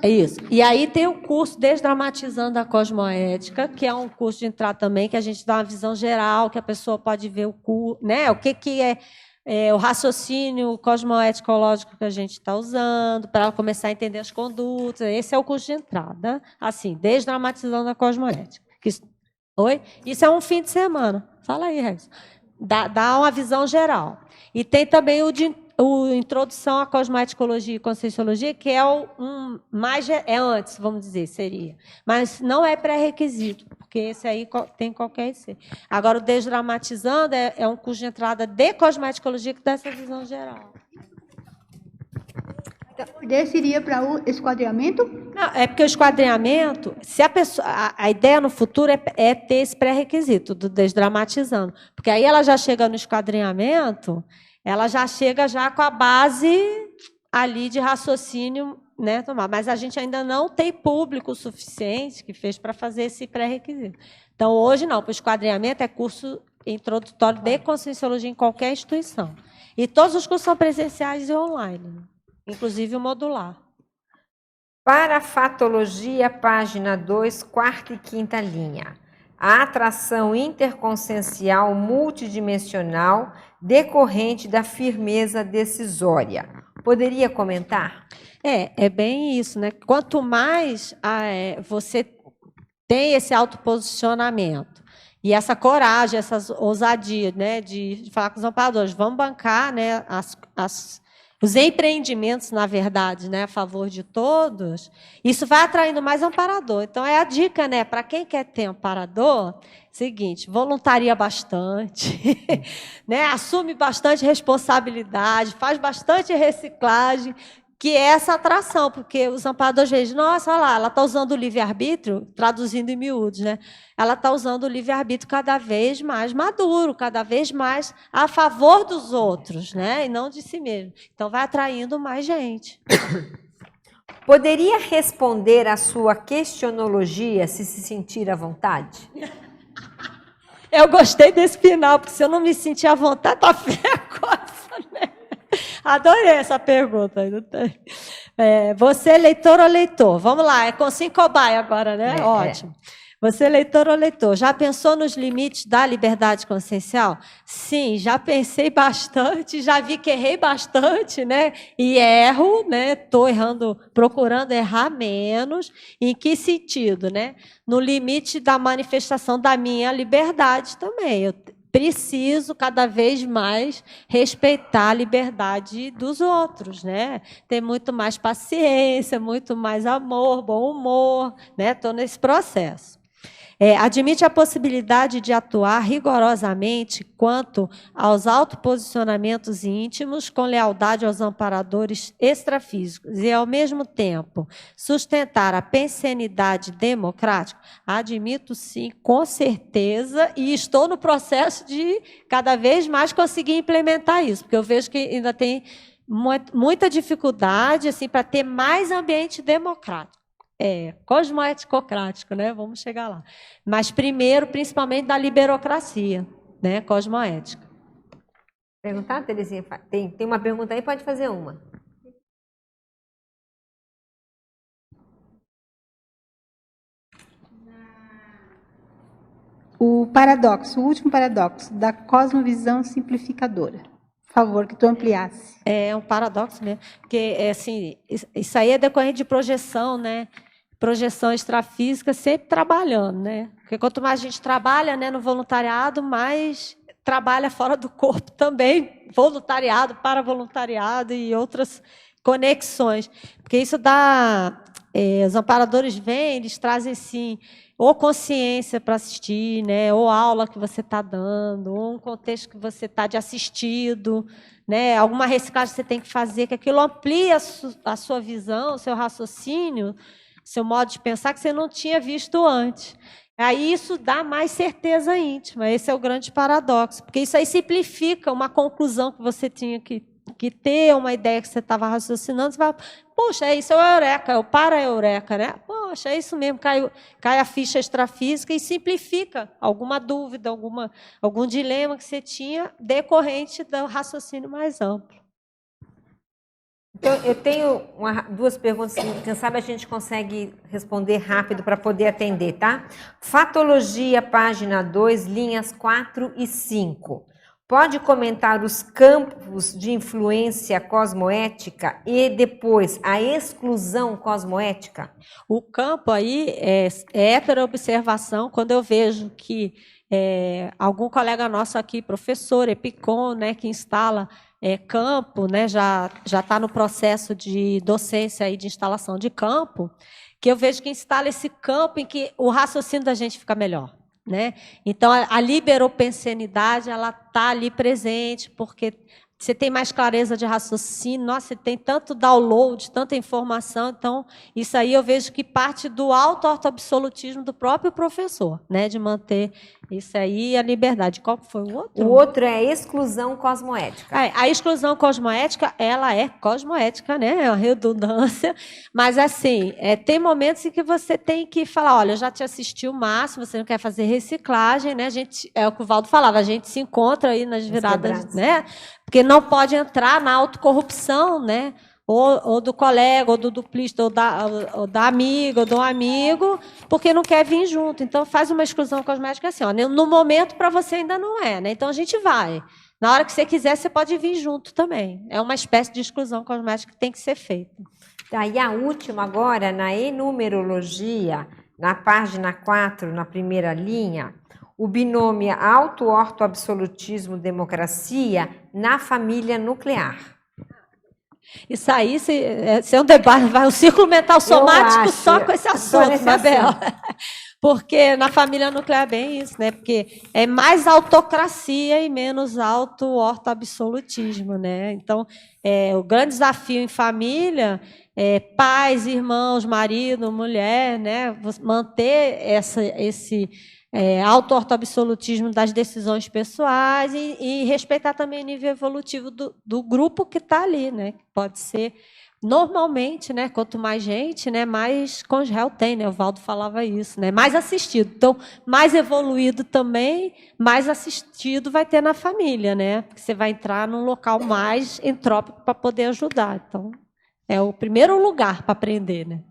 Speaker 1: É isso. E aí tem o curso Desdramatizando a Cosmoética, que é um curso de entrada também, que a gente dá uma visão geral, que a pessoa pode ver né, o que é o raciocínio cosmoético-lógico que a gente está usando, para ela começar a entender as condutas. Esse é o curso de entrada, assim, Desdramatizando a Cosmoética. Oi? Isso é um fim de semana. Fala aí, Rex. dá uma visão geral. E tem também o Introdução à Cosmoeticologia e Conscienciologia, que é antes, vamos dizer, seria. Mas não é pré-requisito, porque esse aí tem qualquer IC. Agora, o Desdramatizando é um curso de entrada de Cosmoeticologia que dá essa visão geral.
Speaker 4: Então, seria para o esquadrinhamento?
Speaker 1: Não, é porque o esquadrinhamento, se a ideia no futuro é ter esse pré-requisito do Desdramatizando. Porque aí ela já chega no esquadrinhamento, ela já chega já com a base ali de raciocínio, né, tomar. Mas a gente ainda não tem público suficiente que fez para fazer esse pré-requisito. Então, hoje não, para o esquadrinhamento é curso introdutório de Conscienciologia em qualquer instituição. E todos os cursos são presenciais e online, inclusive o modular.
Speaker 2: Parafatologia, página 2, quarta e quinta linha. A atração interconsciencial multidimensional decorrente da firmeza decisória. Poderia comentar?
Speaker 1: É bem isso, né? Quanto mais você tem esse autoposicionamento e essa coragem, essa ousadia, né, de falar com os amparadores, vamos bancar, né, os empreendimentos, na verdade, né, a favor de todos, isso vai atraindo mais amparador. Então, é a dica, né, para quem quer ter amparador, seguinte, voluntaria bastante, né, assume bastante responsabilidade, faz bastante reciclagem, que é essa atração, porque os amparadores dizem, nossa, olha lá, ela está usando o livre-arbítrio, traduzindo em miúdos, né? Ela está usando o livre-arbítrio cada vez mais maduro, cada vez mais a favor dos outros, né? E não de si mesmo. Então, vai atraindo mais gente.
Speaker 2: Poderia responder a sua questionologia se sentir à vontade?
Speaker 1: Eu gostei desse final, porque se eu não me sentir à vontade, tá feia a coisa, né? Adorei essa pergunta. Você, leitor ou leitor? Vamos lá, é com 5 cobaia agora, né? Ótimo. Você, leitor ou leitor, já pensou nos limites da liberdade consciencial? Sim, já pensei bastante, já vi que errei bastante, né? E erro, né? Estou errando, procurando errar menos. Em que sentido, né? No limite da manifestação da minha liberdade também. Eu preciso cada vez mais respeitar a liberdade dos outros, né? Ter muito mais paciência, muito mais amor, bom humor, né? Estou nesse processo. Admite a possibilidade de atuar rigorosamente quanto aos autoposicionamentos íntimos com lealdade aos amparadores extrafísicos e, ao mesmo tempo, sustentar a pensenidade democrática? Admito sim, com certeza, e estou no processo de cada vez mais conseguir implementar isso, porque eu vejo que ainda tem muita dificuldade assim, para ter mais ambiente democrático. Cosmoeticocrático, né? Vamos chegar lá. Mas primeiro, principalmente da liberocracia, né? Cosmoética.
Speaker 2: Perguntar, Terezinha? Tem uma pergunta aí, pode fazer uma.
Speaker 8: O paradoxo, o último paradoxo da cosmovisão simplificadora. Por favor, que tu ampliasse.
Speaker 1: É um paradoxo mesmo, porque assim, isso aí é decorrente de projeção, né? Projeção extrafísica sempre trabalhando, né? Porque quanto mais a gente trabalha, né, no voluntariado, mais trabalha fora do corpo também, voluntariado, para voluntariado e outras conexões. Porque isso dá... os amparadores vêm, eles trazem, sim, ou consciência para assistir, né, ou aula que você está dando, ou um contexto que você está de assistido, né, alguma reciclagem que você tem que fazer, que aquilo amplia a sua visão, o seu raciocínio, seu modo de pensar que você não tinha visto antes. Aí isso dá mais certeza íntima. Esse é o grande paradoxo, porque isso aí simplifica uma conclusão que você tinha que ter, uma ideia que você estava raciocinando. Você fala, poxa, isso é o eureka, é o para-eureka, né? Poxa, é isso mesmo, cai a ficha extrafísica e simplifica alguma dúvida, algum dilema que você tinha decorrente do raciocínio mais amplo.
Speaker 2: Então, eu tenho duas perguntas que, quem sabe, a gente consegue responder rápido para poder atender, tá? Fatologia, página 2, linhas 4 e 5. Pode comentar os campos de influência cosmoética e, depois, a exclusão cosmoética?
Speaker 1: O campo aí é heteroobservação, quando eu vejo que algum colega nosso aqui, professor, Epicom, né, que instala campo, né, já está no processo de docência e de instalação de campo, que eu vejo que instala esse campo em que o raciocínio da gente fica melhor, né? Então, a liberopensenidade, ela está ali presente, porque você tem mais clareza de raciocínio, nossa, você tem tanto download, tanta informação, então, isso aí eu vejo que parte do auto-absolutismo do próprio professor, né, de manter isso aí, a liberdade. Qual foi o outro?
Speaker 2: O outro é a exclusão cosmoética.
Speaker 1: A exclusão cosmoética, ela é cosmoética, né, é uma redundância, mas, assim, tem momentos em que você tem que falar, olha, eu já te assisti o máximo, você não quer fazer reciclagem, né, é o que o Valdo falava, a gente se encontra aí nas viradas, né, porque não pode entrar na autocorrupção, né? Ou do colega, ou do duplista, ou da amiga, ou do amigo, porque não quer vir junto. Então, faz uma exclusão cosmética assim. Ó, no momento, para você ainda não é, né? Então, a gente vai. Na hora que você quiser, você pode vir junto também. É uma espécie de exclusão cosmética que tem que ser feita.
Speaker 2: Tá, e a última agora, na enumerologia, na página 4, na primeira linha, o binômio auto-orto-absolutismo-democracia na família nuclear.
Speaker 1: Isso aí, se é um debate, vai um círculo mental somático só com esse assunto, Mabel. Porque na família nuclear é bem isso, né? Porque é mais autocracia e menos auto-orto-absolutismo, né? Então, o grande desafio em família é pais, irmãos, marido, mulher, né? Manter esse auto-orto-absolutismo das decisões pessoais e respeitar também o nível evolutivo do grupo que está ali, né? Pode ser, normalmente, né? Quanto mais gente, né? Mais congel tem, né? O Valdo falava isso, né? Mais assistido. Então, mais evoluído também, mais assistido vai ter na família, né? Porque você vai entrar num local mais entrópico para poder ajudar. Então, é o primeiro lugar para aprender, né?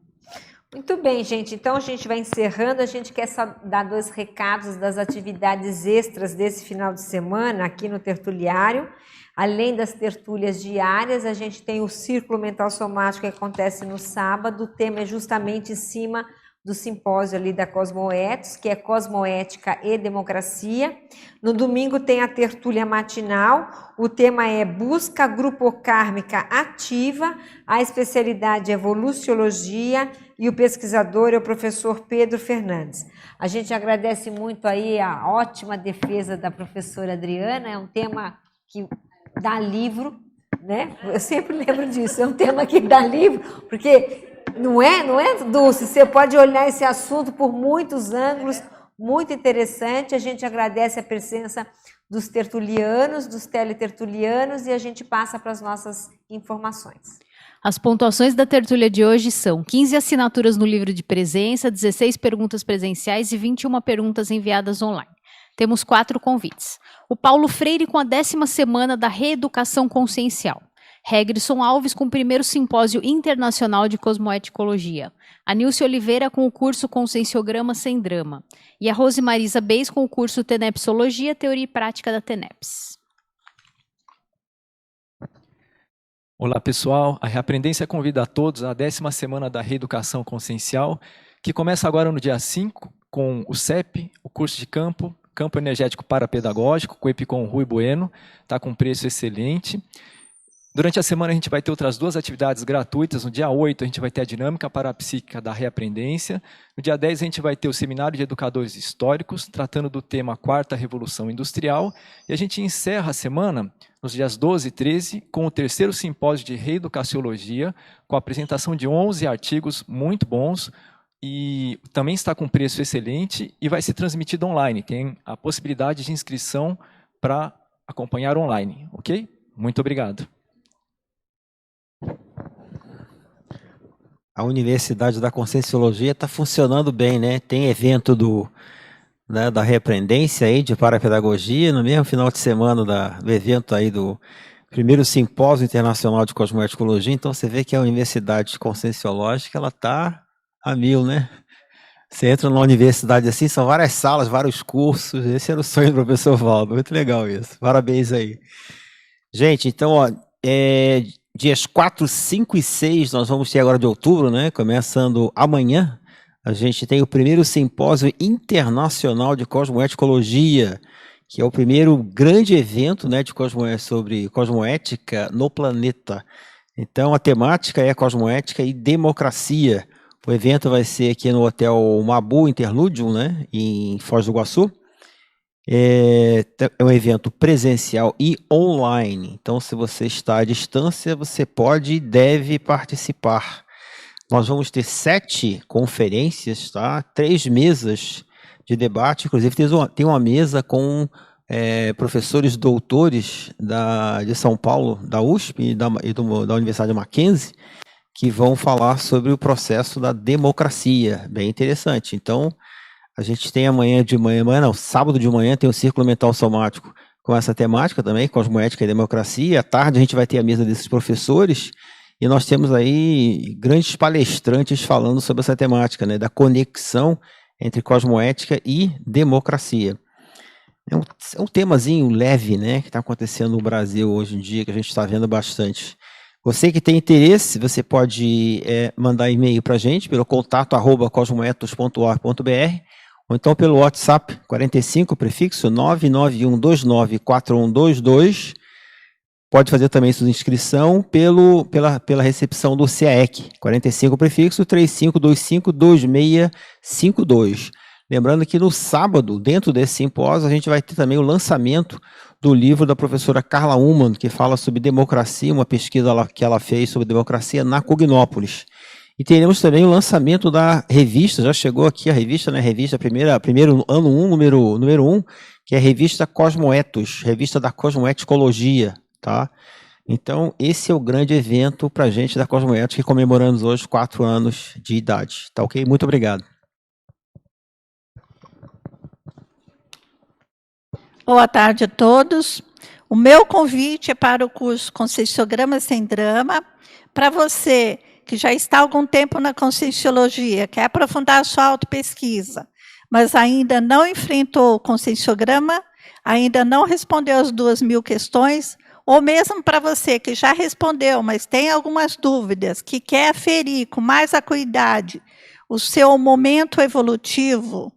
Speaker 2: Muito bem, gente. Então, a gente vai encerrando. A gente quer só dar 2 recados das atividades extras desse final de semana aqui no Tertuliário. Além das tertúlias diárias, a gente tem o Círculo Mental Somático que acontece no sábado. O tema é justamente em cima do simpósio ali da Cosmoetos, que é Cosmoética e Democracia. No domingo tem a tertúlia matinal, o tema é Busca Grupocármica Ativa, a especialidade é Evoluciologia e o pesquisador é o professor Pedro Fernandes. A gente agradece muito aí a ótima defesa da professora Adriana, é um tema que dá livro, né? Eu sempre lembro disso, é um tema que dá livro, porque não é, Dulce? Você pode olhar esse assunto por muitos ângulos, muito interessante. A gente agradece a presença dos tertulianos, dos teletertulianos, e a gente passa para as nossas informações.
Speaker 12: As pontuações da tertúlia de hoje são 15 assinaturas no livro de presença, 16 perguntas presenciais e 21 perguntas enviadas online. Temos 4 convites. O Paulo Freire com a 10ª semana da Reeducação Consciencial. Regrisson Alves com o 1º Simpósio Internacional de Cosmoeticologia. A Nilce Oliveira com o curso Conscienciograma Sem Drama. E a Rose Marisa Beis com o curso Tenepsologia, Teoria e Prática da Teneps.
Speaker 6: Olá, pessoal. A Reaprendência convida a todos à 10ª semana da Reeducação Consciencial, que começa agora no dia 5, com o CEP, o curso de Campo Energético Parapedagógico, com o Epicom Rui Bueno, está com preço excelente. Durante a semana a gente vai ter outras 2 atividades gratuitas. No dia 8 a gente vai ter a dinâmica parapsíquica da reaprendência. No dia 10 a gente vai ter o seminário de educadores históricos, tratando do tema 4ª Revolução Industrial. E a gente encerra a semana, nos dias 12 e 13, com o 3º Simpósio de Reeducaciologia, com a apresentação de 11 artigos muito bons, e também está com preço excelente e vai ser transmitido online. Tem a possibilidade de inscrição para acompanhar online, ok? Muito obrigado.
Speaker 3: A Universidade da Conscienciologia está funcionando bem, né? Tem evento da Reaprendência aí de Parapedagogia, no mesmo final de semana do evento aí do 1º Simpósio Internacional de Cosmoeticologia. Então você vê que a Universidade Conscienciológica, ela está a mil, né? Você entra numa universidade assim, são várias salas, vários cursos. Esse era o sonho do professor Valdo. Muito legal isso. Parabéns aí. Gente, então, ó, dias 4, 5 e 6 nós vamos ter agora de outubro, né? Começando amanhã, a gente tem o primeiro simpósio internacional de cosmoeticologia, que é o primeiro grande evento, né, de sobre cosmoética no planeta. Então, a temática é cosmoética e democracia. O evento vai ser aqui no Hotel Mabu Interludium, né, em Foz do Iguaçu. É um evento presencial e online. Então, se você está à distância, você pode e deve participar. Nós vamos ter 7 conferências, tá? 3 mesas de debate. Inclusive, tem uma mesa com professores doutores de São Paulo, da USP e da Universidade Mackenzie, que vão falar sobre o processo da democracia. Bem interessante. Então, a gente tem sábado de manhã tem o Círculo Mental Somático com essa temática também, cosmoética e democracia. À tarde a gente vai ter a mesa desses professores e nós temos aí grandes palestrantes falando sobre essa temática, né, da conexão entre cosmoética e democracia. É um temazinho leve, né, que está acontecendo no Brasil hoje em dia, que a gente está vendo bastante. Você que tem interesse, você pode mandar e-mail para a gente pelo contato@cosmoetos.org.br ou então pelo WhatsApp 45, prefixo 991294122. Pode fazer também sua inscrição pela recepção do CAEC, 45, prefixo 35252652. Lembrando que no sábado, dentro desse simpósio, a gente vai ter também o lançamento do livro da professora Carla Ullmann, que fala sobre democracia, uma pesquisa que ela fez sobre democracia na Cognópolis. E teremos também o lançamento da revista, já chegou aqui a revista, né? Primeiro ano 1, número 1, que é a revista Cosmoetos, revista da cosmoeticologia, tá? Então, esse é o grande evento para a gente da Cosmoetos, que comemoramos hoje 4 anos de idade. Tá ok? Muito obrigado.
Speaker 13: Boa tarde a todos. O meu convite é para o curso Conscienciograma Sem Drama. Para você que já está há algum tempo na Conscienciologia, quer aprofundar a sua autopesquisa, mas ainda não enfrentou o Conscienciograma, ainda não respondeu as 2.000 questões, ou mesmo para você que já respondeu, mas tem algumas dúvidas, que quer aferir com mais acuidade o seu momento evolutivo,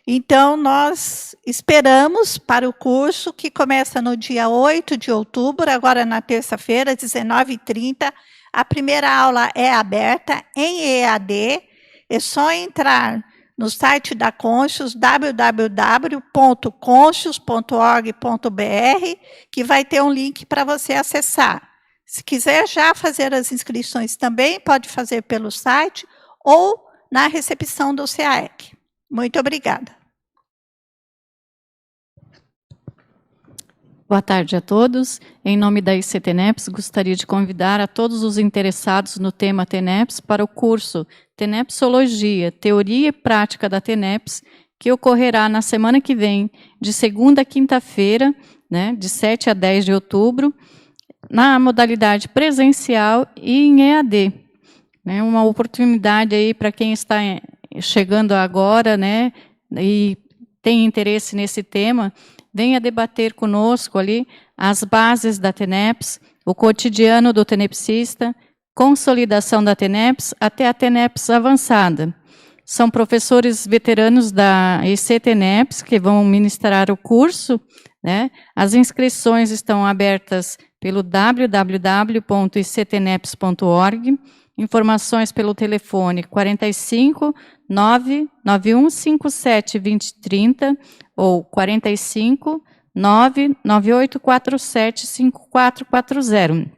Speaker 13: então, nós esperamos para o curso que começa no dia 8 de outubro, agora na terça-feira, às 19h30. A primeira aula é aberta em EAD. É só entrar no site da Conscius, www.conscius.org.br, que vai ter um link para você acessar. Se quiser já fazer as inscrições também, pode fazer pelo site ou na recepção do CAEC. Muito obrigada.
Speaker 10: Boa tarde a todos. Em nome da ICTNEPS, gostaria de convidar a todos os interessados no tema TENEPS para o curso TENEPSologia, Teoria e Prática da TENEPS, que ocorrerá na semana que vem, de segunda a quinta-feira, né, de 7 a 10 de outubro, na modalidade presencial e em EAD. Né, uma oportunidade aí para quem está chegando agora, né, e tem interesse nesse tema, venha debater conosco ali as bases da TENEPS, o cotidiano do tenepsista, consolidação da TENEPS até a TENEPS avançada. São professores veteranos da ICTNEPS que vão ministrar o curso, né? As inscrições estão abertas pelo www.ictneps.org, informações pelo telefone 45 99157 2030 ou 45 99847 5440.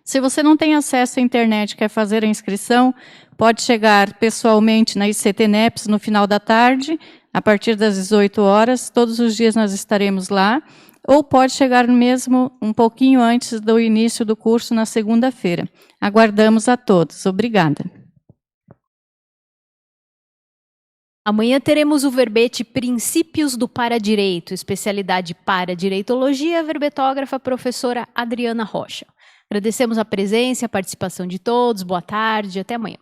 Speaker 10: Se você não tem acesso à internet e quer fazer a inscrição, pode chegar pessoalmente na ICTNEPS no final da tarde, a partir das 18 horas, todos os dias nós estaremos lá, ou pode chegar mesmo um pouquinho antes do início do curso na segunda-feira. Aguardamos a todos. Obrigada.
Speaker 12: Amanhã teremos o verbete Princípios do Paradireito, especialidade Paradireitologia, verbetógrafa professora Adriana Rocha. Agradecemos a presença e a participação de todos. Boa tarde, até amanhã.